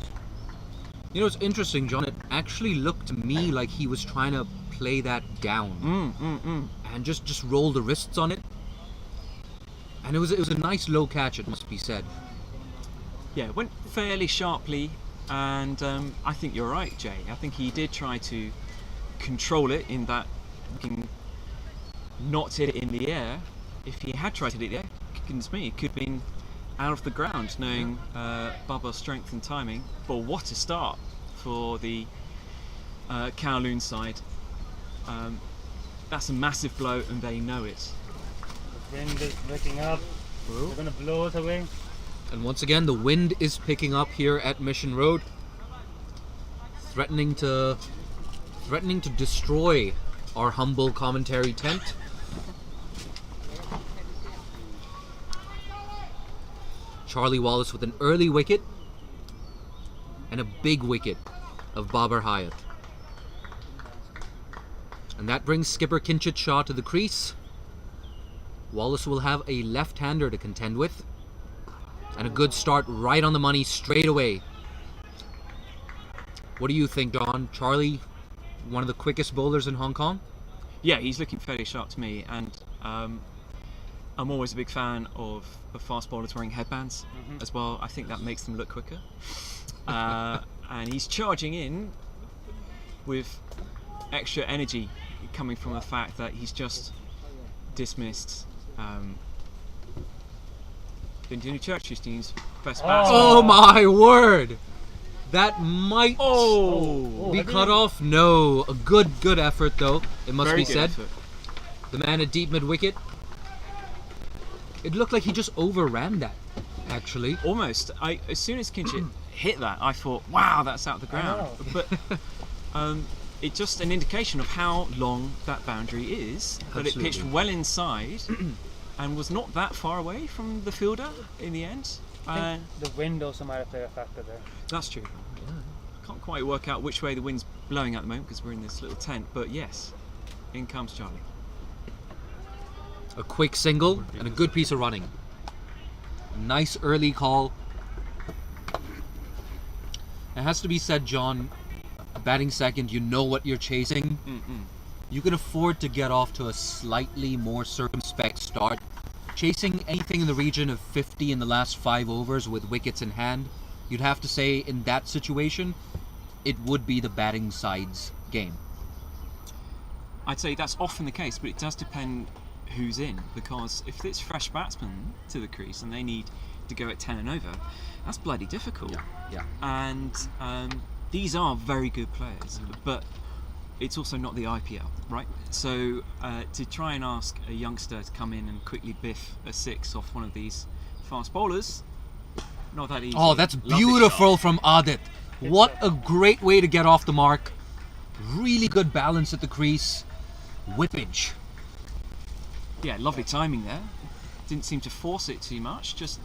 You know, it's interesting, John. It actually looked to me like he was trying to play that down and just roll the wrists on it. And it was a nice low catch, it must be said. Yeah, went fairly sharply, and I think you're right, Jay. I think he did try to control it in that he can not hit it in the air. If he had tried to hit it in the air, goodness me, it could have been out of the ground, knowing Baba's strength and timing. But what a start for the Kowloon side. That's a massive blow, and they know it. The wind is picking up. They're going to blow it away. And once again, the wind is picking up here at Mission Road, threatening to destroy our humble commentary tent. Charlie Wallace with an early wicket and a big wicket of Babar Hayat. And that brings skipper Kinchit Shah to the crease. Wallace will have a left-hander to contend with. And a good start right on the money straight away. What do you think, Don? Charlie, one of the quickest bowlers in Hong Kong? Yeah, he's looking fairly sharp to me, and I'm always a big fan of fast bowlers wearing headbands as well. I think that makes them look quicker. And he's charging in with extra energy coming from the fact that he's just dismissed Vincenzo Churchill-Stein's best batsman. Oh my word! That might be I cut off. No, a good effort though. It must Very be good said. effort. The man at deep mid wicket. It looked like he just overran that. Actually, Almost. As soon as Kinchit hit that, I thought, wow, that's out the ground. But it's just an indication of how long that boundary is. That it pitched Absolutely. well inside and was not that far away from the fielder in the end. I think the wind also might have played a factor there. That's true. Can't quite work out which way the wind's blowing at the moment because we're in this little tent. But yes, in comes Charlie. a quick single and a good piece of running. Nice early call. It has to be said, John, batting second, you know what you're chasing. You can afford to get off to a slightly more circumspect start. Chasing anything in the region of 50 in the last 5 overs with wickets in hand, you'd have to say in that situation, it would be the batting side's game. I'd say that's often the case, but it does depend who's in, because if it's fresh batsmen to the crease and they need to go at 10 and over, that's bloody difficult. Yeah. And these are very good players, but it's also not the IPL, right? So to try and ask a youngster to come in and quickly biff a 6 off one of these fast bowlers, not that easy. Oh, that's Lovely beautiful shot. from Adit. What a great way to get off the mark. Really good balance at the crease. Whippage. Yeah, lovely timing there. Didn't seem to force it too much, just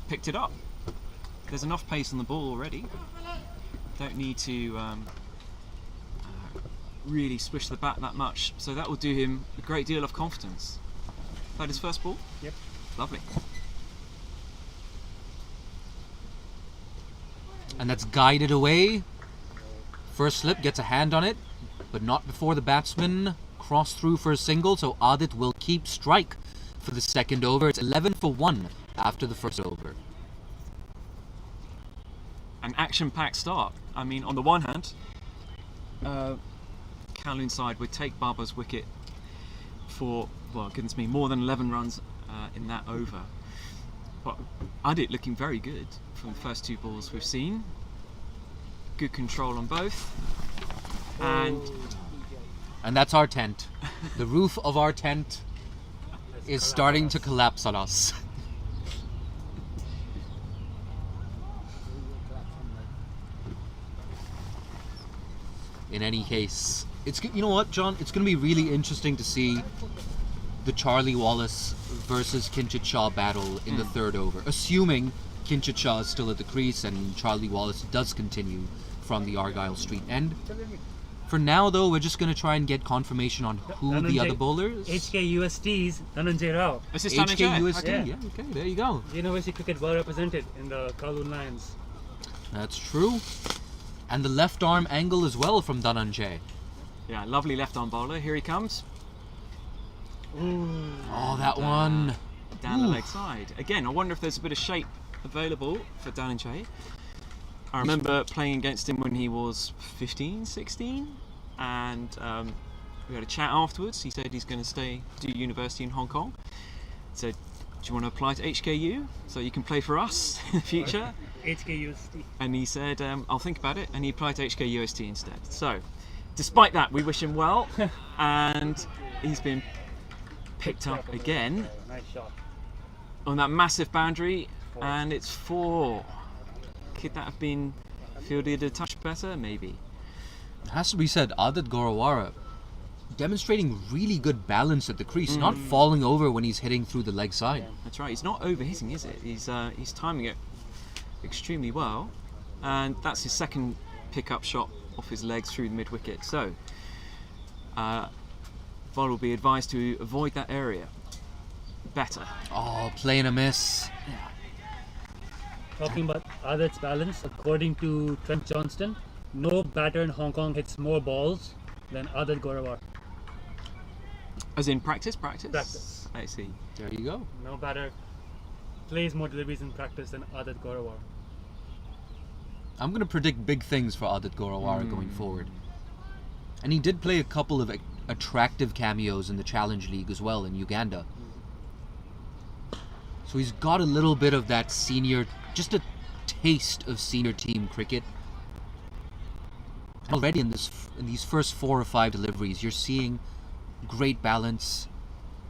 picked it up. There's enough pace on the ball already. Don't need to really swish the bat that much, so that will do him a great deal of confidence. That his first ball? Yep. Lovely. And that's guided away. First slip gets a hand on it, but not before the batsman crossed through for a single, so Adit will keep strike for the second over. It's 11 for 1 after the first over. An action-packed start. I mean, on the one hand, Kowloon side would take Baba's wicket for, well, goodness me, more than 11 runs in that over. But Adit looking very good from the first 2 balls we've seen. Good control on both. And that's our tent. The roof of our tent is starting to collapse on us. In any case, you know what, John? It's going to be really interesting to see the Charlie Wallace versus Kinchit Shah battle in the third over. Assuming Kinchit Shah is still at the crease and Charlie Wallace does continue from the Argyle Street end. For now, though, we're just going to try and get confirmation on who the other bowlers. HKUST's Dhananjay Rao. This is Dhananjay. HKUST, Okay. yeah, okay, there you go. University cricket well represented in the Kowloon Lions. That's true. And the left arm angle as well from Dhananjay. Yeah, lovely left-arm bowler. Here he comes. Oh, that one. Down the leg side. Again, I wonder if there's a bit of shape available for Dhananjay. I remember playing against him when he was 15, 16, and we had a chat afterwards. He said he's going to do university in Hong Kong. So, do you want to apply to HKU so you can play for us in the future? HKUST. And he said, I'll think about it, and he applied to HKUST instead. So, despite that, we wish him well, and he's been picked up again Nice shot. on that massive boundary, and it's 4. Could that have been fielded a touch better? Maybe. It has to be said, Adit Gorawara demonstrating really good balance at the crease, not falling over when he's hitting through the leg side. That's right. He's not overhitting, is it? He's timing it extremely well, and that's his second pickup shot off his legs through the mid wicket. So bowler will be advised to avoid that area better. Oh, playing a miss. Talking about Adit's balance, according to Trent Johnston, no batter in Hong Kong hits more balls than Adit Gorawar. As in practice? Practice. I see. There you go. No batter plays more deliveries in practice than Adit Gorawar. I'm going to predict big things for Adit Gorawara going forward. And he did play a couple of attractive cameos in the Challenge League as well in Uganda. So he's got a little bit of that senior, just a taste of senior team cricket. Already in these first 4 or 5 deliveries, you're seeing great balance.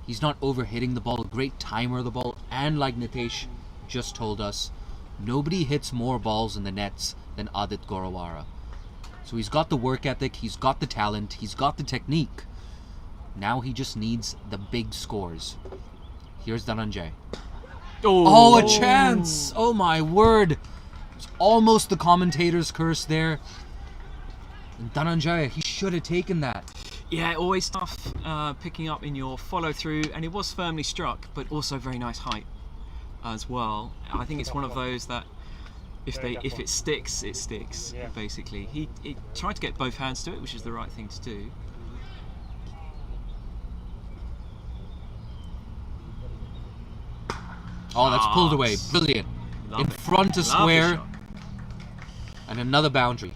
He's not overhitting the ball, great timer of the ball, and like Nitesh just told us, nobody hits more balls in the nets than Adit Gorawara. So he's got the work ethic, he's got the talent, he's got the technique. Now he just needs the big scores. Here's Dhananjay. Oh, a chance! Oh my word! It's almost the commentator's curse there. And Dhananjay, he should have taken that. Yeah, always tough picking up in your follow through, and it was firmly struck, but also very nice height as well. I think it's one of those that if it sticks, it sticks. Yeah. Basically, he tried to get both hands to it, which is the right thing to do. Oh, that's pulled away. Brilliant. Love In it. front of Lovely square. shot. And another boundary.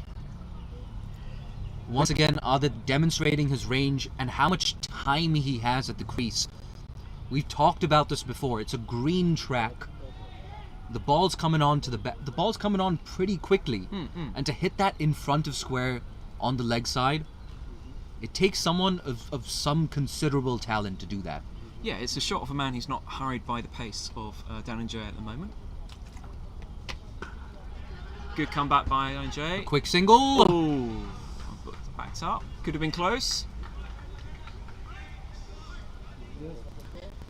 Once again, Adit demonstrating his range and how much time he has at the crease. We've talked about this before. It's a green track. The ball's coming on to the ball's coming on pretty quickly. And to hit that in front of square on the leg side, it takes someone of some considerable talent to do that. Yeah, it's a shot of a man who's not hurried by the pace of Dhananjay at the moment. Good comeback by Dhananjay. Quick single. Oh, backed up. Could have been close.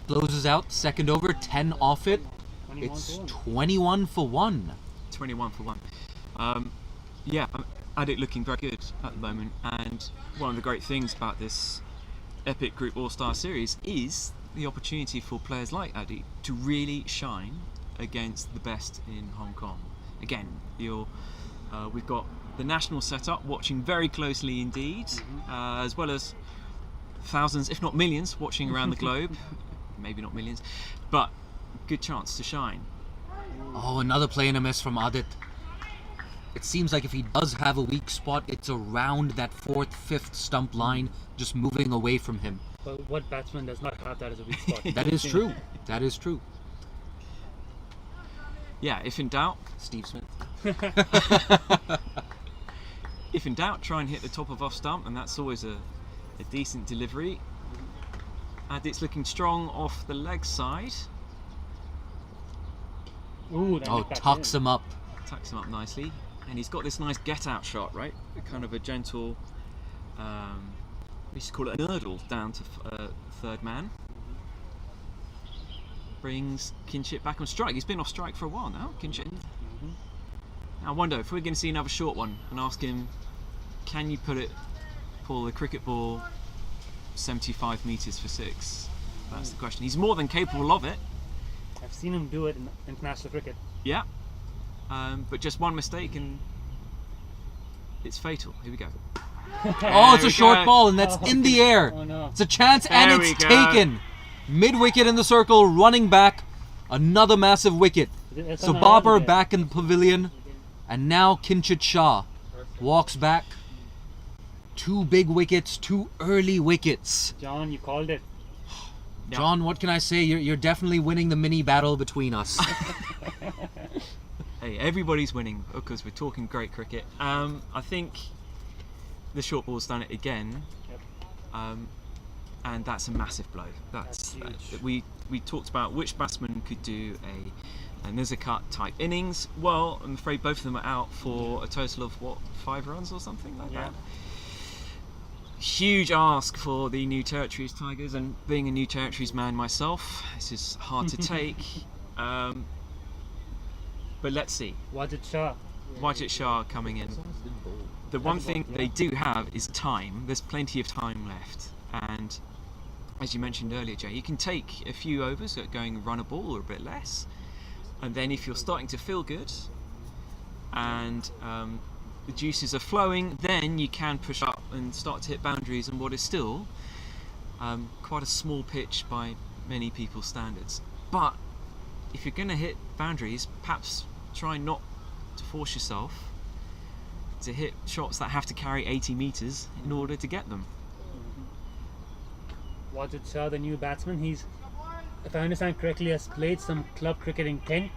Closes out, second over, 10 off it. It's 21 for 1. 21 for 1. Yeah, Adit looking very good at the moment, and one of the great things about this Epic Group All-Star Series is the opportunity for players like Adit to really shine against the best in Hong Kong. Again, we've got the national setup watching very closely indeed, as well as thousands, if not millions, watching around the globe. Maybe not millions, but good chance to shine. Oh, another play and a miss from Adit. It seems like if he does have a weak spot, it's around that 4th, 5th stump line, just moving away from him. But what batsman does not have that as a weak spot? That is true. That is true. Yeah, if in doubt, Steve Smith. if in doubt, try and hit the top of off stump, and that's always a decent delivery. Adit's looking strong off the leg side. Ooh, Oh, tucks him up. Tucks him up nicely, and he's got this nice get-out shot, right? A kind of a gentle, we used to call it a nurdle down to third man. Brings Kinship back on strike. He's been off strike for a while now, Kinship. Now I wonder if we're going to see another short one and ask him, can you pull the cricket ball 75 metres for 6? That's the question. He's more than capable of it. I've seen him do it in international cricket. Yeah. But just one mistake and it's fatal. Here we go. Oh, it's a short ball and that's in the air. Oh no. It's a chance and There it's we go. taken. Mid-wicket in the circle, running back. Another massive wicket. So Babar back in the pavilion. And now Kinchit Shah walks back. 2 big wickets, 2 early wickets. John, you called it. John, what can I say? You're definitely winning the mini battle between us. Hey, everybody's winning because we're talking great cricket. I think the short ball's done it again. Yep. And that's a massive blow. That's we talked about which batsman could do a Nizakat type innings. Well, I'm afraid both of them are out for a total of 5 runs or something like that. Huge ask for the New Territories Tigers, and being a New Territories man myself, this is hard to take. But let's see. Wajid Shah. Wajid Shah coming in. The one thing they do have is time. There's plenty of time left, and as you mentioned earlier, Jay, you can take a few overs at going run a ball or a bit less, and then if you're starting to feel good and the juices are flowing, then you can push up and start to hit boundaries on what is still quite a small pitch by many people's standards. But if you're going to hit boundaries, perhaps try not to force yourself to hit shots that have to carry 80 metres in order to get them. Wajid Shah, the new batsman, he's, if I understand correctly, has played some club cricket in Kent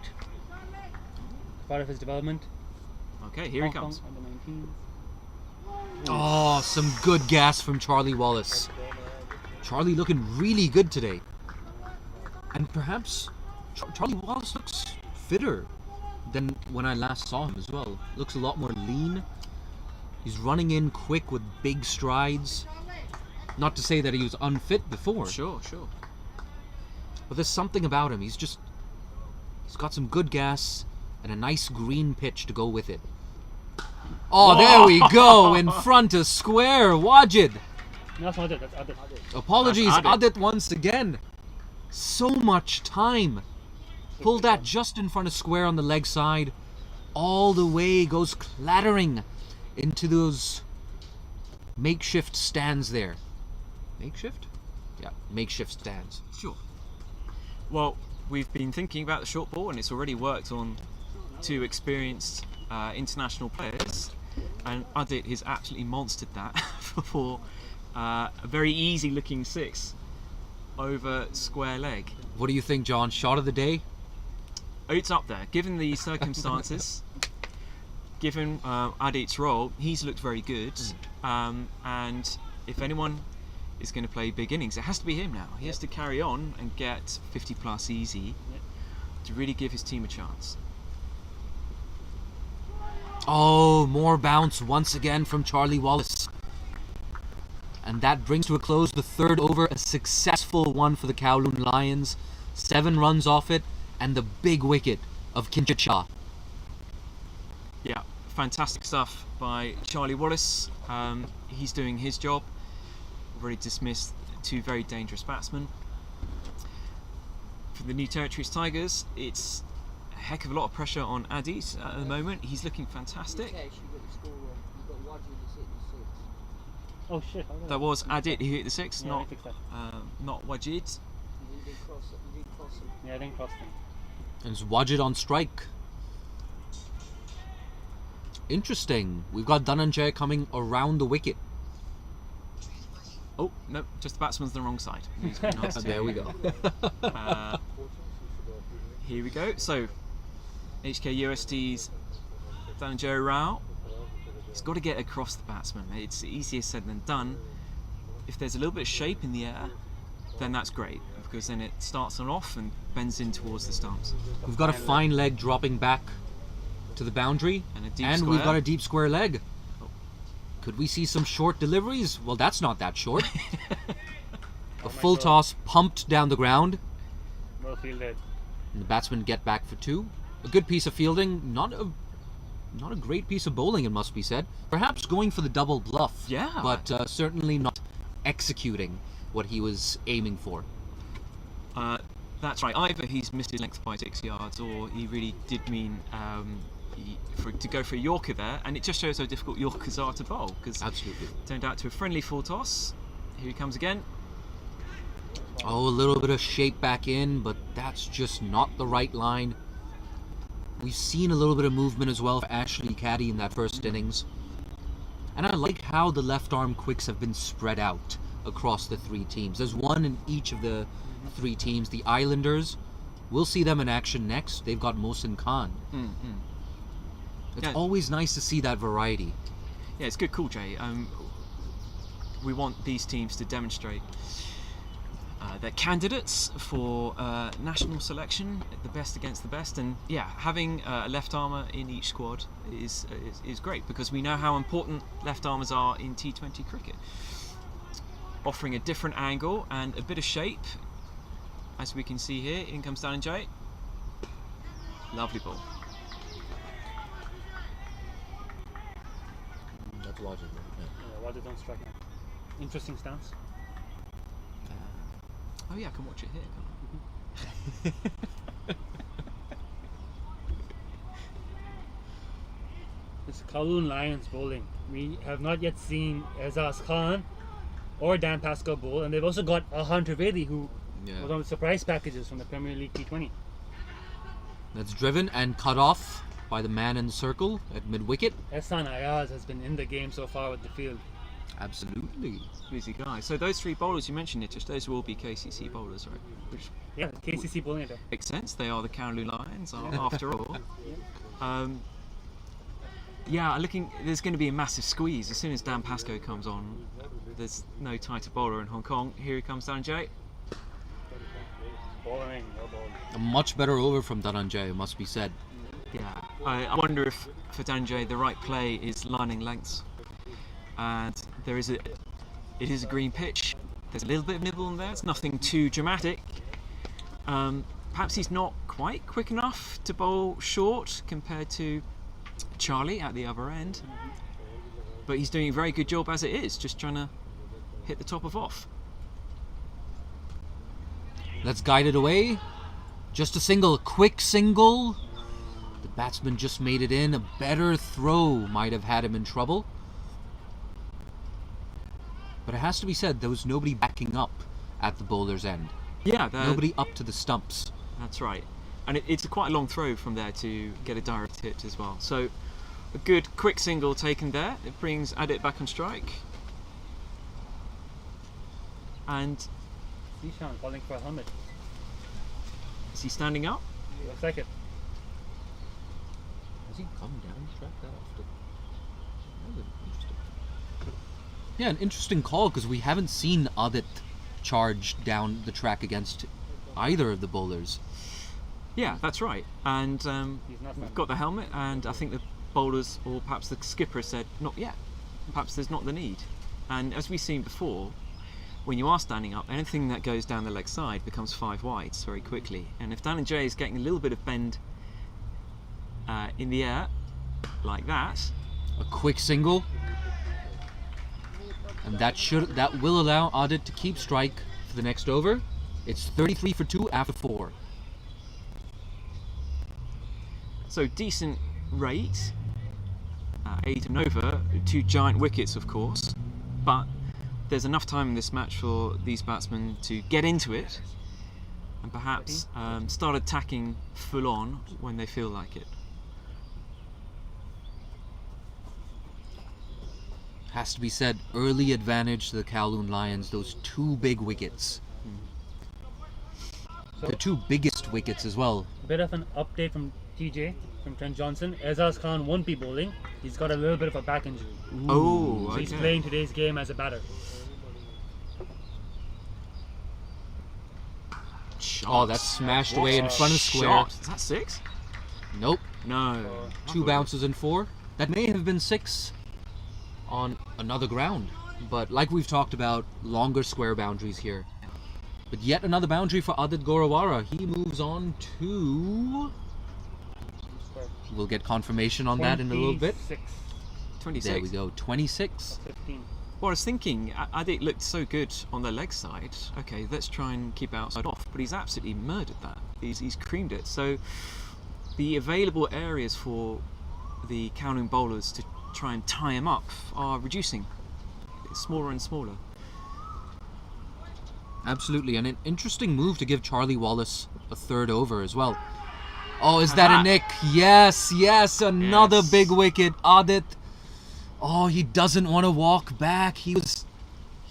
as part of his development. Okay, here he Hong comes. Kong, under 19s. Oh, some good gas from Charlie Wallace. Charlie looking really good today. And perhaps Charlie Wallace looks fitter than when I last saw him as well. Looks a lot more lean. He's running in quick with big strides. Not to say that he was unfit before. Sure. But there's something about him. He's got some good gas and a nice green pitch to go with it. Oh, there we go, in front of square. Wajid. No, that's not it, that's Adit. Apologies, That's Adit. Adit once again. So much time. Pulled that just in front of square on the leg side. All the way, goes clattering into those makeshift stands there. Makeshift? Yeah, makeshift stands. Sure. Well, we've been thinking about the short ball, and it's already worked on two experienced international players, and Adit has absolutely monstered that for a very easy looking 6 over square leg. What do you think, John? Shot of the day? Oh, it's up there, given the circumstances. Given Adit's role, he's looked very good, and if anyone is going to play big innings, it has to be him now. He has to carry on and get 50 plus easy to really give his team a chance. Oh, more bounce once again from Charlie Wallace. And that brings to a close the third over, a successful one for the Kowloon Lions. 7 runs off it, and the big wicket of Kinjit Shah. Yeah, fantastic stuff by Charlie Wallace. He's doing his job. Already dismissed 2 very dangerous batsmen. For the New Territories Tigers, it's a heck of a lot of pressure on Adit at the moment. He's looking fantastic. You've got the score wrong. You've got Wajid that's hit the 6. Oh shit. That was Adit who hit the 6, Yeah, I fixed that. not Wajid. You didn't cross it. You didn't cross him. Yeah, I didn't cross him. And it's Wajid on strike. Interesting. We've got Dhananjay coming around the wicket. Oh, no, just the batsman's on the wrong side. Needs to be nice to- There we go. Here we go. So, HKUST's Dhananjay Rao. He's got to get across the batsman. It's easier said than done. If there's a little bit of shape in the air, then that's great, because then it starts on off and bends in towards the stumps. We've got a fine leg dropping back to the boundary, And a deep and square. we've got a deep square leg. Could we see some short deliveries? Well, that's not that short. A full toss pumped down the ground, Well fielded. and the batsmen get back for 2. A good piece of fielding, not a great piece of bowling, it must be said. Perhaps going for the double bluff, Yeah. but certainly not executing what he was aiming for. That's right. Either he's missed his length by 6 yards, or he really did mean to go for a Yorker there, and it just shows how difficult Yorkers are to bowl, because Absolutely. turned out to a friendly full toss. Here he comes again. Oh, a little bit of shape back in, but that's just not the right line. We've seen a little bit of movement as well for Ashley Caddy in that first innings. And I like how the left arm quicks have been spread out across the 3 teams. There's one in each of the 3 teams. The Islanders, we'll see them in action next. They've got Mohsin Khan. It's Yeah. always nice to see that variety. Yeah, it's a good call, Jay. We want these teams to demonstrate their candidates for national selection, the best against the best, and yeah, having a left armour in each squad is great, because we know how important left armers are in T20 cricket. Offering a different angle and a bit of shape, as we can see here. In comes Dhananjay. Lovely ball. That's logical. Yeah, Wajid on strike now. Interesting stance. Oh yeah, I can watch it here. Can't This Kowloon Lions bowling. We have not yet seen Azaz Khan or Dan Pascoe bowl, and they've also got Hunter Trivedi, who was on the surprise packages from the Premier League T20. That's driven and cut off by the man in the circle at mid-wicket. Ehsan Ayaz has been in the game so far with the field. Absolutely. Busy guy. So those three bowlers you mentioned, Nitish, those will be KCC bowlers, right? Which Yeah, KCC bowling attack. makes sense. They are the Kowloon Lions, after all. Yeah, looking. There's going to be a massive squeeze as soon as Dan Pascoe comes on. There's no tighter bowler in Hong Kong. Here he comes, Dhananjay. Bowling, no bowling. A much better over from Dhananjay, must be said. Yeah, I wonder if for Dhananjay the right play is lining lengths, and it is a green pitch. There's a little bit of nibble in there. It's nothing too dramatic. Perhaps he's not quite quick enough to bowl short compared to Charlie at the other end, but he's doing a very good job as it is, just trying to hit the top of off. Let's guide it away. Just a single, a quick single. The batsman just made it in. A better throw might have had him in trouble. But it has to be said, there was nobody backing up at the bowler's end. Yeah, nobody up to the stumps. That's right. And it's quite a long throw from there to get a direct hit as well. So a good quick single taken there. It brings Adit back on strike. And Zishan calling for a helmet. is he standing up? Looks like it. Has he come down the track that often? Interesting. Yeah, an interesting call because we haven't seen Adit charge down the track against either of the bowlers. Yeah, that's right. And He's not we've got the helmet, and I think the bowlers, or perhaps the skipper, said not yet. Perhaps there's not the need. And as we've seen before, when you are standing up, anything that goes down the leg side becomes 5 wides very quickly. And if Dhananjay is getting a little bit of bend in the air, like that, A quick single. And that will allow Adit to keep strike for the next over. It's 33 for 2 after 4. so decent rate. 8 and over, 2 giant wickets of course, but there's enough time in this match for these batsmen to get into it and perhaps start attacking full on when they feel like it. Has to be said, early advantage to the Kowloon Lions, those 2 big wickets. The 2 biggest wickets as well. Bit of an update from TJ, from Trent Johnson. Azaz Khan won't be bowling. He's got a little bit of a back injury. Oh, So he's playing today's game as a batter. Oh, that's smashed away in front of square. Shot. Is that 6? Nope. No. 2 bounces and 4. That may have been 6 on another ground. But like we've talked about, longer square boundaries here. But yet another boundary for Adit Gorawara. He moves on to... We'll get confirmation on that in a little bit. 26. There we go, 26. 15. Well, I was thinking, Adit looked so good on the leg side. Okay, let's try and keep it outside off. But he's absolutely murdered that. He's creamed it. So the available areas for the Kowloon bowlers to try and tie him up are reducing. It's smaller and smaller. Absolutely, and an interesting move to give Charlie Wallace a 3rd over as well. Oh, is that a nick? Yes, yes, another big wicket. Adit. Oh, he doesn't want to walk back. He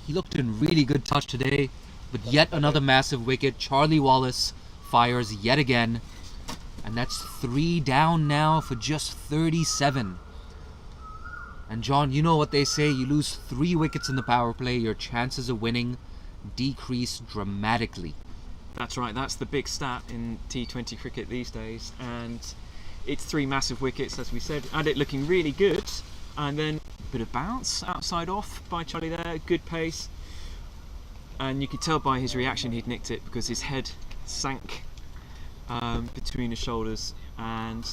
looked in really good touch today. But yet another massive wicket. Charlie Wallace fires yet again. And that's 3 down now for just 37. And John, you know what they say. You lose 3 wickets in the power play, your chances of winning decrease dramatically. That's right, that's the big stat in T20 cricket these days, and it's 3 massive wickets, as we said. Adit looking really good, and then a bit of bounce outside off by Charlie there, good pace, and you could tell by his reaction he'd nicked it because his head sank between his shoulders, and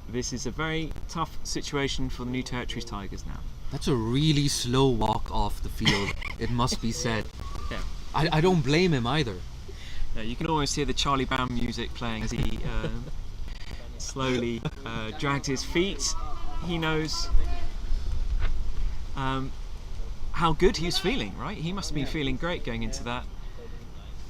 this is a very tough situation for the New Territories Tigers now. That's a really slow walk off the field, it must be said. Yeah. I don't blame him either. Yeah, you can almost hear the Charlie Brown music playing as he slowly dragged his feet. He knows how good he was feeling, right? He must have been feeling great going into that,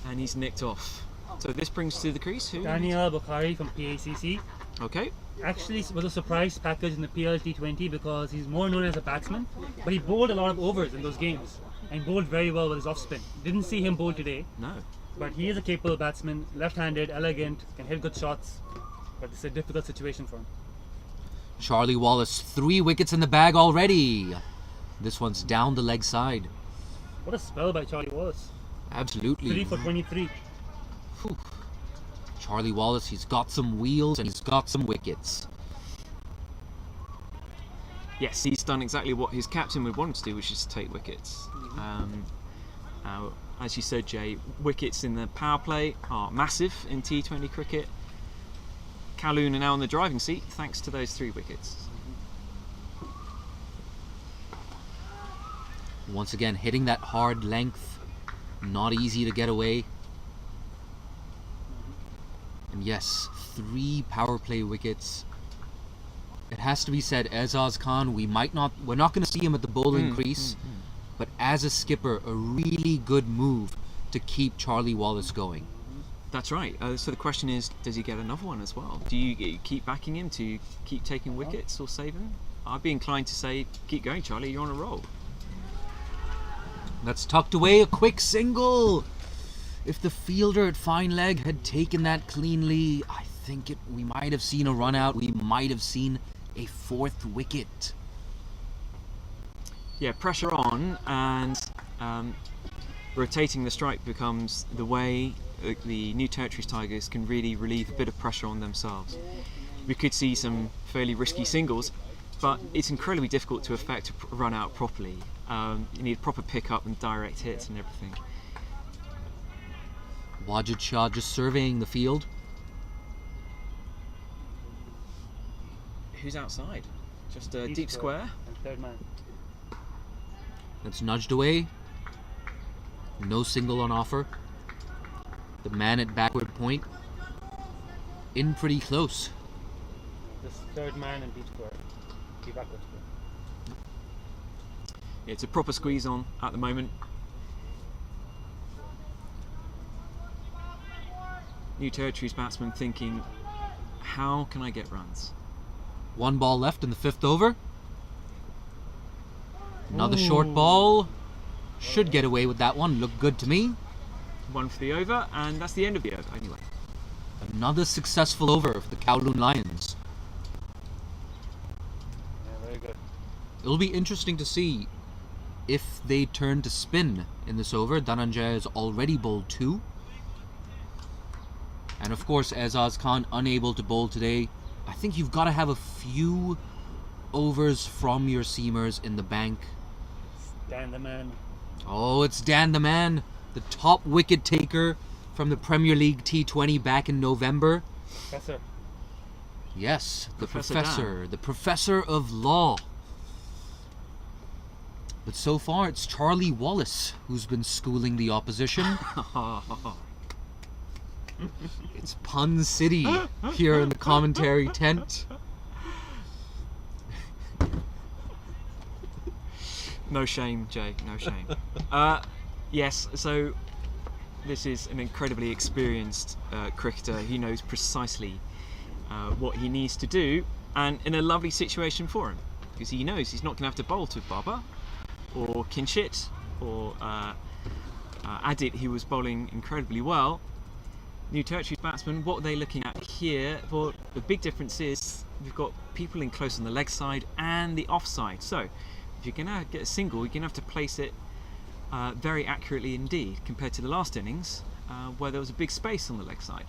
and he's nicked off. So this brings to the crease who? Daniel Bukhari from PACC. Okay. Actually was a surprise package in the PL T20 because he's more known as a batsman, but he bowled a lot of overs in those games and bowled very well with his off spin. Didn't see him bowl today. No. But he is a capable batsman, left-handed, elegant, can hit good shots, but it's a difficult situation for him. Charlie Wallace, 3 wickets in the bag already. This one's down the leg side. What a spell by Charlie Wallace. Absolutely. 3 for 23. Whew. Charlie Wallace, he's got some wheels and he's got some wickets. Yes, he's done exactly what his captain would want to do, which is to take wickets. As you said, Jay, wickets in the power play are massive in T20 cricket. Kowloon are now in the driving seat thanks to those 3 wickets. Once again, hitting that hard length, not easy to get away. And yes, 3 power play wickets. It has to be said, Azaz Khan, we're not going to see him at the bowling crease, but as a skipper, a really good move to keep Charlie Wallace going. That's right. So the question is, does he get another one as well? Do you keep backing him to keep taking wickets or save him? I'd be inclined to say, keep going, Charlie, you're on a roll. That's tucked away, a quick single. If the fielder at fine leg had taken that cleanly, I think we might have seen a run out. We might have seen a 4th wicket. Yeah, pressure on, and rotating the strike becomes the way the New Territories Tigers can really relieve a bit of pressure on themselves. We could see some fairly risky singles, but it's incredibly difficult to effect a run out properly. You need proper pickup and direct hits and everything. Wajid Shah just surveying the field. Who's outside? Just a deep square. And 3rd man. That's nudged away. No single on offer. The man at backward point. In pretty close. This 3rd man and deep square. Be backward square. It's a proper squeeze on at the moment. New Territories batsman thinking, how can I get runs? 1 ball left in the 5th over. Another short ball. Should get away with that one. Looked good to me. 1 for the over, and that's the end of the over anyway. Another successful over for the Kowloon Lions. Yeah, very good. It'll be interesting to see if they turn to spin in this over. Dhananjay has already bowled 2. And of course, Azaz Khan unable to bowl today. I think you've got to have a few overs from your seamers in the bank. Dan the man. Oh, it's Dan the man, the top wicket taker from the Premier League T20 back in November. Professor. Yes, the Professor professor, the professor of law. But so far, it's Charlie Wallace who's been schooling the opposition. It's Pun City here in the commentary tent. No shame, Jay, no shame. Yes, so this is an incredibly experienced cricketer. He knows precisely what he needs to do, and in a lovely situation for him, because he knows he's not going to have to bowl to Baba or Kinshit or Adit, who was bowling incredibly well. New Territories batsmen, what are they looking at here? Well, the big difference is we've got people in close on the leg side and the offside. So if you're going to get a single, you're going to have to place it very accurately indeed, compared to the last innings where there was a big space on the leg side.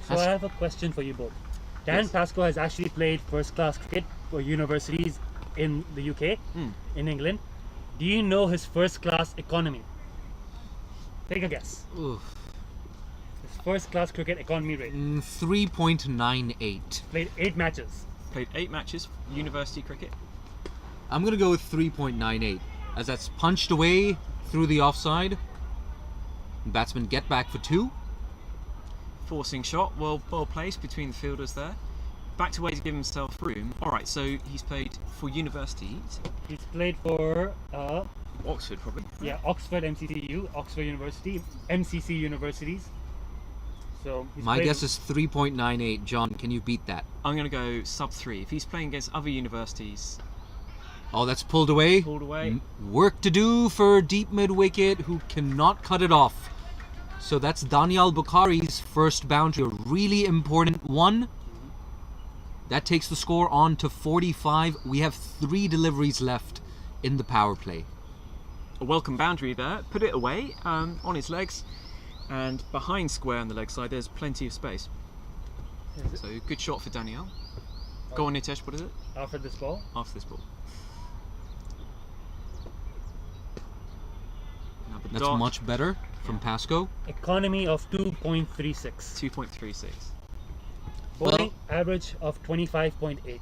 So I have a question for you both. Dan Pascoe has actually played first-class cricket for universities in the UK, in England. Do you know his first-class economy? Take a guess. Oof. His first-class cricket economy rate. 3.98. Played 8 matches. Played 8 matches, university cricket. I'm going to go with 3.98, as that's punched away through the offside. Batsmen get back for 2. Forcing shot, well placed between the fielders there. Back to way to give himself room. Alright, so he's played for universities. He's played for Oxford, probably. yeah, Oxford MCCU, Oxford University, MCC Universities. So he's My played- guess is 3.98. John, can you beat that? I'm going to go sub 3. If he's playing against other universities, Oh, that's pulled away. pulled away. Work to do for deep mid wicket, who cannot cut it off. So that's Daniel Bukhari's first boundary, a really important one. That takes the score on to 45. We have 3 deliveries left in the power play. A welcome boundary there. Put it away on his legs. And behind square on the leg side, there's plenty of space. So good shot for Daniel. Go on, Nitesh, what is it? after this ball. After this ball. Now the That's dot, much better from Pascoe. Economy of 2.36. 2.36. Bowling average of 25.8.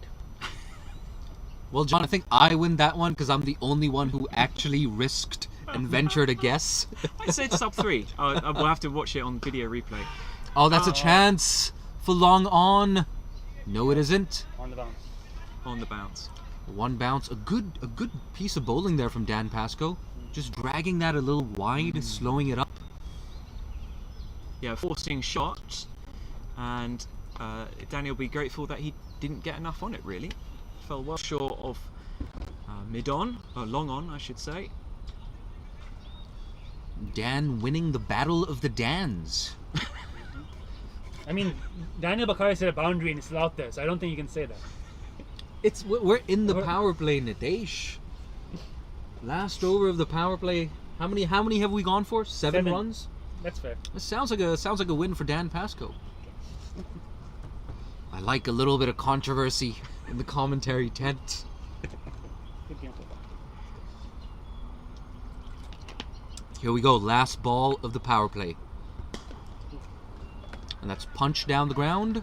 Well, John, I think I win that one because I'm the only one who actually risked and ventured a guess. I said sub 3. We'll have to watch it on video replay. Oh, that's a chance for long on. No, it isn't. On the bounce. On the bounce. 1 bounce. A good piece of bowling there from Dan Pascoe. Just dragging that a little wide, slowing it up. Yeah, forcing shots. And Daniel will be grateful that he didn't get enough on it, really. Fell well short of mid-on, or long on, I should say. Dan winning the battle of the Dans. I mean, Daniel Bakari set a boundary and it's still out there, so I don't think you can say that. We're in the power play, Nitesh. Last over of the power play. How many have we gone for? 7 7. runs? That's fair. This sounds like a win for Dan Pascoe. I like a little bit of controversy in the commentary tent. Good game so far. Here we go, last ball of the power play. And that's punched down the ground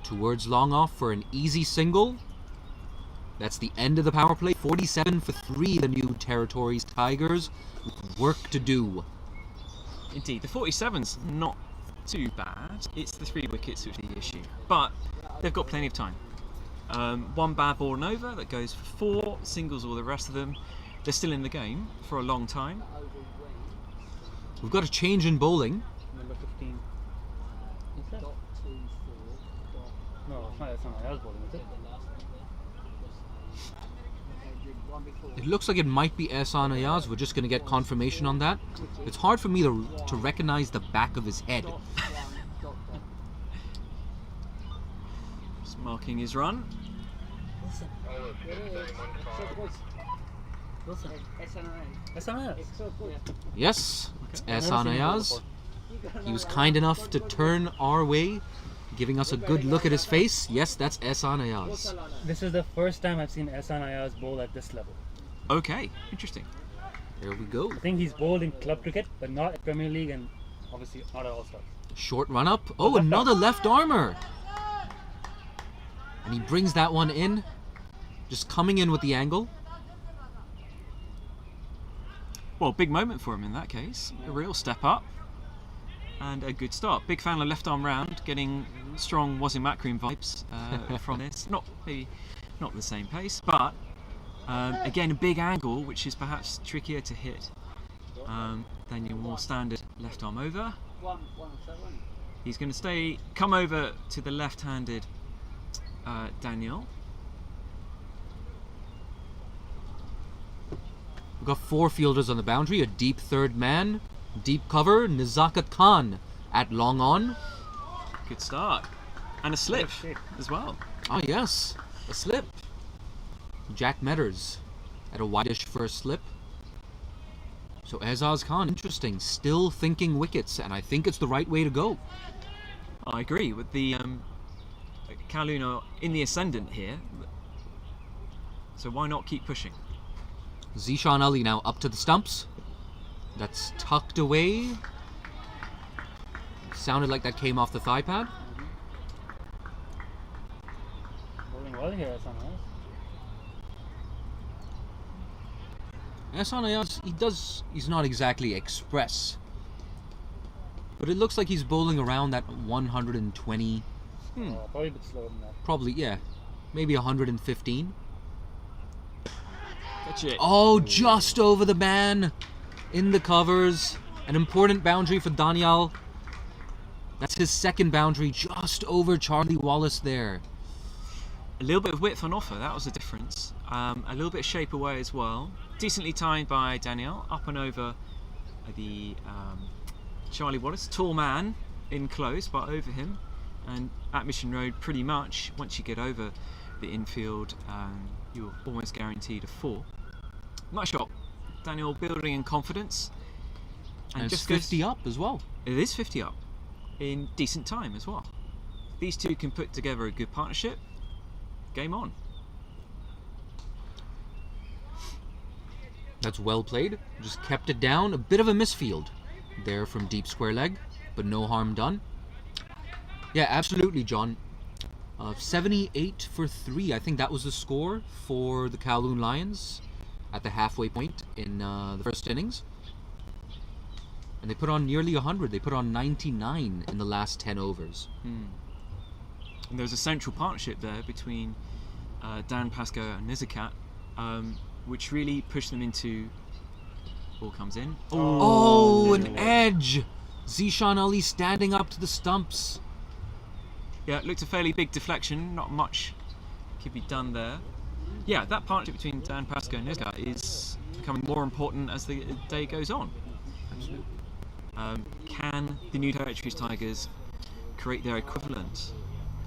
towards long off for an easy single. That's the end of the power play. 47 for 3, the new Territories Tigers, with work to do. Indeed, the 47's not too bad. It's the 3 wickets which is the issue. But they've got plenty of time. 1 bad ball and over that goes for 4, singles all the rest of them. They're still in the game for a long time. We've got a change in bowling. Number 15. What's that? No, it's not. That's not. That was bowling, is it? It looks like it might be Ehsan Ayaz. We're just going to get confirmation on that. It's hard for me to recognize the back of his head. Just marking his run. That's not it. Yes, it's Ehsan Ayaz. He was kind enough to turn our way, giving us a good look at his face. Yes, that's Ehsan Ayaz. This is the first time I've seen Ehsan Ayaz bowl at this level. Okay, interesting. There we go. I think he's bowled in club cricket, but not at Premier League and obviously not at All-Stars. Short run up. Oh, another left armer. And he brings that one in. Just coming in with the angle. Well, big moment for him in that case. A real step up. And a good start. Big fan of left arm round, getting strong Wasim Makrim vibes from this. Maybe not the same pace, but again a big angle, which is perhaps trickier to hit than your more standard left arm over. He's going to come over to the left-handed Daniel. We've got 4 fielders on the boundary. A deep third man. Deep cover. Nazakat Khan at long on. Good start. And a slip as well. Ah, yes. A slip. Jack Metters at a wideish first slip. So Azaz Khan, interesting. Still thinking wickets, and I think it's the right way to go. I agree with the Kowloon are in the ascendant here. So why not keep pushing? Zishan Ali now up to the stumps. That's tucked away. Sounded like that came off the thigh pad. Bowling well here, Ehsan Ayaz. Ehsan Ayaz, he's not exactly express but it looks like he's bowling around that 120. Probably a bit slower than that. Probably, yeah. Maybe 115. Catch it. Oh, just over the man. In the covers. An important boundary for Daniel. That's his second boundary, just over Charlie Wallace there. A little bit of width on offer, that was the difference. A little bit of shape away as well. Decently timed by Daniel, up and over the Charlie Wallace. Tall man in close, but over him. And at Mission Road, pretty much, once you get over the infield, you're almost guaranteed a 4. Nice shot. Daniel building in confidence. And just it's 50 up as well. It is 50 up in decent time as well. These two can put together a good partnership. Game on. That's well played. Just kept it down. A bit of a misfield there from deep square leg, but no harm done. Yeah, absolutely, John. 78 for 3. I think that was the score for the Kowloon Lions at the halfway point in the first innings. And they put on nearly 100. They put on 99 in the last 10 overs. And there's a central partnership there between Dan Pascoe and Nizakat, which really pushed them into... Ball comes in. Oh, an edge! Zishan Ali standing up to the stumps. Yeah, it looked a fairly big deflection. Not much could be done there. Yeah, that partnership between Dan Pascoe and Nizakat is becoming more important as the day goes on. Absolutely. Can the New Territories Tigers create their equivalent?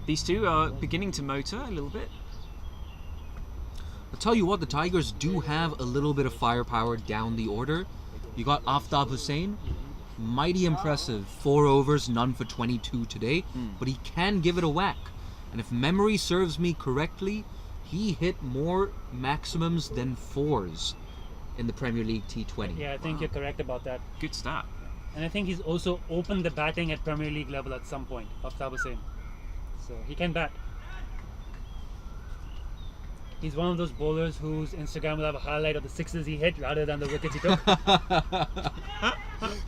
These two are beginning to motor a little bit. I'll tell you what, the Tigers do have a little bit of firepower down the order. You got Aftab Hussain, mighty impressive. 4 overs, none for 22 today, but he can give it a whack. And if memory serves me correctly, he hit more maximums than 4s in the Premier League T20. Yeah, I think you're correct about that. Good stat. And I think he's also opened the batting at Premier League level at some point, Aftab Hussain. So he can bat. He's one of those bowlers whose Instagram will have a highlight of the 6s he hit rather than the wickets he took.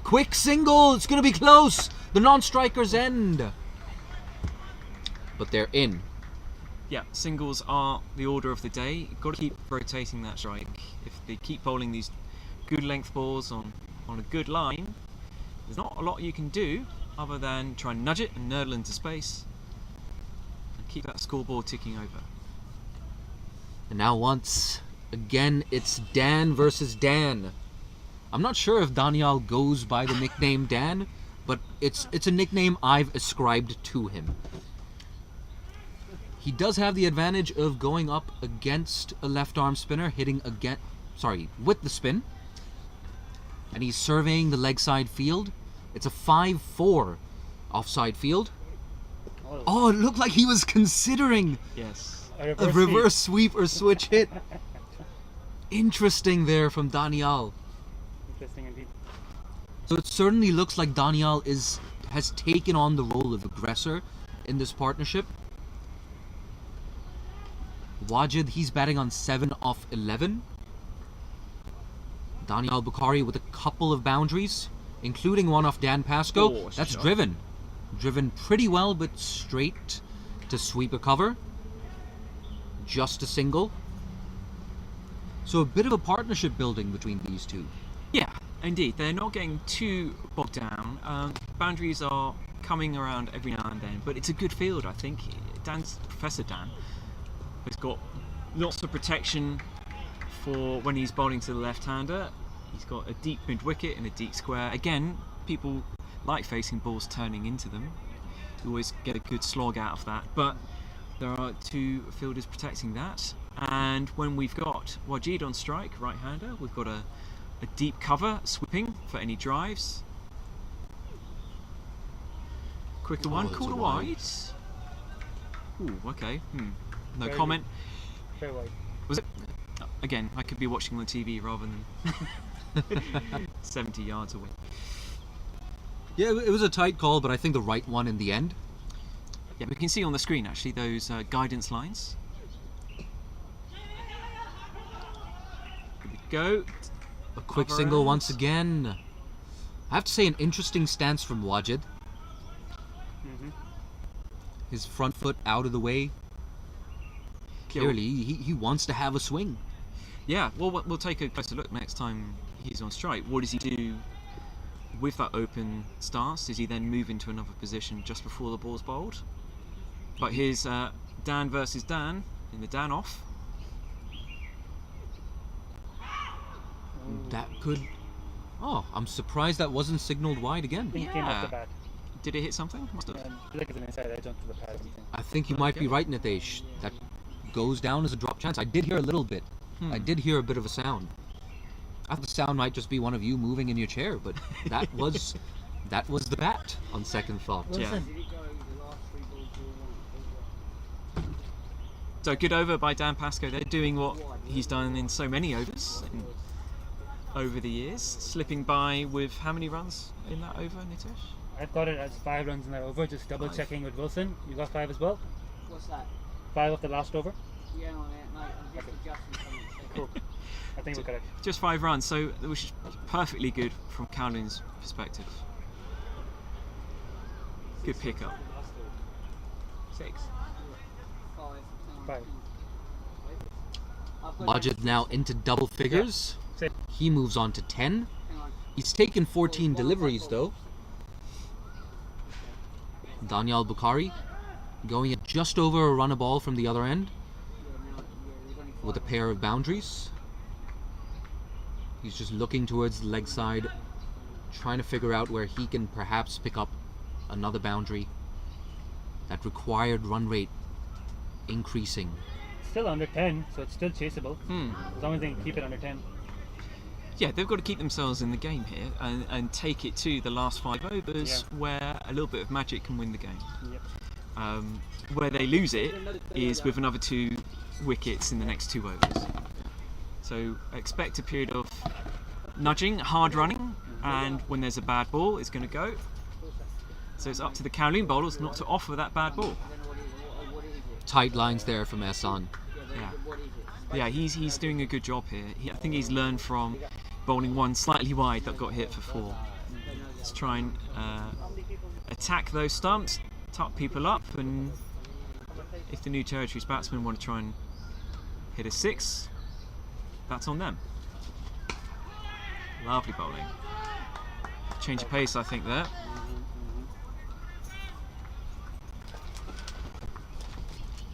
Quick single! It's going to be close! The non-strikers end! But they're in. Yeah, singles are the order of the day. You've got to keep rotating that strike. If they keep bowling these good length balls on a good line, there's not a lot you can do other than try and nudge it and nurdle into space and keep that scoreboard ticking over. And now once again, it's Dan versus Dan. I'm not sure if Daniel goes by the nickname Dan, but it's a nickname I've ascribed to him. He does have the advantage of going up against a left arm spinner, hitting with the spin. And he's surveying the leg side field. It's a 5-4 offside field. Oh, it looked like he was considering Yes. a reverse sweep or switch hit. Interesting there from Daniel. Interesting indeed. So it certainly looks like Daniel has taken on the role of aggressor in this partnership. Wajid, he's batting on 7 off 11. Daniel Bukhari with a couple of boundaries, including one off Dan Pascoe. Oh, that's shot. driven pretty well, but straight to sweep a cover. Just a single. So a bit of a partnership building between these two. Yeah, indeed. They're not getting too bogged down. Boundaries are coming around every now and then, but it's a good field, I think. Professor Dan has got lots of protection for when he's bowling to the left-hander. He's got a deep mid-wicket and a deep square. Again, people like facing balls turning into them. You always get a good slog out of that, but there are 2 fielders protecting that. And when we've got Wajid on strike, right-hander, we've got a deep cover sweeping for any drives. Quicker one, that's called a a wide. wide. Ooh, okay. No Very comment. Very wide. Was it? Again, I could be watching on TV rather than 70 yards away. Yeah, it was a tight call, but I think the right one in the end. Yeah, we can see on the screen actually those guidance lines. Here we go. A quick Cover single round. once again. I have to say, an interesting stance from Wajid. His front foot out of the way. Clearly, he wants to have a swing. Yeah, well, we'll take a closer look next time he's on strike. What does he do with that open stance? Does he then move into another position just before the ball's bowled? But here's Dan versus Dan in the Dan off. That could... Oh, I'm surprised that wasn't signaled wide again. I think it came off the bat. Did it hit something? Must have. Look at the inside, I jumped to the pad or anything. I think you might be right, Nitesh. That goes down as a drop chance. I did hear a little bit. I did hear a bit of a sound. I thought the sound might just be one of you moving in your chair, but that was the bat on second thought. Yeah. So good over by Dan Pascoe. They're doing what he's done in so many overs over the years, slipping by with how many runs in that over, Nitesh? I've got it as 5 runs in that over, just double checking with Wilson. You got 5 as well? What's that? 5 of the last over? Yeah, no, mate, I'm just adjusting something. Cool. I think we're correct. Just 5 runs, so which is perfectly good from Kowloon's perspective. Good pickup. 6. 5. Wajid now into double figures. Yeah. He moves on to 10. He's taken 14 deliveries though. Daniel Bukhari going at just over a run a ball from the other end with a pair of boundaries. He's just looking towards the leg side, trying to figure out where he can perhaps pick up another boundary. That required run rate increasing. Still under 10, so it's still chaseable. As long as they can keep it under 10. Yeah, they've got to keep themselves in the game here and take it to the last 5 overs where a little bit of magic can win the game. Yep. Where they lose it is with another 2 wickets in the next 2 overs. So expect a period of nudging, hard running, and when there's a bad ball, it's going to go. So it's up to the Kowloon bowlers not to offer that bad ball. Tight lines there from Ehsan. Yeah, he's doing a good job here. I think he's learned from bowling one slightly wide that got hit for 4. Let's try and attack those stumps, tuck people up, and if the new territories batsmen want to try and hit a 6, that's on them. Lovely bowling. Change of pace, I think, there.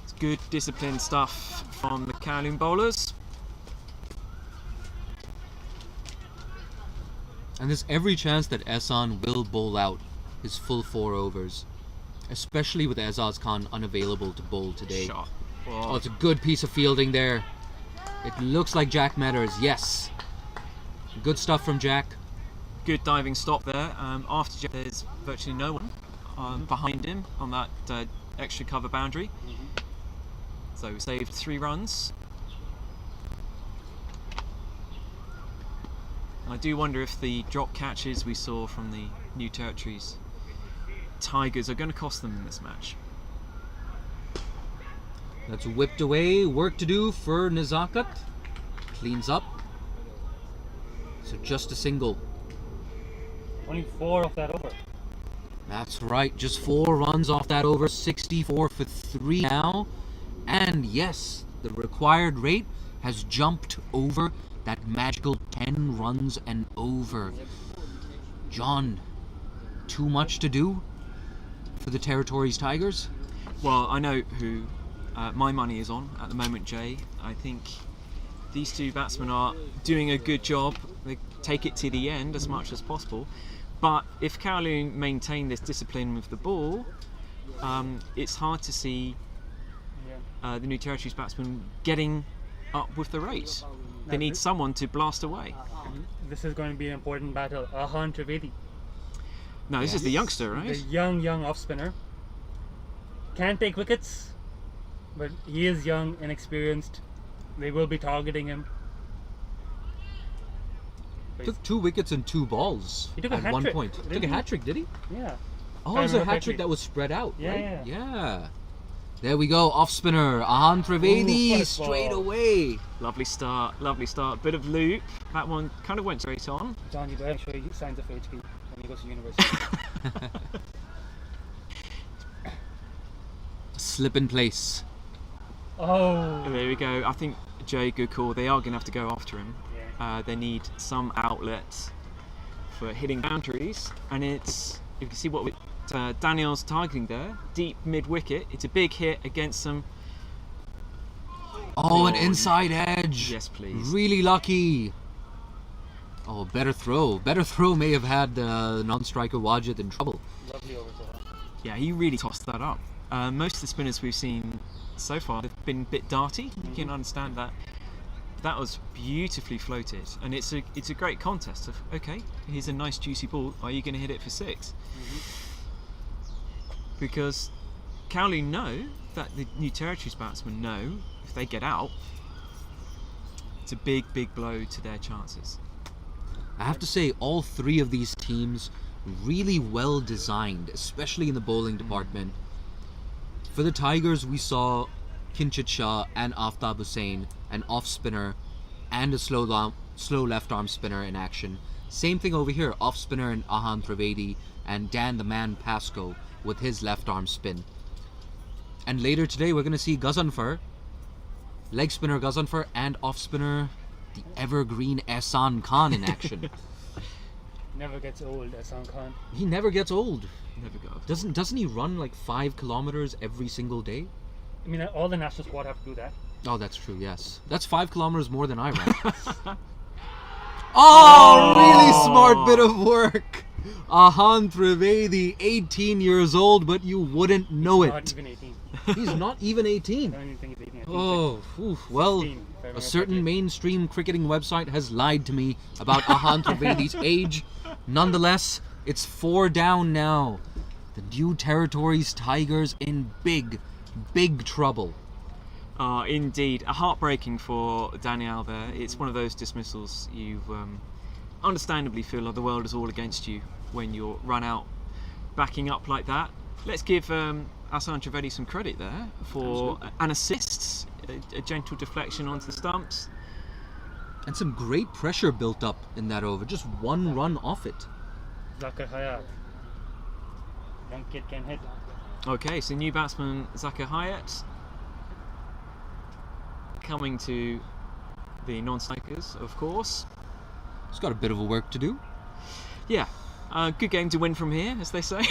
It's good disciplined stuff from the Kowloon bowlers. And there's every chance that Ehsan will bowl out his full 4 overs, especially with Azaz Khan unavailable to bowl today. Shot. Oh, it's a good piece of fielding there. It looks like Jack Metters, yes. Good stuff from Jack. Good diving stop there. After Jack, there's virtually no one behind him on that extra cover boundary. So saved 3 runs. I do wonder if the drop catches we saw from the new territories Tigers are going to cost them in this match. That's whipped away. Work to do for Nazakat. Cleans up. So just a single. Only 4 off that over. That's right. Just 4 runs off that over. 64 for 3 now. And yes, the required rate has jumped over that magical 10 runs and over. John, too much to do for the Territories Tigers? Well, I know who my money is on at the moment, Jay. I think these 2 batsmen are doing a good job. They take it to the end as much as possible. But if Kowloon maintain this discipline with the ball, it's hard to see the new Territories batsmen getting up with the rate. They need someone to blast away. This is going to be an important battle. Ahan Trivedi. No, this is the youngster, right? The young off spinner. Can't take wickets, but he is young, inexperienced. They will be targeting him. Took 2 wickets and 2 balls He took a at hat one trick, point. didn't Took a he? hat trick, did he? Yeah. Oh, I it was a remember hat trick correctly. that was spread out, Yeah, right? yeah. There we go, off spinner, Ahan Trivedi, what a straight ball. away. Lovely start, lovely start. Bit of loop. That one kind of went straight on. John, you better show you signs of HP. when he goes to university. Slip in place. Oh. There we go. I think Jay, good call. They are going to have to go after him. They need some outlet for hitting boundaries, and it's, you can see what Daniel's targeting there, deep mid wicket. It's a big hit against some. Oh, an inside edge. Yes, please. Really lucky. Oh, better throw. Better throw may have had non-striker Wajid in trouble. Lovely over so far. Yeah, he really tossed that up. Most of the spinners we've seen so far have been a bit darty. You can understand that. That was beautifully floated, and it's a great contest of, okay, here's a nice juicy ball. Are you going to hit it for 6? Because Kowloon know that the New Territories batsmen know if they get out, it's a big blow to their chances. I have to say, all 3 of these teams really well designed, especially in the bowling department. For the Tigers, we saw Kinchit Shah and Aftab Hussain, an off spinner and a slow left arm spinner in action. Same thing over here, off spinner and Ahan Trivedi and Dan the Man Pascoe with his left arm spin. And later today we're going to see Ghazanfar, leg spinner Ghazanfar, and off spinner the evergreen Ehsan Khan in action. Never gets old, Ehsan Khan. He never gets old. Never goes. Doesn't he run like 5 kilometers every single day? I mean, all the national squad have to do that. Oh, that's true, yes. That's 5 kilometers more than I run. Oh, really smart bit of work. Ahan Trivedi, 18 years old, but you wouldn't know He's it. not even 18. He's not even 18. I don't even think he's 18. I think Oh, oof, well, 16, if I remember a certain correctly. mainstream cricketing website has lied to me about Ahan Trivedi's age. Nonetheless, it's 4 down now. The New Territories Tigers in big trouble. Indeed, heartbreaking for Daniel there. It's one of those dismissals you understandably feel like the world is all against you when you're run out backing up like that. Let's give Ahsan Trivedi some credit there for an assist, a gentle deflection onto the stumps. And some great pressure built up in that over. Just 1 run off it. Zakir Hayat. Young kid can hit. Okay, so new batsman Zakir Hayat coming to the non-strikers, of course. He's got a bit of a work to do. Yeah, good game to win from here, as they say.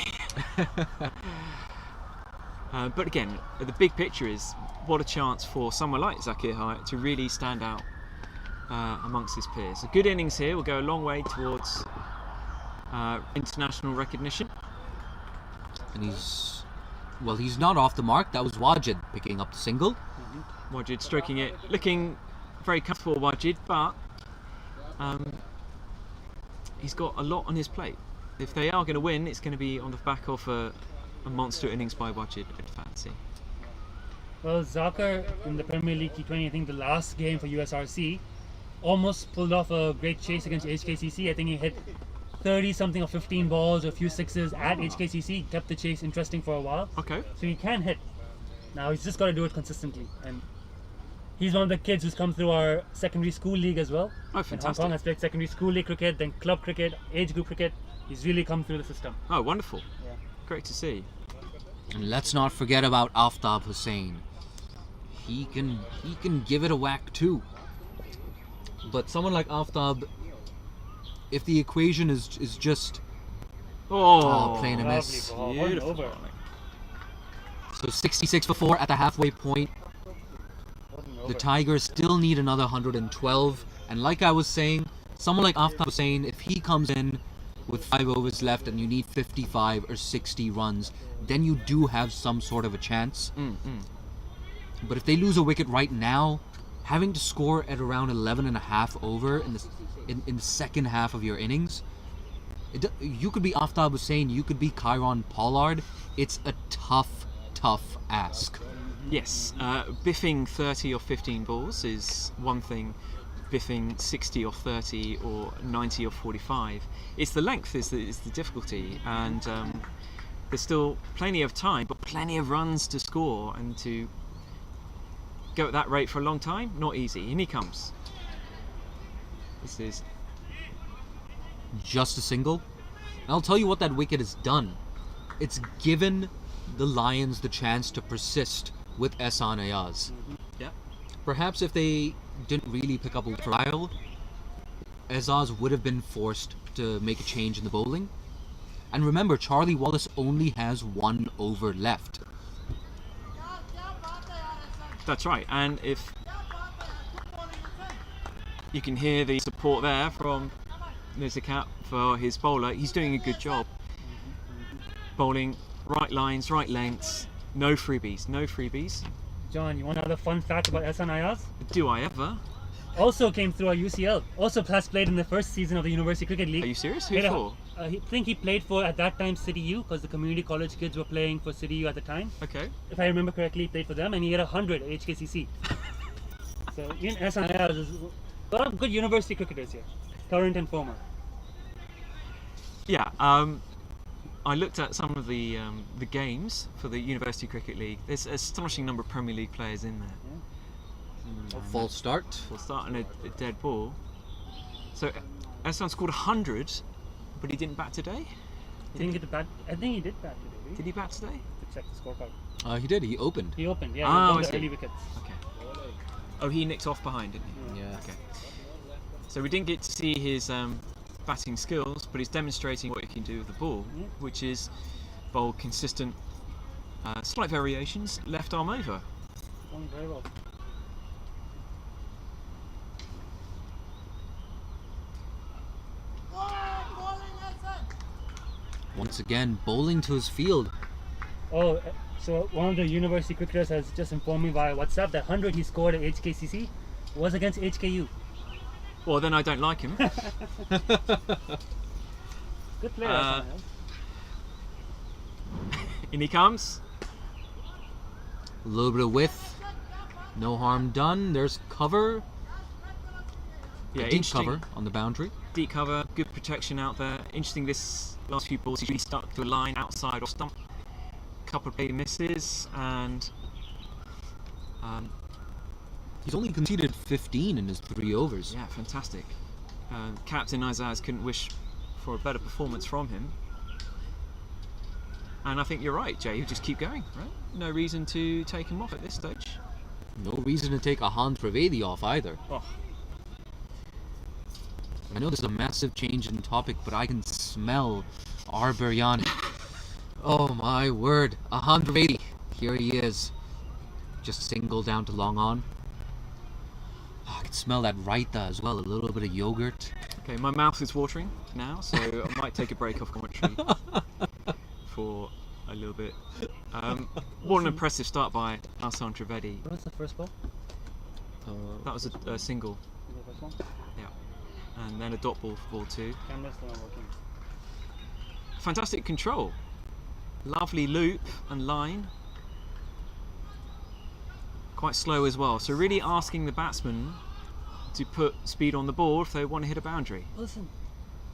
But again, the big picture is what a chance for someone like Zakir Hayat to really stand out amongst his peers. A good innings here will go a long way towards international recognition. And he's not off the mark. That was Wajid picking up the single. Wajid stroking it, looking very comfortable, Wajid, but he's got a lot on his plate. If they are going to win, it's going to be on the back of a monster innings by Wajid, I'd fancy. Well, Zakir in the Premier League T20, I think the last game for USRC, almost pulled off a great chase against HKCC. I think he hit 30 something or 15 balls or a few sixes at HKCC, kept the chase interesting for a while. Okay. So he can hit. Now he's just got to do it consistently. And he's one of the kids who's come through our secondary school league as well. Oh, In Hong fantastic. Kong has played secondary school league cricket, then club cricket, age group cricket. He's really come through the system. Oh, wonderful. Yeah. Great to see. And let's not forget about Aftab Hussain. He can give it a whack too. But someone like Aftab, if the equation is just playing a miss. Lovely ball. Beautiful. One over. So 66 for 4 at the halfway point. The Tigers still need another 112. And like I was saying, someone like Aftab Hussain, if he comes in with 5 overs left and you need 55 or 60 runs, then you do have some sort of a chance. But if they lose a wicket right now, having to score at around 11.5 over in the second half of your innings, you could be Aftab Hussain, you could be Kyron Pollard. It's a tough ask. Yes, biffing 30 or 15 balls is one thing. Biffing 60 or 30 or 90 or 45. It's the length is the difficulty, and there's still plenty of time, but plenty of runs to score, and to go at that rate for a long time, not easy. In he comes. This is Just a single. I'll tell you what that wicket has done. It's given the Lions the chance to persist with Ehsan Ayaz. Yeah. Perhaps if they didn't really pick up a trial, Ayaz would have been forced to make a change in the bowling. And remember, Charlie Wallace only has 1 over left. That's right, and if you can hear the support there from Mizakat for his bowler, he's doing a good job. Bowling right lines, right lengths, no freebies, no freebies. John, you want another fun fact about Ehsan Ayaz? Do I ever? Also came through our UCL. Also plus played in the first season of the University Cricket League. Are you serious? Who for? I think he played for, at that time, City U, because the community college kids were playing for City U at the time. Okay. If I remember correctly, he played for them, and he had 100 at HKCC. So, Ian Ehsan Ayaz is a lot of good university cricketers here, current and former. Yeah, I looked at some of the games for the University Cricket League. There's an astonishing number of Premier League players in there. False start. We'll start on a dead ball. So Ehsan scored 100, but he didn't bat today. He didn't get the bat. I think he did bat today. Right? Did he bat today? To check the scorecard. He did. He opened. He opened. Yeah. Oh, he I opened see. the early wickets. Okay. Oh, he nicked off behind, didn't he? Yeah. Okay. So we didn't get to see his batting skills, but he's demonstrating what he can do with the ball, which is bowl consistent, slight variations, left arm over. Going very well. Once again, bowling to his field. Oh, so one of the university cricketers has just informed me via WhatsApp that 100 he scored at HKCC was against HKU. Well, then I don't like him. Good player. In he comes. A little bit of width. No harm done. There's cover. Yeah, Deep interesting. cover on the boundary. Deep cover, good protection out there. Interesting, this last few balls he's really stuck to a line outside or stump. Couple of play misses, and he's only conceded 15 in his 3 overs. yeah, fantastic. Captain Isaiah couldn't wish for a better performance from him. And I think you're right, Jay. You just keep going, right? No reason to take him off at this stage. No reason to take Ahan Trivedi off either. Oh. I know this is a massive change in topic, but I can smell our biryani. Oh my word. Ahan Trivedi. Here he is. Just single down to long on. Oh, I can smell that raita as well. A little bit of yogurt. Okay, my mouth is watering now, so I might take a break off commentary for a little bit. What an impressive start by Ahsan Trivedi. What was the first ball? That was a single. The first one? Yeah. And then a dot ball for ball 2. Camera's still not working. Fantastic control. Lovely loop and line. Quite slow as well. So really asking the batsman to put speed on the ball if they want to hit a boundary. Wilson.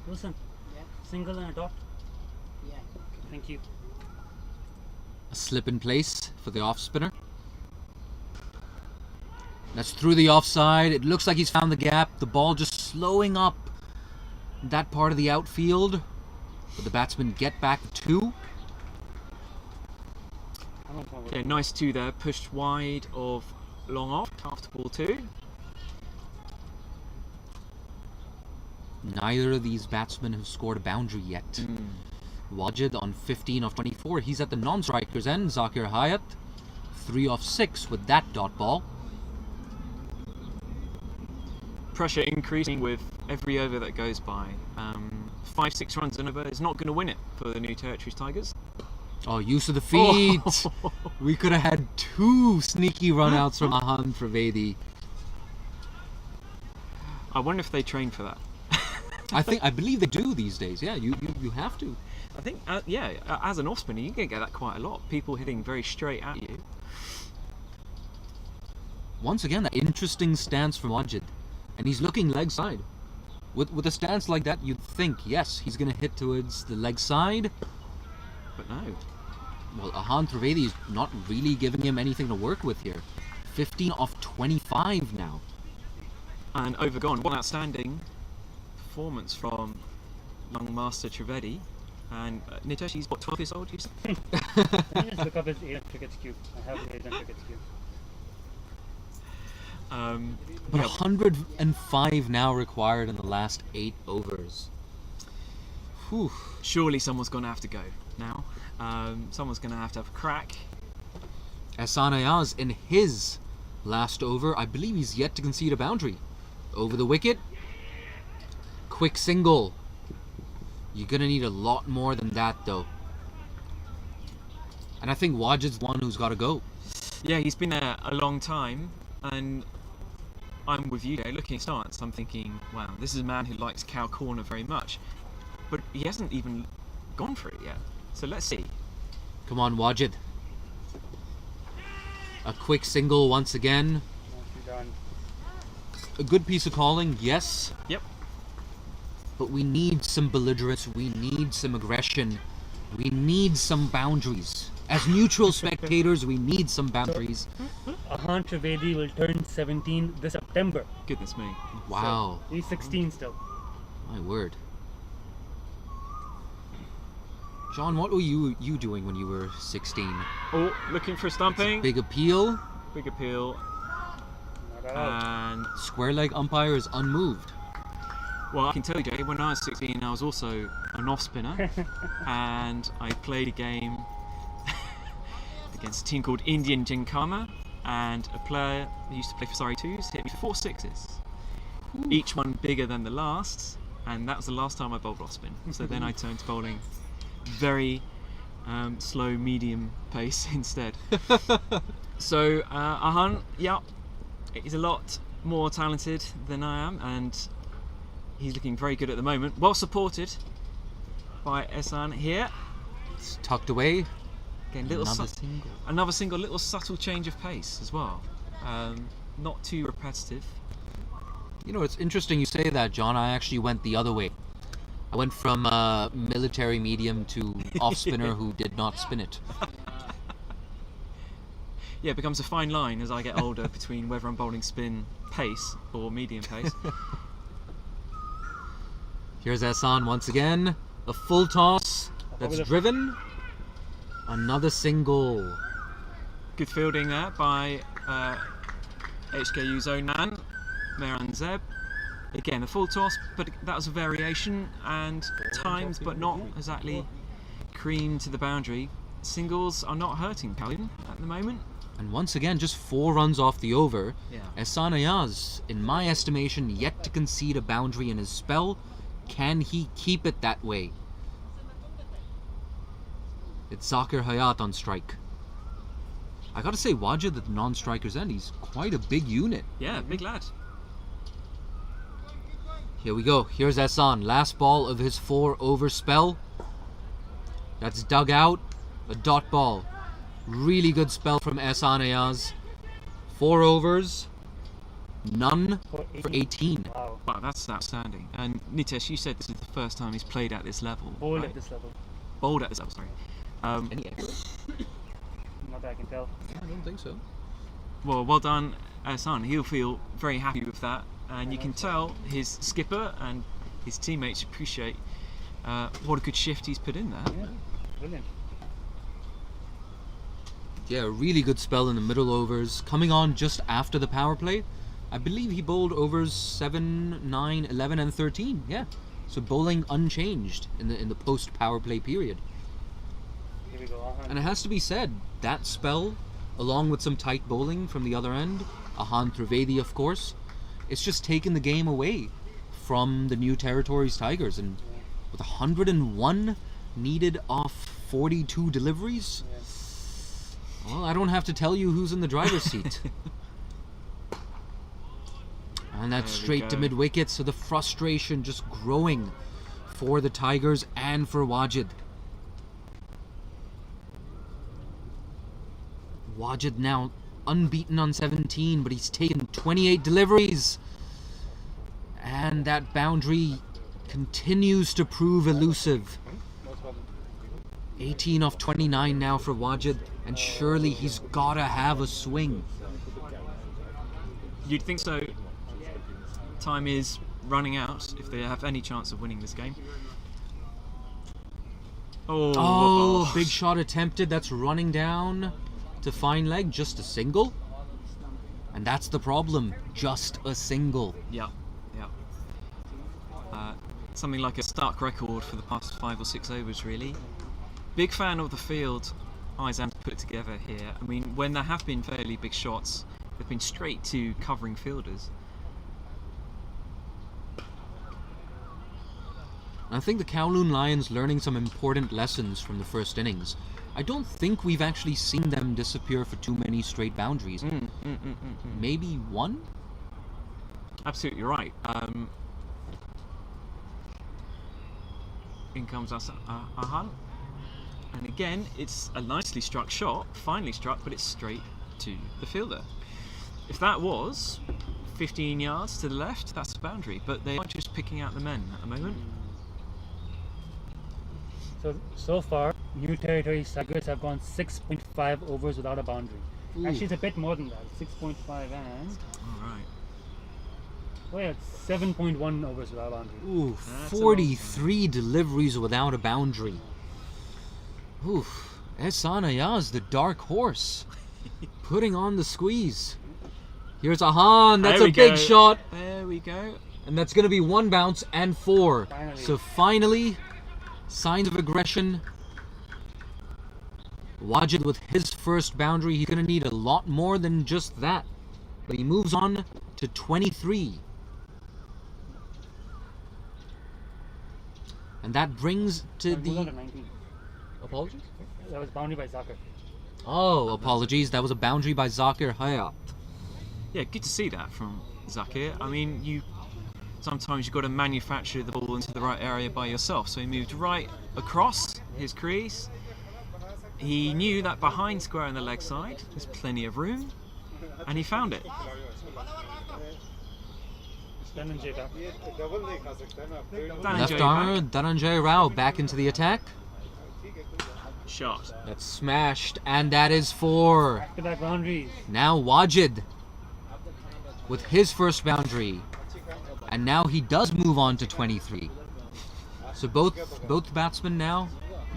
Yeah. Single and a dot. Yeah. Thank you. A slip in place for the off spinner. That's through the offside. It looks like he's found the gap. The ball just slowing up that part of the outfield. But the batsmen get back 2. Yeah, nice 2 there. Pushed wide of long off after ball 2. Neither of these batsmen have scored a boundary yet. Wajid on 15 of 24. He's at the non-strikers end. Zakir Hayat 3 of 6 with that dot ball. Pressure increasing with every over that goes by. 5-6 runs an over is not going to win it for the New Territories Tigers. Oh, use of the feet. We could have had 2 sneaky runouts from Ahan Trivedi. I wonder if they train for that. I believe they do these days. Yeah, you have to. I think, as an off spinner, you can get that quite a lot. People hitting very straight at you. Once again, that interesting stance from Wajid. And he's looking leg side. With a stance like that, you'd think, yes, he's going to hit towards the leg side. But no. Well, Ahan Trivedi is not really giving him anything to work with here. 15 off 25 now. And overgone. What an outstanding performance from young Master Trivedi. And Nitesh, he's what, 12 years old, you said? Let me just look up his age and cricket's cue. I have his age and cricket's cue. But 105 now required in the last 8 overs. Whew. Surely someone's going to have to go now. Someone's going to have a crack. Ehsan Ayaz in his last over, I believe he's yet to concede a boundary. Over the wicket. Quick single. You're going to need a lot more than that though. And I think Wajid's one who's got to go. Yeah, he's been there a long time, and I'm with you there. Looking at stance, I'm thinking, wow, this is a man who likes cow corner very much. But he hasn't even gone for it yet. So let's see. Come on, Wajid. A quick single once again. Nicely done. A good piece of calling, yes. Yep. But we need some belligerence, we need some aggression, we need some boundaries. As neutral spectators, we need some boundaries. Ahan Trivedi will turn 17 this September. Goodness me. Wow. So he's 16 still. My word. John, what were you doing when you were 16? Oh, looking for a stumping. Big appeal. Big appeal. Not out. And Square leg umpire is unmoved. well, I can tell you, Jay, when I was 16, I was also an off spinner, and I played a game against a team called Indian Ginkama, and a player who used to play for Surrey 2s hit me for 4 sixes, each one bigger than the last, and that was the last time I bowled off spin. So then I turned to bowling very slow, medium pace instead. So Ahan, yeah, he's a lot more talented than I am, and he's looking very good at the moment. Well supported by Ehsan here. It's tucked away. Again, another single, little subtle change of pace as well. Not too repetitive. You know, it's interesting you say that, John. I actually went the other way. I went from military medium to off spinner who did not spin it. Yeah, it becomes a fine line as I get older between whether I'm bowling spin pace or medium pace. Here's Ehsan once again. A full toss that's driven. Another single. Good fielding there by HKU's own man, Mehran Zeb. Again, a full toss, but that was a variation and timed, but not exactly cream to the boundary. Singles are not hurting Kowloon at the moment. And once again, just 4 runs off the over. Yeah. Ehsan Ayaz, in my estimation, yet to concede a boundary in his spell. Can he keep it that way? It's Zakir Hayat on strike. I gotta say, Wajid at the non-striker's end, he's quite a big unit. Yeah, big lad. Here we go. Here's Ehsan. Last ball of his 4 over spell. That's dug out. A dot ball. Really good spell from Ehsan Ayaz. 4 overs. None for 18. Wow. Wow, that's outstanding. And Nitesh, you said this is the first time he's played at this level. Bowled right? at this level. Bowled at this level, sorry. Any extra? Not that I can tell. I don't think so. Well done, Ehsan. He'll feel very happy with that. And you can tell his skipper and his teammates appreciate what a good shift he's put in there. Yeah. Brilliant. Yeah, a really good spell in the middle overs. Coming on just after the power play. I believe he bowled overs 7, 9, 11 and 13. Yeah. So bowling unchanged in the post power play period. Here we go. Ahan. And it has to be said, that spell, along with some tight bowling from the other end, Ahan Trivedi of course, it's just taken the game away from the New Territories Tigers. And with 101 needed off 42 deliveries, well, I don't have to tell you who's in the driver's seat. And that's straight to mid-wicket, so the frustration just growing for the Tigers and for Wajid. Wajid now unbeaten on 17, but he's taken 28 deliveries. And that boundary continues to prove elusive. 18 off 29 now for Wajid, and surely he's gotta have a swing. You'd think so. Time is running out if they have any chance of winning this game. Oh, big shot attempted. That's running down to fine leg. Just a single. And that's the problem. Just a single. Yeah. Something like a stark record for the past 5 or 6 overs, really. Big fan of the field Izan's put together here. I mean, when there have been fairly big shots, they've been straight to covering fielders. I think the Kowloon Lions learning some important lessons from the first innings. I don't think we've actually seen them disappear for too many straight boundaries. Maybe one? Absolutely right. In comes Ahal. And again, it's a nicely struck shot, finely struck, but it's straight to the fielder. If that was 15 yards to the left, that's a boundary, but they are just picking out the men at the moment. So far, New Territory Tigers have gone 6.5 overs without a boundary. Actually, it's a bit more than that. 6.5 and... Alright. Oh yeah, it's 7.1 overs without a boundary. Ooh, 43 deliveries without a boundary. Ooh, Ehsan Ayaz, the dark horse, putting on the squeeze. Here's Ahan, that's a big shot. There we go. And that's going to be 1 bounce and 4. Finally. So finally, signs of aggression. Wajid with his first boundary, he's going to need a lot more than just that. But he moves on to 23. And that brings to Moves the... on to 19. Apologies? That was boundary by Zakir. Oh, apologies. That was a boundary by Zakir Hayat. Yeah, good to see that from Zakir. I mean, sometimes you've got to manufacture the ball into the right area by yourself. So he moved right across his crease. He knew that behind square on the leg side, there's plenty of room, and he found it. Left arm, Dhananjay Rao back into the attack. Shot. That's smashed, and that is 4. Back-to-back boundaries. Now Wajid with his first boundary. And now he does move on to 23. So both batsmen now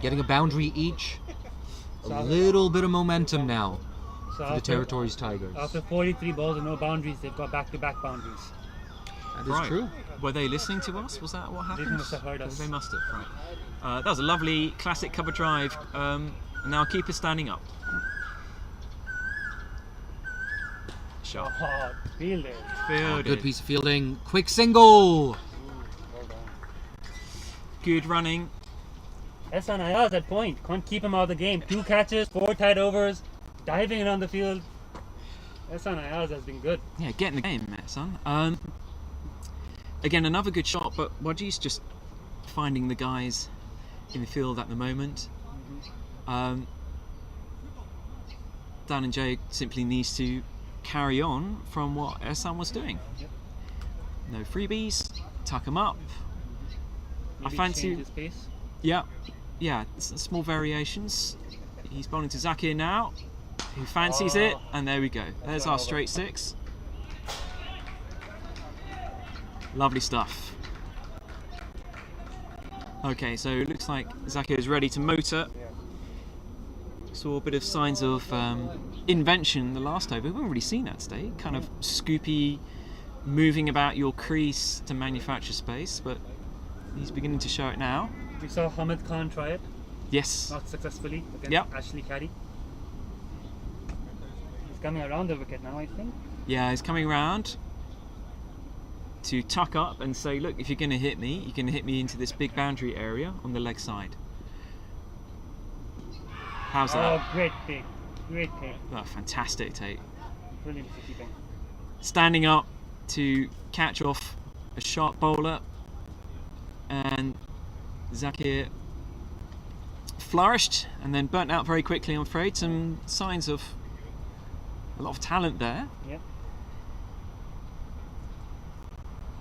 getting a boundary each. A little bit of momentum now for the Territories Tigers. After 43 balls and no boundaries, they've got back-to-back boundaries. That is true. Were they listening to us? Was that what happened? They must have heard us. They must have, right. That was a lovely classic cover drive. Now keeper standing up. Shot. Oh, fielded. Fielded. Good piece of fielding. Quick single. Good running. Ehsan Ayaz at point. Can't keep him out of the game. 2 catches, 4 tight overs, diving around the field. Ehsan Ayaz has been good. Yeah, get in the game, son. Again, another good shot, but Waji's just finding the guys in the field at the moment. Dan and Jay simply needs to carry on from what Ehsan was doing. No freebies, tuck him up. Maybe I fancy change his pace. Yeah, small variations. He's bowling to Zakir now, who fancies it, and there we go. There's our straight 6. Lovely stuff. Okay, so it looks like Zakir is ready to motor. Saw a bit of signs of invention in the last over. We haven't really seen that today. Kind of scoopy, moving about your crease to manufacture space, but he's beginning to show it now. We saw Hamid Khan try it. Yes. Not successfully against Ashley Caddy. He's coming around the wicket now, I think. Yeah, he's coming around to tuck up and say, look, if you're going to hit me, you're going to hit me into this big boundary area on the leg side. How's that? Oh, great take. Great take. Oh, fantastic take. Brilliant keeping. Standing up to catch off a sharp bowler, and Zakir flourished and then burnt out very quickly, I'm afraid. Some signs of a lot of talent there. Yep.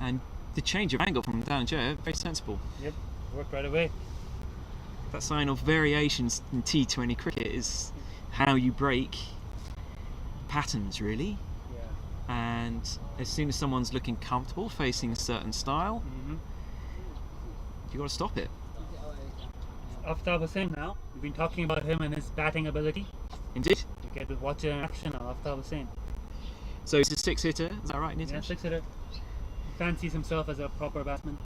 And the change of angle from Dan Joe, very sensible. Yep, worked right away. That sign of variations in T20 cricket is how you break patterns, really. Yeah. And as soon as someone's looking comfortable facing a certain style, you've got to stop it. Aftab Hussain now. We've been talking about him and his batting ability. Indeed. You get to watch it in action now, Aftab Hussain. So he's a 6-hitter, is that right, Nitish? Yeah, 6-hitter. He fancies himself as a proper batsman.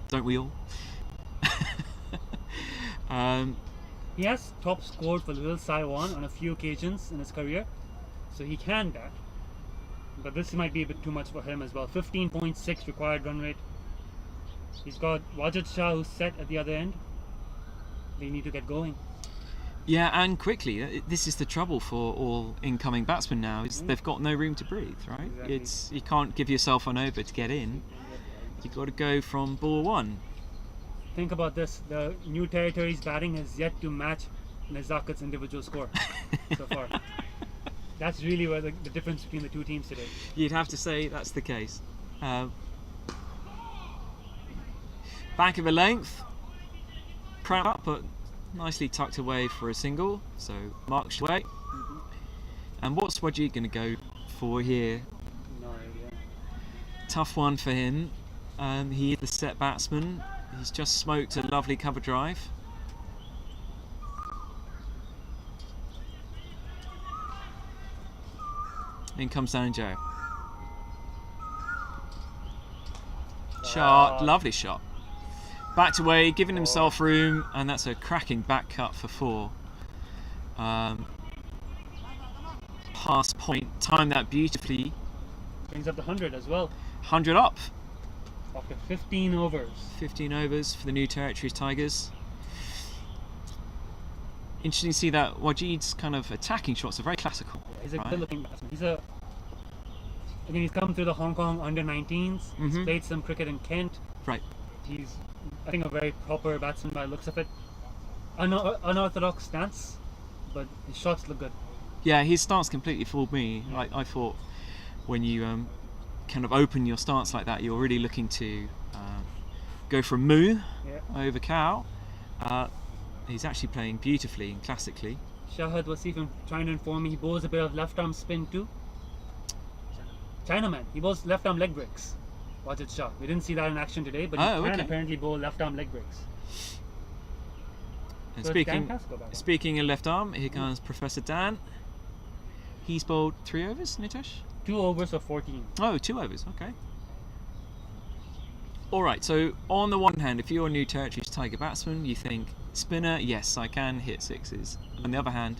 Don't we all? He has top scored for Little Saiwan on a few occasions in his career, so he can bat. But this might be a bit too much for him as well. 15.6 required run rate. He's got Wajid Shah who's set at the other end. They need to get going. Yeah, and quickly. This is the trouble for all incoming batsmen now, is they've got no room to breathe, right? Exactly. You can't give yourself an over to get in. You've got to go from ball one. Think about this. The New Territories batting has yet to match Nezakat's individual score so far. That's really where the difference between the two teams today. You'd have to say that's the case. Back of a length. Proud up, but nicely tucked away for a single. So marked away. And what's Wajid going to go for here? No idea. Tough one for him. He is the set batsman. He's just smoked a lovely cover drive. In comes down Joe. Shot, lovely shot. Backed away, giving himself room, and that's a cracking back cut for 4. Pass point, timed that beautifully. Brings up the 100 as well. 100 up. After 15 overs. 15 overs for the New Territories Tigers. Interesting to see that Wajid's kind of attacking shots are very classical. He's a good-looking batsman. He's come through the Hong Kong under-19s. He's played some cricket in Kent. Right. He's, I think, a very proper batsman by the looks of it. Unorthodox stance, but his shots look good. Yeah, his stance completely fooled me. I thought when you kind of open your stance like that, you're really looking to go for a moo over cow. He's actually playing beautifully and classically. Shahid was even trying to inform me he bowls a bit of left arm spin too. Chinaman, he bowls left arm leg breaks. Wajid Shah. We didn't see that in action today, but he can apparently bowl left arm leg breaks. And So speaking of left arm, here comes Professor Dan. He's bowled 3 overs, Nitish? 2 overs of 14. Oh, 2 overs, okay. Alright, so on the one hand, if you're a New Territories Tiger batsman, you think, spinner, yes, I can hit 6s. On the other hand,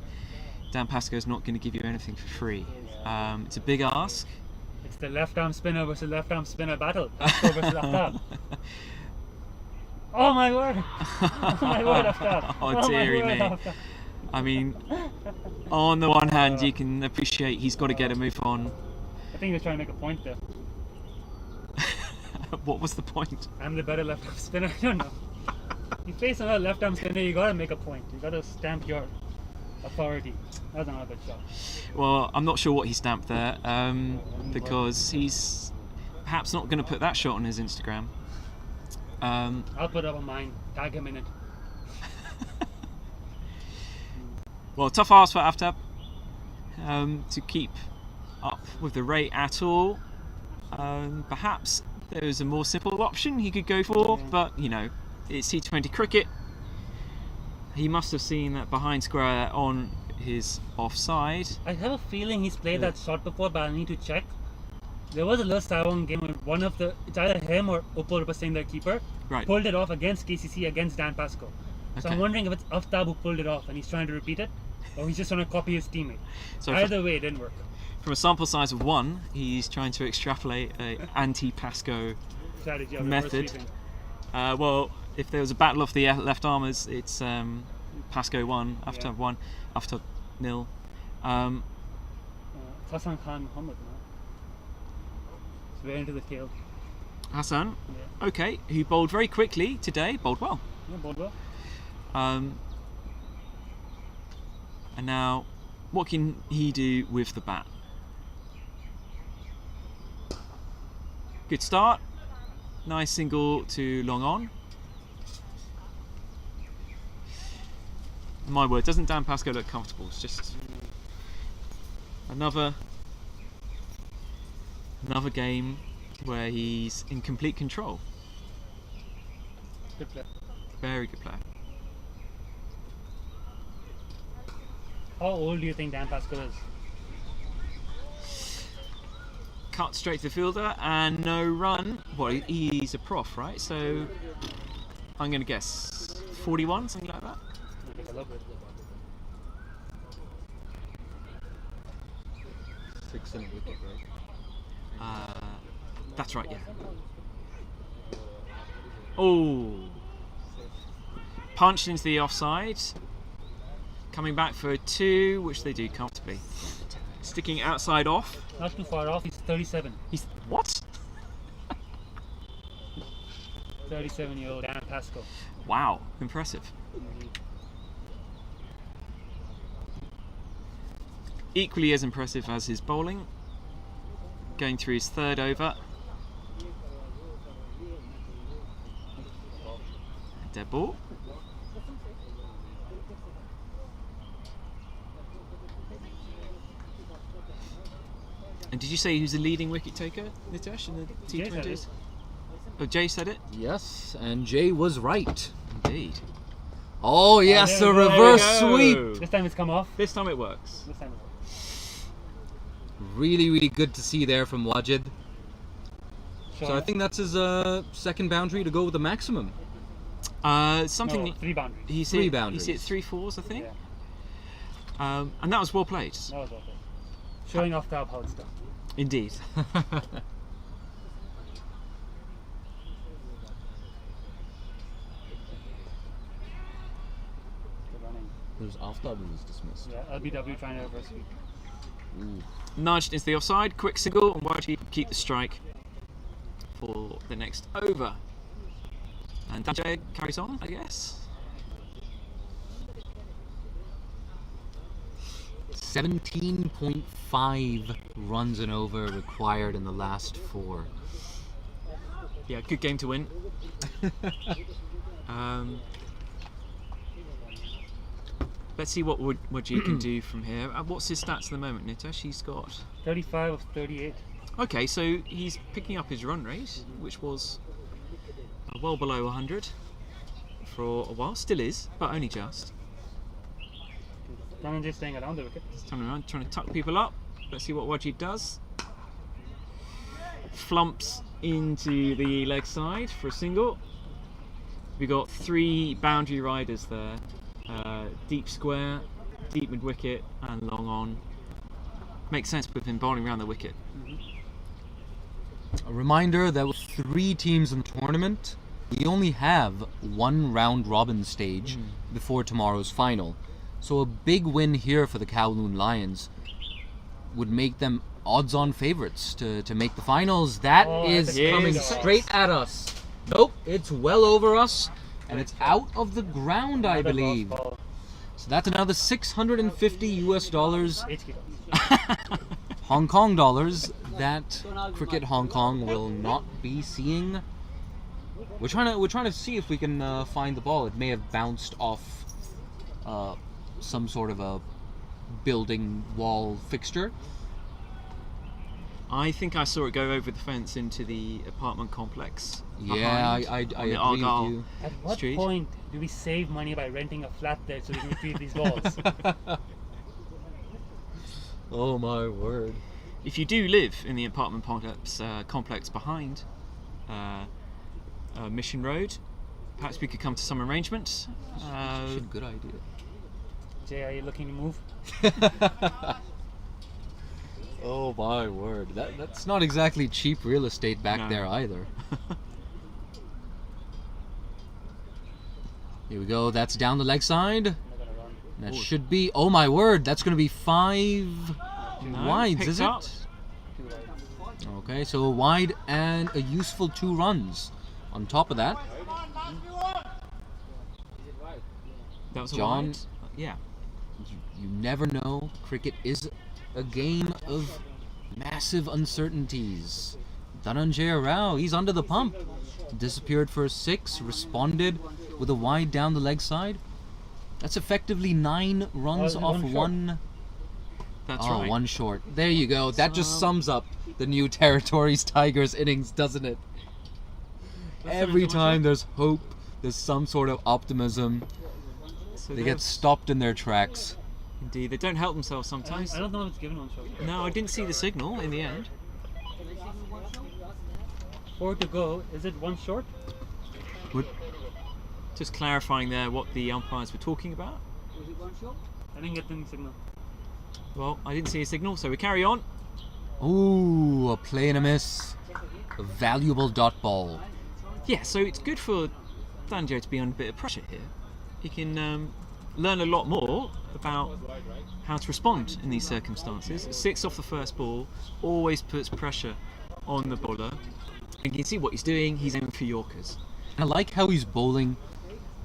Dan Pascoe's not going to give you anything for free. It's a big ask. It's the left arm spinner versus left arm spinner battle. Pascoe versus Aftab. Oh my word! Oh my word, Aftab! Oh dearie me. Aftab. I mean, on the one hand, you can appreciate he's got to get a move on. I think he was trying to make a point there. What was the point? I'm the better left arm spinner. I don't know. You face another left arm spinner, you gotta make a point. You gotta stamp your authority. That's another good shot. Well, I'm not sure what he stamped there, because he's perhaps not going to put that shot on his Instagram. I'll put up on mine. Tag him in it. Well, tough ask for Aftab to keep up with the rate at all. Perhaps there is a more simple option he could go for, but you know, it's T20 cricket. He must have seen that behind square on his offside. I have a feeling he's played that shot before, but I need to check. There was a Little Taiwan game where one of it's either him or Upal Singh, their keeper, pulled it off against KCC against Dan Pascoe. So I'm wondering if it's Aftab who pulled it off and he's trying to repeat it, or he's just trying to copy his teammate. So either way, it didn't work. From a sample size of 1, he's trying to extrapolate a anti-Pascoe strategy of method. Well, if there was a battle of the left armers, it's Pascoe 1, Aftab 1, Aftab 0. Hassan Khan Muhammad now. It's very into the tail. Hassan, okay, who bowled very quickly today, bowled well. Yeah, bowled well. And now, what can he do with the bat? Good start. Nice single to long on. My word, doesn't Dan Pascoe look comfortable? It's just another game where he's in complete control. Good play. Very good player. How old do you think Dan Pascal is? Cut straight to the fielder and no run. Well, he's a prof, right? So I'm going to guess 41, something like that. Take a look. 6 and a wicket, right? That's right, yeah. Oh, punched into the offside. Coming back for a 2, which they do comfortably. Sticking outside off. Not too far off. He's 37. He's what? 37-year-old Dan Pascal. Wow, impressive. Equally as impressive as his bowling. Going through his 3rd over. Dead ball. And did you say who's the leading wicket taker, Nitesh, in the T20s? Oh, Jay said it? Yes, and Jay was right. Indeed. Oh yes, a reverse sweep. This time it's come off. This time it works. This time it works. Really, really good to see there from Wajid. Sure. So I think that's his second boundary to go with the maximum. Something. No, 3 boundaries. He's Three hit, boundaries. He's hit 3 fours, I think. Yeah. And that was well played. That was okay. Showing off the how it's done. Indeed. Good running. There's Aftab who was dismissed. Yeah, LBW trying to reverse sweep. Nudged into the offside. Quick single, and Wajid keep the strike for the next over. And Jay carries on, I guess. 17.5 runs and over required in the last 4. Yeah, good game to win. Let's see what Wajid can do from here. What's his stats at the moment, Nitesh? He's got 35 of 38. Okay, so he's picking up his run rate, which was well below 100 for a while. Still is, but only just. Dhananjay staying around the wicket. Turning around, trying to tuck people up. Let's see what Wajid does. Flumps into the leg side for a single. We got 3 boundary riders there. Deep square, deep mid wicket, and long on. Makes sense with him bowling around the wicket. A reminder that with 3 teams in the tournament, we only have 1 round robin stage before tomorrow's final. So a big win here for the Kowloon Lions would make them odds-on favorites to make the finals. That is coming straight at us. Nope, it's well over us, and it's out of the ground, I believe. So that's another $650 Hong Kong dollars that Cricket Hong Kong will not be seeing. We're trying to see if we can find the ball. It may have bounced off some sort of a building wall fixture. I think I saw it go over the fence into the apartment complex. Yeah, I agree with you. At what Street. point do we save money by renting a flat there so we can retrieve these balls? Oh my word. If you do live in the apartment complex behind Mission Road, perhaps we could come to some arrangement. Good idea. Jay, are you looking to move? Oh my word. That's not exactly cheap real estate back there either. Here we go. That's down the leg side. That should be. Oh my word. That's going to be 5 wides, is it? Up. Okay, so a wide and a useful 2 runs. On top of that, That was a John. wide. Yeah. You never know. Cricket is a game of massive uncertainties. Dhananjay Rao, he's under the pump. Disappeared for a 6, responded with a wide down the leg side. That's effectively 9 runs off one. That's right. 1 short. There you go. That just sums up the new Territories Tigers innings, doesn't it? Every time there's hope, there's some sort of optimism. So They get stopped in their tracks. Indeed, they don't help themselves sometimes. I don't know if it's given one short. No, I didn't see the signal in the end. 4 to go. Is it one short? Just clarifying there what the umpires were talking about. I didn't get any signal. Well, I didn't see a signal, so we carry on. Ooh, a play and a miss. A valuable dot ball. Yeah, so it's good for Danjo to be under a bit of pressure here. He can learn a lot more about how to respond in these circumstances. 6 off the first ball always puts pressure on the bowler. And you can see what he's doing. He's aiming for Yorkers. I like how he's bowling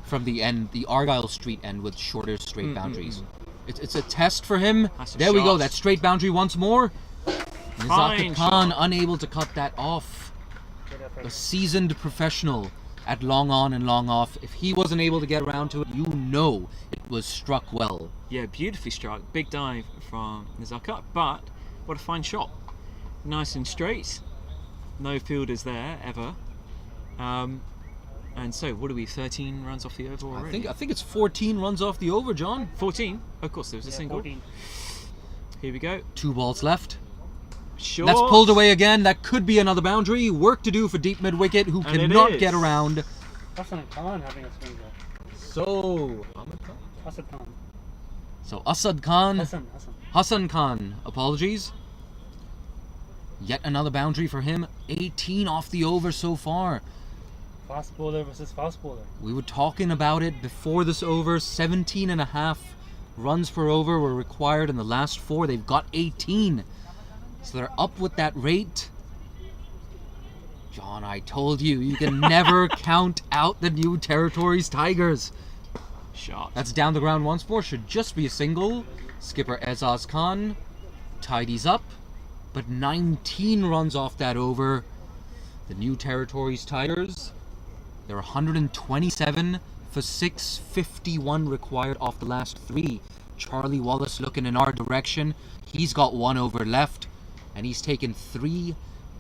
from the end, the Argyle Street end, with shorter straight boundaries. It's a test for him. There we go. That straight boundary once more. Nizaka Khan unable to cut that off. A seasoned professional at long on and long off. If he wasn't able to get around to it, you know it was struck well. Yeah, beautifully struck. Big dive from Nizaka, but what a fine shot. Nice and straight. No fielders there ever. And so, what are we? 13 runs off the over already? I think it's 14 runs off the over, John. 14. Of course, there was a single. 14. Here we go. 2 balls left. Short. That's pulled away again. That could be another boundary. Work to do for deep mid wicket, who And cannot get around. Hassan Khan having a swing there. So Hassan Khan. Asad Khan. Hassan. Hassan Khan. Apologies. Yet another boundary for him. 18 off the over so far. Fast bowler versus fast bowler. We were talking about it before this over. 17.5 runs per over were required in the last 4. They've got 18. So they're up with that rate. John, I told you, you can never count out the New Territories Tigers. Shot. That's down the ground once more. Should just be a single. Skipper Ezaz Khan tidies up. But 19 runs off that over. The New Territories Tigers, they're 127 for 651 required off the last 3. Charlie Wallace looking in our direction. He's got 1 over left. And he's taken 3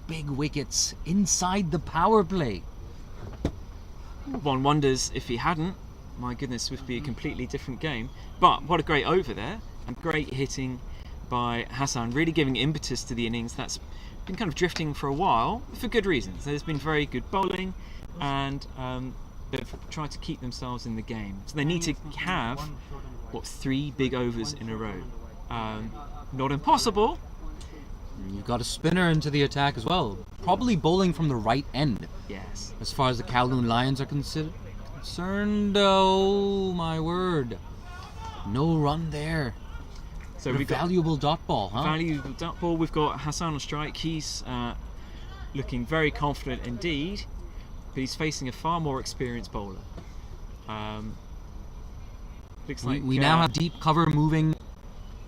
big wickets inside the power play. One wonders if he hadn't. My goodness, it would be a completely different game. But what a great over there. And great hitting by Hassan. Really giving impetus to the innings. That's been kind of drifting for a while. For good reasons. There's been very good bowling. And they've tried to keep themselves in the game. So they need to have, 3 big overs in a row. Not impossible. You've got a spinner into the attack as well. Probably bowling from the right end. Yes. As far as the Kowloon Lions are concerned. Oh my word. No run there. So a we've got valuable dot ball, huh? valuable dot ball. We've got Hassan on strike. He's looking very confident indeed. But he's facing a far more experienced bowler. Looks like We now have deep cover moving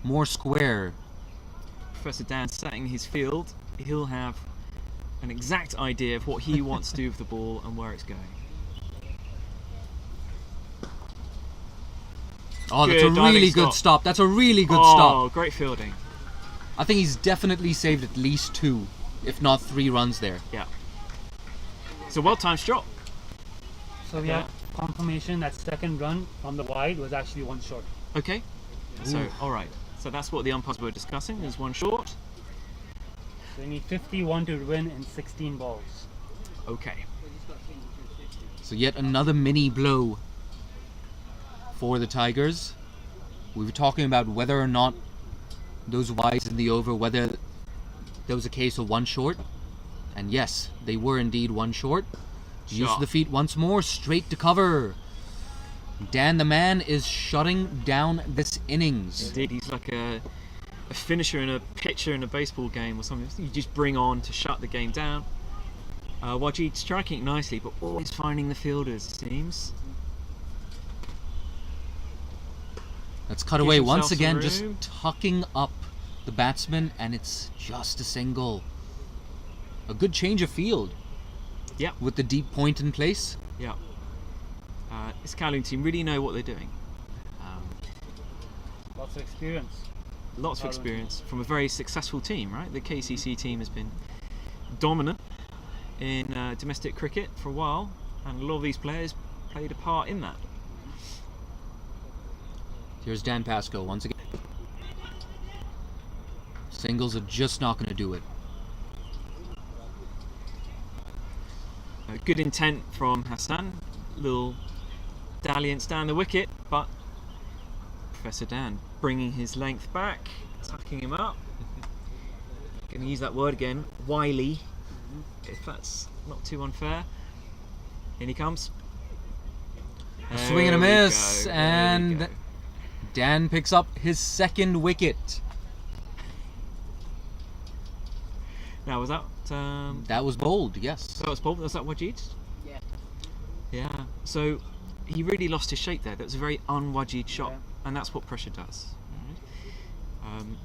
more square. Professor Dan setting his field. He'll have an exact idea of what he wants to do with the ball and where it's going. Oh, that's a really good stop. That's a really good stop. Oh, great fielding. I think he's definitely saved at least 2, if not 3 runs there. Yeah. It's a well-timed shot. So we have confirmation that second run from the wide was actually 1 short. Okay. So, alright. So that's what the umpires were discussing. There's 1 short. So we need 51 to win in 16 balls. Okay. So yet another mini blow for the Tigers. We were talking about whether or not those wides in the over, whether there was a case of 1 short. And yes, they were indeed 1 short. Use the feet once more, straight to cover. Dan the man is shutting down this innings. Indeed, he's like a finisher and a pitcher in a baseball game or something. You just bring on to shut the game down. Wajid striking it nicely, but always finding the fielders, it seems. Let's cut away once again, just tucking up the batsman, and it's just a single. A good change of field. Yeah. With the deep point in place. Yeah. This Kowloon team really know what they're doing. Lots of experience. Lots of experience from a very successful team, right? The KCC team has been dominant in domestic cricket for a while, and a lot of these players played a part in that. Here's Dan Pascoe once again. Singles are just not going to do it. Good intent from Hassan. Little dalliance down the wicket, but Professor Dan bringing his length back, tucking him up. Going to use that word again, wily, if that's not too unfair. In he comes. Swing and a miss, and Dan picks up his second wicket. Now, was that... that was bold, yes. That was bold. Was that Wajid? Yeah. Yeah. So he really lost his shape there. That was a very un-Wajid shot, and that's what pressure does.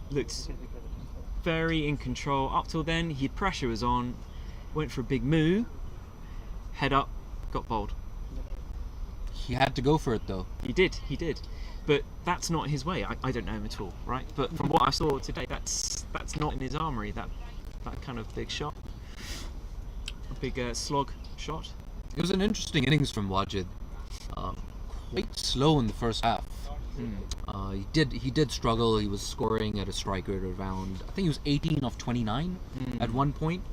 Looked very in control. Up till then, pressure was on. Went for a big moo. Head up, got bowled. He had to go for it, though. He did. But that's not his way. I don't know him at all, right? But from what I saw today, that's not in his armoury. That kind of big shot, a big slog shot. It was an interesting innings from Wajid. Quite slow in the first half. He did struggle. He was scoring at a strike rate around, I think he was 18 off 29 at one point.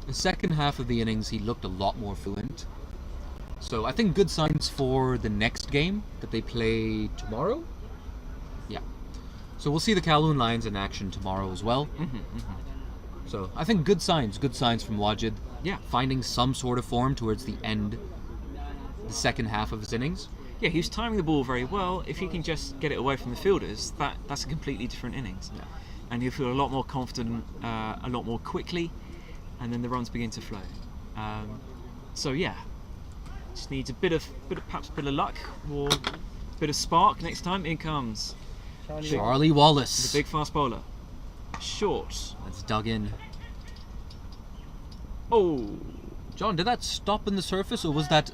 The second half of the innings, he looked a lot more fluent. So I think good signs for the next game that they play tomorrow. Yeah. So we'll see the Kowloon Lions in action tomorrow as well. So I think good signs from Wajid. Yeah. Finding some sort of form towards the end, the second half of his innings. Yeah, he was timing the ball very well. If he can just get it away from the fielders, that's a completely different innings. Yeah. And he'll feel a lot more confident, a lot more quickly, and then the runs begin to flow. So yeah, just needs perhaps a bit of luck or a bit of spark next time. In comes Charlie Wallace. the big fast bowler. Short. That's dug in. Oh, John, did that stop in the surface, or was that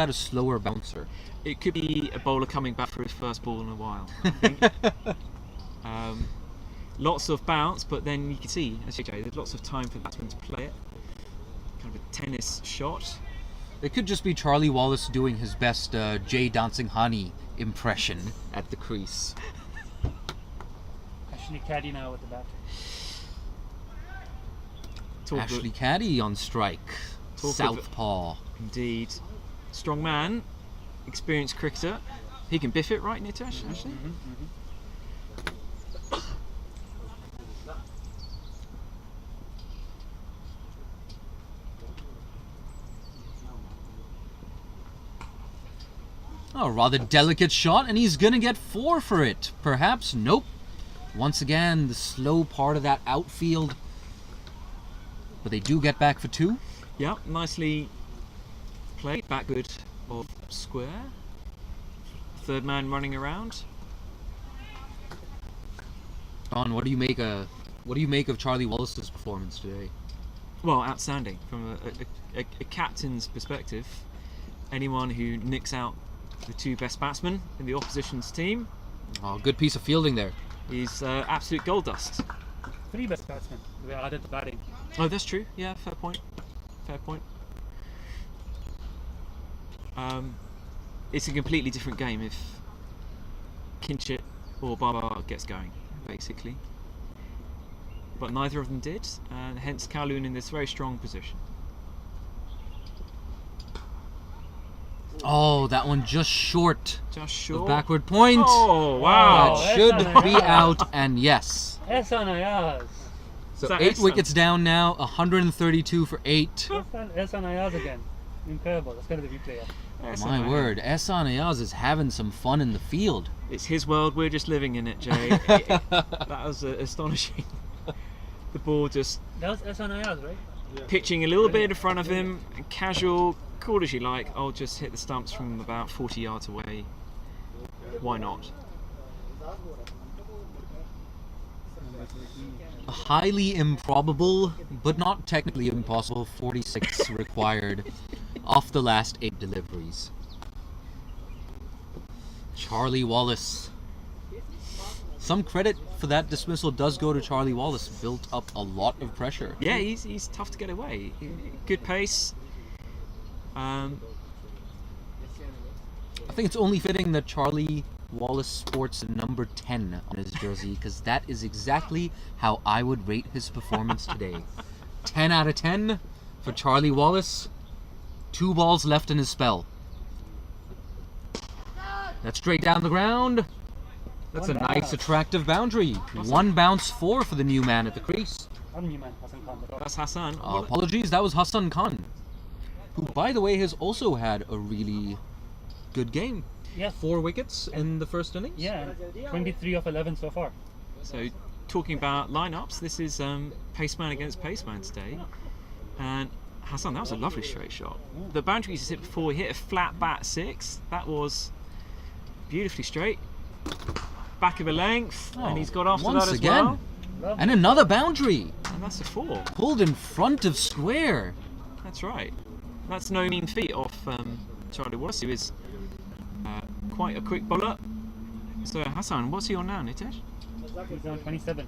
a slower bouncer? it could be a bowler coming back for his first ball in a while, I think. Lots of bounce, but then you can see, as you say, there's lots of time for the batsman to play it. Kind of a tennis shot. It could just be Charlie Wallace doing his best Jay Dancing Honey impression at the crease. Ashley Caddy now with the bat. Ashley Caddy on strike. Southpaw. Indeed. Strong man, experienced cricketer. He can biff it, right, Nitesh, actually? A rather delicate shot, and he's gonna get 4 for it. Perhaps, nope. Once again, the slow part of that outfield. But they do get back for 2. Yeah, nicely played. Backward of square. Third man running around. Don, what do you make of Charlie Wallace's performance today? Well, outstanding from a captain's perspective. Anyone who nicks out the 2 best batsmen in the opposition's team, Oh, good piece of fielding there. is absolute gold dust. 3 best batsmen. We added the batting. Oh, that's true. Yeah, fair point. Fair point. It's a completely different game if Kinchit or Baba gets going, basically. But neither of them did, and hence Kowloon in this very strong position. Oh, that one just short. Just The short. backward point. Oh, wow. That should that's be not out, and yes. Ehsan Ayaz. So that 8 Ehsan? wickets down now, 132 for 8. Ehsan Ayaz again. Incredible. That's going to be the player. That's My amazing. word, Ehsan Ayaz is having some fun in the field. It's his world, we're just living in it, Jay. That was astonishing. The ball just That was Ehsan Ayaz, right? pitching a little bit in front of him, and casual, cool as you like. I'll just hit the stumps from about 40 yards away. Why not? A highly improbable, but not technically impossible, 46 required off the last 8 deliveries. Charlie Wallace. Some credit for that dismissal does go to Charlie Wallace. Built up a lot of pressure. Yeah, he's tough to get away. Good pace. I think it's only fitting that Charlie Wallace sports number 10 on his jersey, because that is exactly how I would rate his performance today. 10 out of 10 for Charlie Wallace. 2 balls left in his spell. That's straight down the ground. That's a nice, attractive boundary. 1 bounce 4 for the new man at the crease. That's Hassan. Apologies, that was Hassan Khan, who, by the way, has also had a really good game. Yeah. 4 wickets in the first innings. Yeah, 23 of 11 so far. So, talking about lineups, this is paceman against paceman today. And Hassan, that was a lovely straight shot. The boundary he's hit before, he hit a flat bat 6. That was beautifully straight. Back of a length, and he's got after once that as again. well. And another boundary. And that's a 4. Pulled in front of square. That's right. That's no mean feat off Charlie Wallace, who is quite a quick bowler. So Hassan, what's he on now, Nitesh? He's on 27.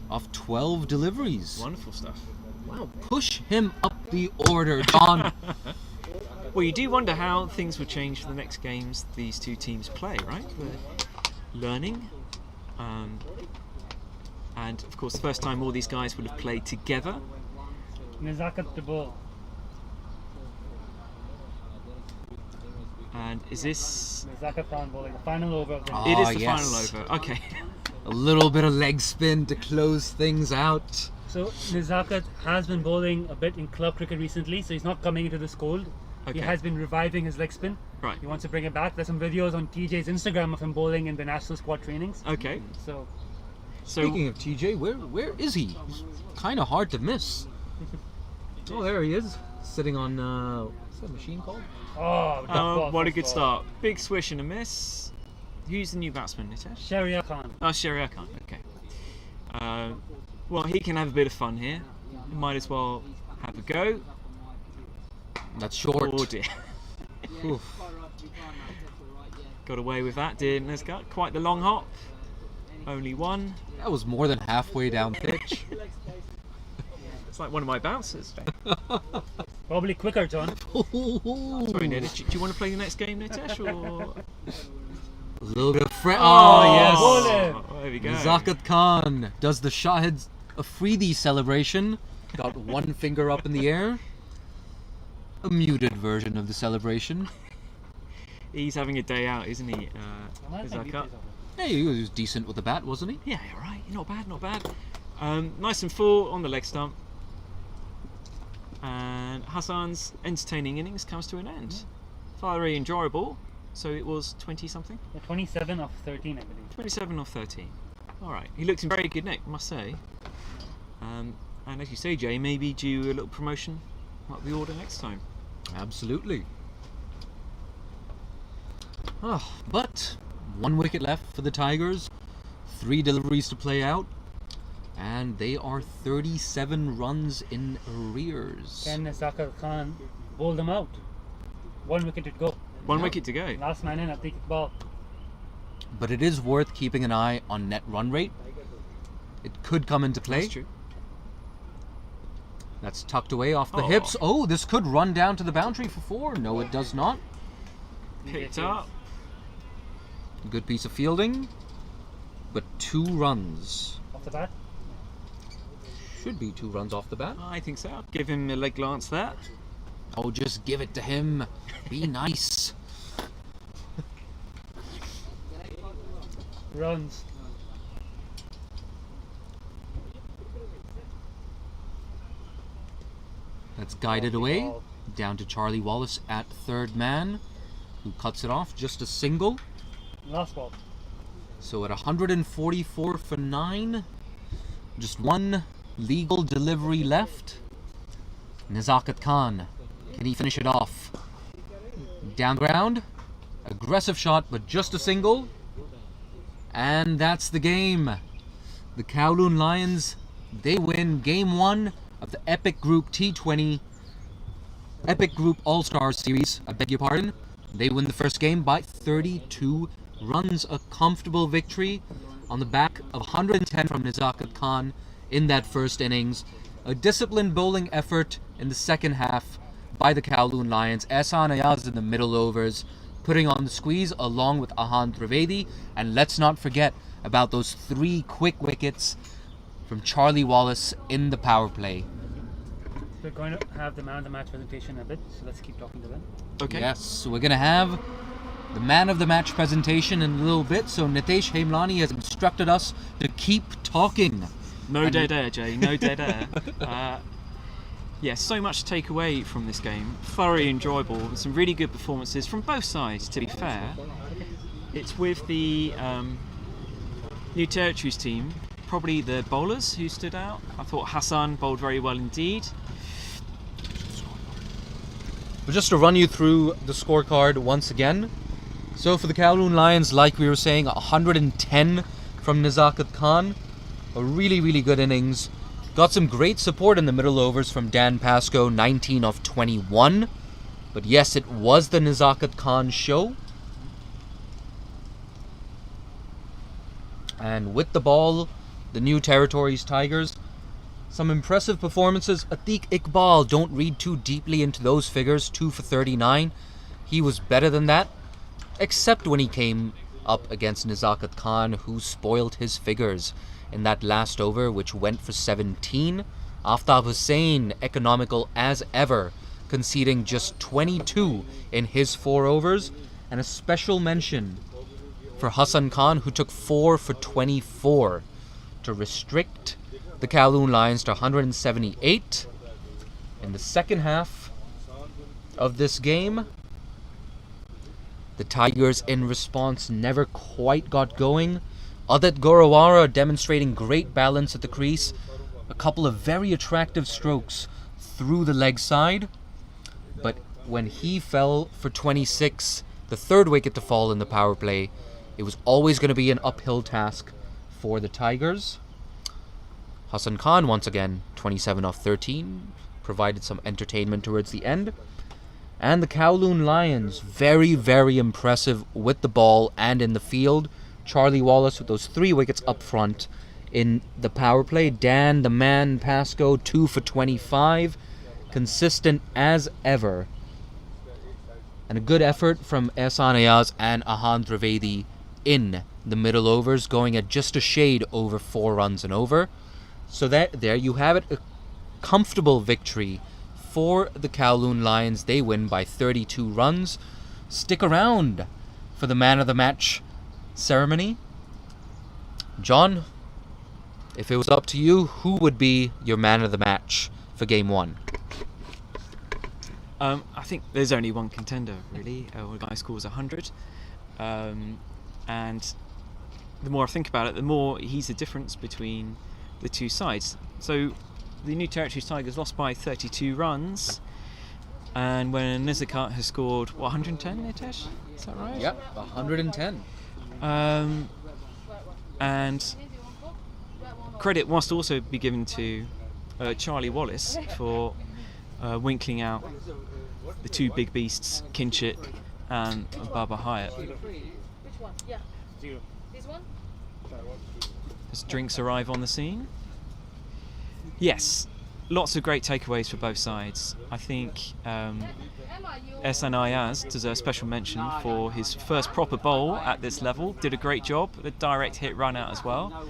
Off 12 deliveries. Wonderful stuff. Wow, push him up the order, John. Well, you do wonder how things will change for the next games these two teams play, right? We're learning. And of course, the first time all these guys would have played together. Nezakat the ball. And is this... Nezakat Khan bowling, the final over of the It is the yes. final over. Okay. A little bit of leg spin to close things out. So Nezakat has been bowling a bit in club cricket recently, so he's not coming into this cold. Okay. He has been reviving his leg spin. Right. He wants to bring it back. There's some videos on TJ's Instagram of him bowling in the national squad trainings. Okay. So Speaking of TJ, where is he? He's kind of hard to miss. Oh, there he is, sitting on what's that machine called? What a good start. Big swish and a miss. Who's the new batsman, Nitesh? Sharia Khan. Oh, Sharia Khan. Okay. Well, he can have a bit of fun here. He might as well have a go. That's short. Oh dear. Got away with that, didn't Nesgat? Quite the long hop. Only 1. That was more than halfway down pitch. It's like one of my bouncers. Probably quicker, John. Sorry, Ned. Do you want to play the next game, Nitesh? Or... A little bit of Oh, there we go. Zakat Khan does the Shahid Afridi celebration. Got 1 finger up in the air. A muted version of the celebration. He's having a day out, isn't he? Zakat? Yeah, he was decent with the bat, wasn't he? Yeah, you're right. Not bad, not bad. Nice and full on the leg stump. And Hassan's entertaining innings comes to an end. Very enjoyable. So it was 20 something? 27 of 13, I believe. 27 of 13. Alright. He looked in very good nick, must say. And as you say, Jay, maybe due a little promotion might be ordered next time. Absolutely. But 1 wicket left for the Tigers. 3 deliveries to play out. And they are 37 runs in arrears. Can Nezakat Khan bowl them out? 1 wicket to go. 1 wicket to go. Last man in at the ball. But it is worth keeping an eye on net run rate. It could come into play. That's true. That's tucked away off the hips. Oh, this could run down to the boundary for 4. No, it does not. Picked up. Good piece of fielding. But 2 runs. Off the bat? Should be 2 runs off the bat. I think so. Give him a leg glance there. Oh, just give it to him. Be nice. Runs. That's guided away. Down to Charlie Wallace at 3rd man, who cuts it off. Just a single. Last ball. So at 144 for 9. Just 1 legal delivery left. Nezakat Khan. Can he finish it off? Down ground. Aggressive shot, but just a single. And that's the game. The Kowloon Lions, they win Game 1 of the Epic Group T20 Epic Group All-Stars Series. I beg your pardon. They win the first game by 32 runs. A comfortable victory on the back of 110 from Nezakat Khan in that first innings. A disciplined bowling effort in the second half by the Kowloon Lions. Ehsan Ayaz in the middle overs putting on the squeeze along with Ahan Trivedi. And let's not forget about those 3 quick wickets from Charlie Wallace in the power play. We're going to have the man of the match presentation in a bit, so let's keep talking to them. Okay. Yes, so we're going to have the man of the match presentation in a little bit. So Nitesh Hemlani has instructed us to keep talking. No dead air, Jay. No dead air. Yeah, so much to take away from this game. Thoroughly enjoyable. And some really good performances from both sides, to be fair. It's with the New Territories team, probably the bowlers who stood out. I thought Hassan bowled very well indeed. But just to run you through the scorecard once again. So for the Kowloon Lions, like we were saying, 110 from Nazakat Khan. A really, really good innings. Got some great support in the middle overs from Dan Pascoe, 19 of 21. But yes, it was the Nazakat Khan show. And with the ball, the New Territories Tigers, some impressive performances. Atiq Iqbal, don't read too deeply into those figures, 2 for 39. He was better than that, except when he came up against Nazakat Khan, who spoiled his figures in that last over, which went for 17. Aftab Hussain, economical as ever, conceding just 22 in his 4 overs. And a special mention for Hassan Khan, who took 4 for 24 to restrict the Kowloon Lions to 178. In the second half of this game, the Tigers in response never quite got going. Adit Gorawara demonstrating great balance at the crease. A couple of very attractive strokes through the leg side. But when he fell for 26, the 3rd wicket to fall in the power play, it was always going to be an uphill task for the Tigers. Hassan Khan, once again, 27 off 13, provided some entertainment towards the end. And the Kowloon Lions, very, very impressive with the ball and in the field. Charlie Wallace with those 3 wickets up front in the power play. Dan, the man, Pascoe, 2 for 25. Consistent as ever. And a good effort from Ehsan Ayaz and Ahan Trivedi in the middle overs, going at just a shade over 4 runs and over. So that there you have it, a comfortable victory for the Kowloon Lions. They win by 32 runs. Stick around for the man of the match ceremony. John, if it was up to you, who would be your man of the match for game 1? I think there's only one contender, really. A guy scores 100. And the more I think about it, the more he's the difference between the two sides. So the New Territories Tigers lost by 32 runs, and when Nazakat has scored 110, Nitesh? Is that right? Yep, 110. And credit must also be given to Charlie Wallace for winkling out the 2 big beasts, Kinchit and Baba Hyatt. Which one? Yeah. This one? As drinks arrive on the scene. Yes, lots of great takeaways for both sides. I think Ehsan Ayaz deserves special mention for his first proper bowl at this level. Did a great job, a direct hit run out as well.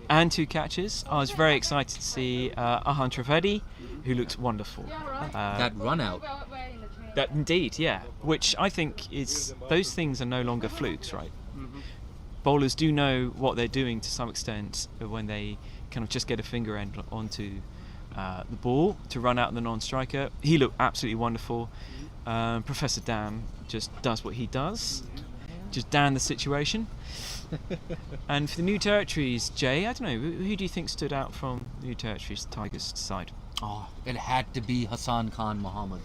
And 2 catches. I was very excited to see Ahan Trivedi, who looked wonderful. That run out. That indeed, yeah. Which I think is, those things are no longer flukes, right? Bowlers do know what they're doing to some extent when they kind of just get a finger end onto the ball to run out the non-striker. He looked absolutely wonderful. Professor Dan just does what he does. Just Dan the situation. And for the New Territories, Jay, I don't know, who do you think stood out from the New Territories Tigers side? Oh, it had to be Hassan Khan Mohammed.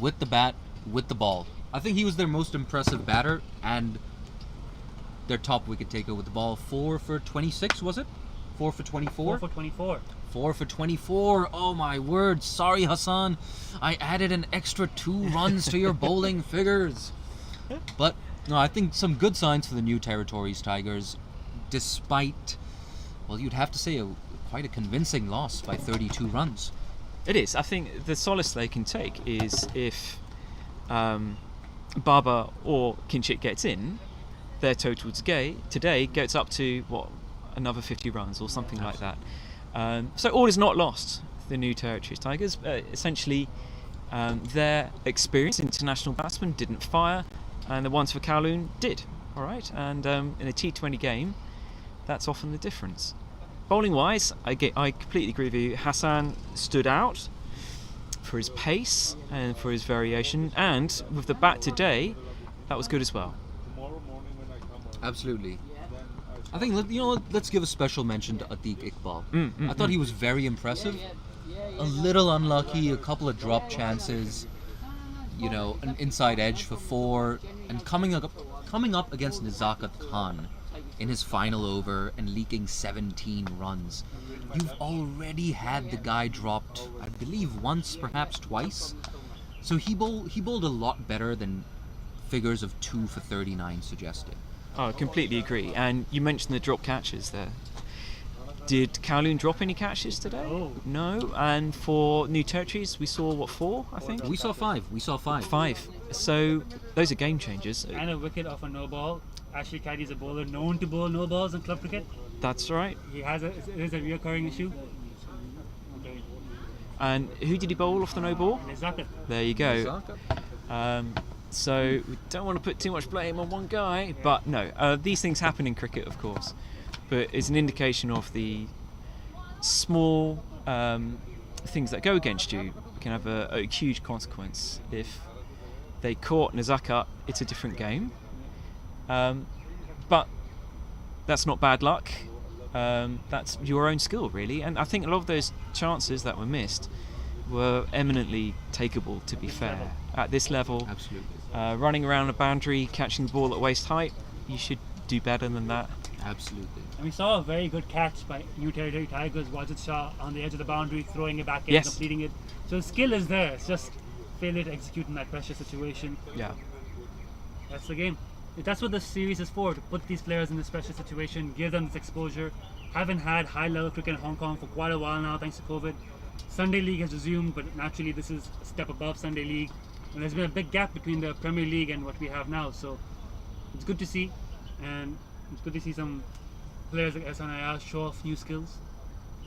With the bat, with the ball. I think he was their most impressive batter and their top wicket taker with the ball. 4 for 26, was it? 4 for 24? 4 for 24. 4 for 24. Oh my word. Sorry, Hassan. I added an extra 2 runs to your bowling figures. But no, I think some good signs for the New Territories Tigers, despite, well, you'd have to say quite a convincing loss by 32 runs. It is. I think the solace they can take is if Baba or Kinchit gets in, their total today gets up to another 50 runs or something like that. So all is not lost. The New Territories Tigers, essentially, their experienced international batsmen didn't fire, and the ones for Kowloon did. All right, and in a T20 game, that's often the difference. Bowling wise, I completely agree with you. Hassan stood out for his pace and for his variation, and with the bat today, that was good as well. Absolutely. I think, let's give a special mention to Atiq Iqbal. I thought he was very impressive. A little unlucky, a couple of drop chances, an inside edge for 4, and coming up against Nazakat Khan in his final over and leaking 17 runs. You've already had the guy dropped, I believe, once, perhaps twice. So he bowled a lot better than figures of 2 for 39 suggested. I completely agree. And you mentioned the drop catches there. Did Kowloon drop any catches today? Oh. No. And for New Territories, we saw 4, I think? We saw 5. 5. So those are game changers. And a wicket off a no ball. Ashley Caddy is a bowler known to bowl no balls in club cricket. That's right. It is a reoccurring issue. Okay. And who did he bowl off the no ball? Nazakat. There you go. So we don't want to put too much blame on one guy, but no, these things happen in cricket, of course. But it's an indication of the small things that go against you can have a huge consequence. If they caught Nazakat, it's a different game. But that's not bad luck. That's your own skill, really. And I think a lot of those chances that were missed were eminently takeable, to be fair. At this level, Absolutely. Running around a boundary, catching the ball at waist height, you should do better than that. Absolutely. And we saw a very good catch by New Territory Tigers, Wajid Shah on the edge of the boundary, throwing it back in, Yes. completing it. So the skill is there. It's just failure to execute in that pressure situation. Yeah. That's the game. That's what the series is for, to put these players in this pressure situation, give them this exposure. Haven't had high-level cricket in Hong Kong for quite a while now, thanks to COVID. Sunday League has resumed, but naturally this is a step above Sunday League. And there's been a big gap between the Premier League and what we have now, so it's good to see. And it's good to see some players like SNIR show off new skills.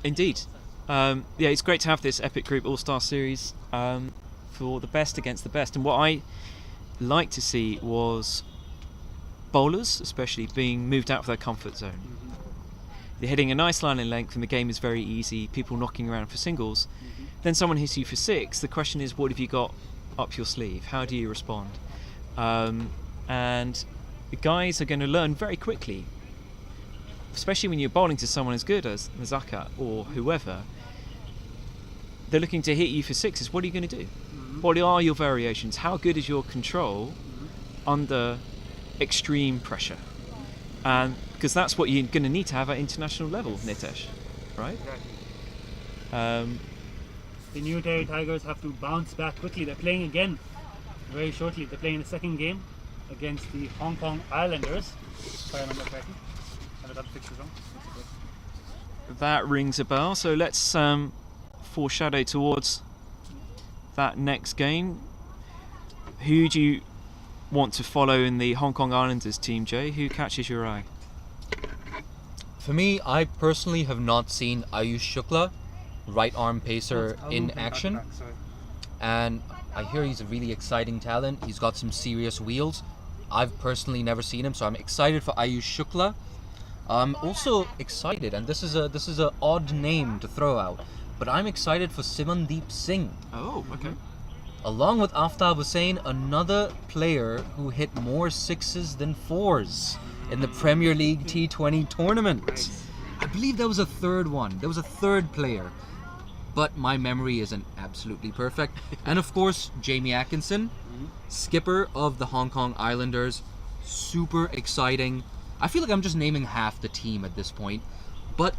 Indeed. It's great to have this Epic Group All-Star Series for the best against the best. And what I like to see was bowlers, especially, being moved out of their comfort zone. They're hitting a nice line in length and the game is very easy, people knocking around for singles. Then someone hits you for 6. The question is, what have you got up your sleeve? How do you respond? And the guys are going to learn very quickly, especially when you're bowling to someone as good as Nazakat or whoever. They're looking to hit you for 6s. What are you going to do? What are your variations? How good is your control under extreme pressure? And because that's what you're going to need to have at international level, Nitesh, right? The New Territory Tigers have to bounce back quickly. They're playing again very shortly. They're playing the second game against the Hong Kong Islanders, if I remember correctly. I got the fixtures wrong. That rings a bell. So let's foreshadow towards that next game. Who do you want to follow in the Hong Kong Islanders team, Jay? Who catches your eye? For me, I personally have not seen Ayush Shukla, right arm pacer, in action. And I hear he's a really exciting talent. He's got some serious wheels. I've personally never seen him, so I'm excited for Ayush Shukla. I'm also excited, and this is a odd name to throw out, but I'm excited for Simandeep Singh. Oh, okay. Along with Aftab Hussain, another player who hit more 6s than 4s in the Premier League T20 tournament. I believe there was a third one. There was a third player. But my memory isn't absolutely perfect. And of course, Jamie Atkinson, skipper of the Hong Kong Islanders. Super exciting. I feel like I'm just naming half the team at this point. But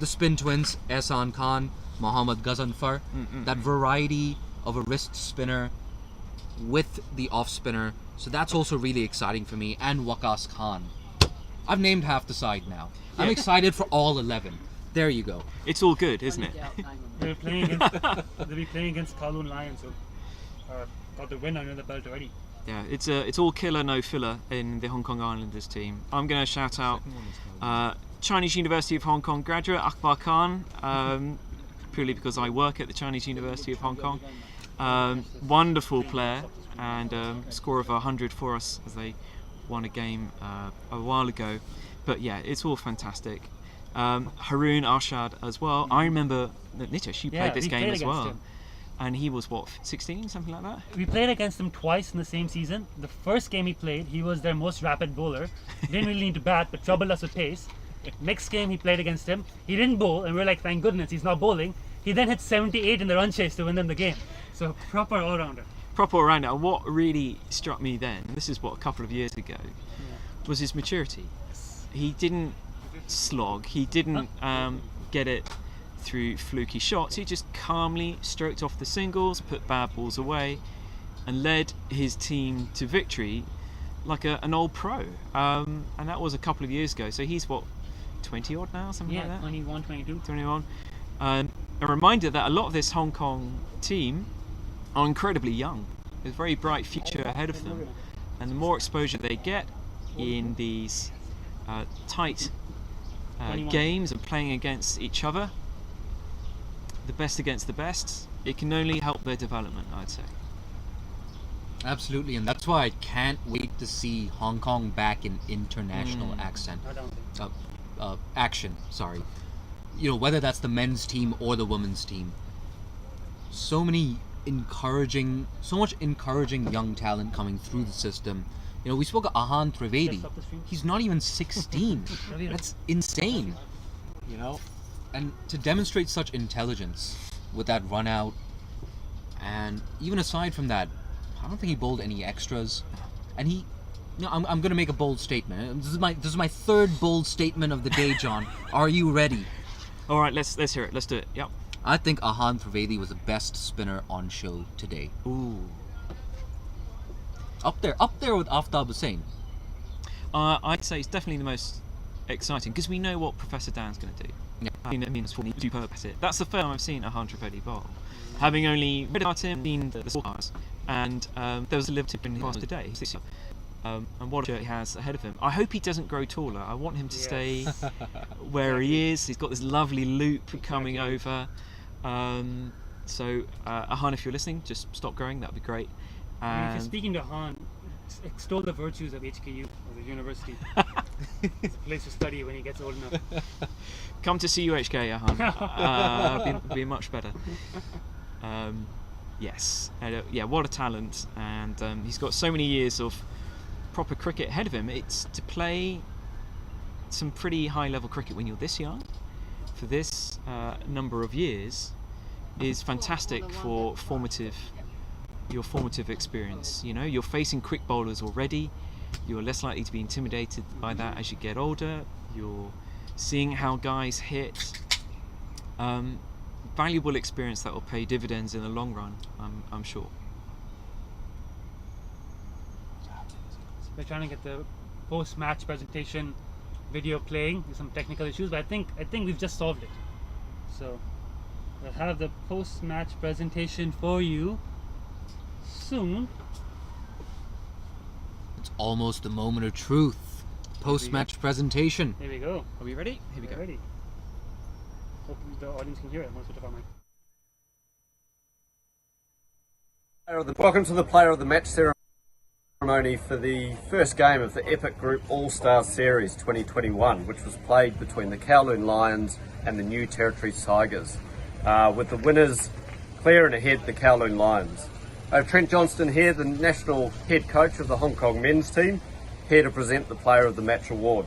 the spin twins, Ehsan Khan, Mohammad Ghazanfar, that variety of a wrist spinner with the off spinner. So that's also really exciting for me. And Waqas Khan. I've named half the side now. I'm excited for all 11. There you go. It's all good, isn't it? They'll be playing against Kowloon Lions, who got the win under the belt already. Yeah, it's all killer, no filler in the Hong Kong Islanders team. I'm going to shout out Chinese University of Hong Kong graduate Akbar Khan, purely because I work at the Chinese University of Hong Kong. Wonderful player, and score of 100 for us as they won a game a while ago. But yeah, it's all fantastic. Haroon Arshad as well. I remember that Nitish, you played this game as well. And he was what, 16, something like that? We played against him twice in the same season. The first game he played, he was their most rapid bowler. Didn't really need to bat, but troubled us with pace. Next game he played against him, he didn't bowl, and we're like, thank goodness he's not bowling. He then hit 78 in the run chase to win them the game. So proper all-rounder. Proper all-rounder. And what really struck me then, and this is what, a couple of years ago, was his maturity. He didn't slog, he didn't get it through fluky shots. He just calmly stroked off the singles, put bad balls away, and led his team to victory like an old pro. And that was a couple of years ago. So he's what, 20 odd now, something like that? 21, 22. 21. A reminder that a lot of this Hong Kong team are incredibly young. There's a very bright future ahead of them. And the more exposure they get in these tight games and playing against each other, the best against the best, it can only help their development, I'd say. Absolutely, and that's why I can't wait to see Hong Kong back in international action. Sorry, you know, whether that's the men's team or the women's team. So much encouraging young talent coming through the system. You know, we spoke of Ahan Trivedi. He's not even 16. That's insane. You know. And to demonstrate such intelligence with that run out, and even aside from that, I don't think he bowled any extras. And he, you know, I'm going to make a bold statement. This is my third bold statement of the day, John. Are you ready? All right, let's hear it. Let's do it. Yep. I think Ahan Trivedi was the best spinner on show today. Ooh. Up there with Aftab Hussain. I'd say it's definitely the most exciting because we know what Professor Dan's going to do. Yeah. I mean, it means for me superb at it. That's the first time I've seen Ahan Trivedi bowl. Having only read about him, seen the scorecards, and there was a limited in his today. And what he has ahead of him. I hope he doesn't grow taller. I want him to stay where he is. He's got this lovely loop coming over. So Ahan, if you're listening, just stop growing. That'd be great. And if you're speaking to Ahan, extol the virtues of HKU, or the university. It's a place to study when he gets old enough. Come to CUHK, Ahan. Be much better. Yes, yeah, what a talent, and he's got so many years of proper cricket ahead of him. It's to play some pretty high-level cricket when you're this young, for this number of years, is fantastic for your formative experience. You know, you're facing quick bowlers already. You're less likely to be intimidated by that as you get older. You're seeing how guys hit. Valuable experience that will pay dividends in the long run, I'm sure. We're trying to get the post-match presentation video playing. There's some technical issues, but I think we've just solved it. So we'll have the post-match presentation for you soon. It's almost the moment of truth. Post-match presentation. Here we go. Are we ready? Here we go. Ready. Hope the audience can hear it. I'm going to switch off our mic. Welcome to the Player of the Match ceremony for the first game of the Epic Group All-Star Series 2021, which was played between the Kowloon Lions and the New Territories Tigers, with the winners clear and ahead the Kowloon Lions. I have Trent Johnston here, the national head coach of the Hong Kong men's team, here to present the Player of the Match award.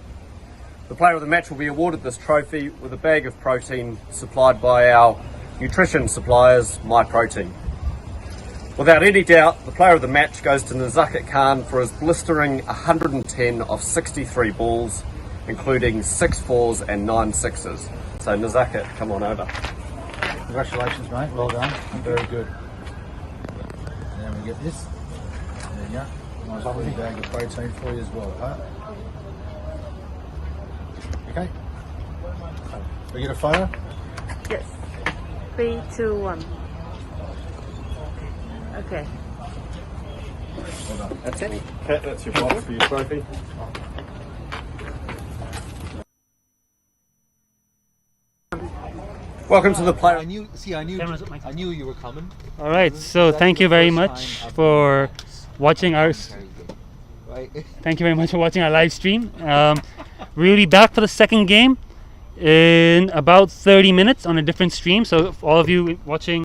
The Player of the Match will be awarded this trophy with a bag of protein supplied by our nutrition suppliers, My Protein. Without any doubt, the Player of the Match goes to Nazakat Khan for his blistering 110 of 63 balls, including 6 fours and 9 sixes. So Nazakat, come on over. Congratulations, mate. Well done. Very good. And then we get this. There you go. Nice lovely bag of protein for you as well, huh? Okay. We get a photo? Yes. 3, 2, 1. Okay. Well done. That's it. Kat, that's your box for your trophy. Welcome to the player. I knew you were coming. All right, so thank you very much for watching our. Right. Thank you very much for watching our live stream. We'll be back for the second game in about 30 minutes on a different stream. So, if all of you watching.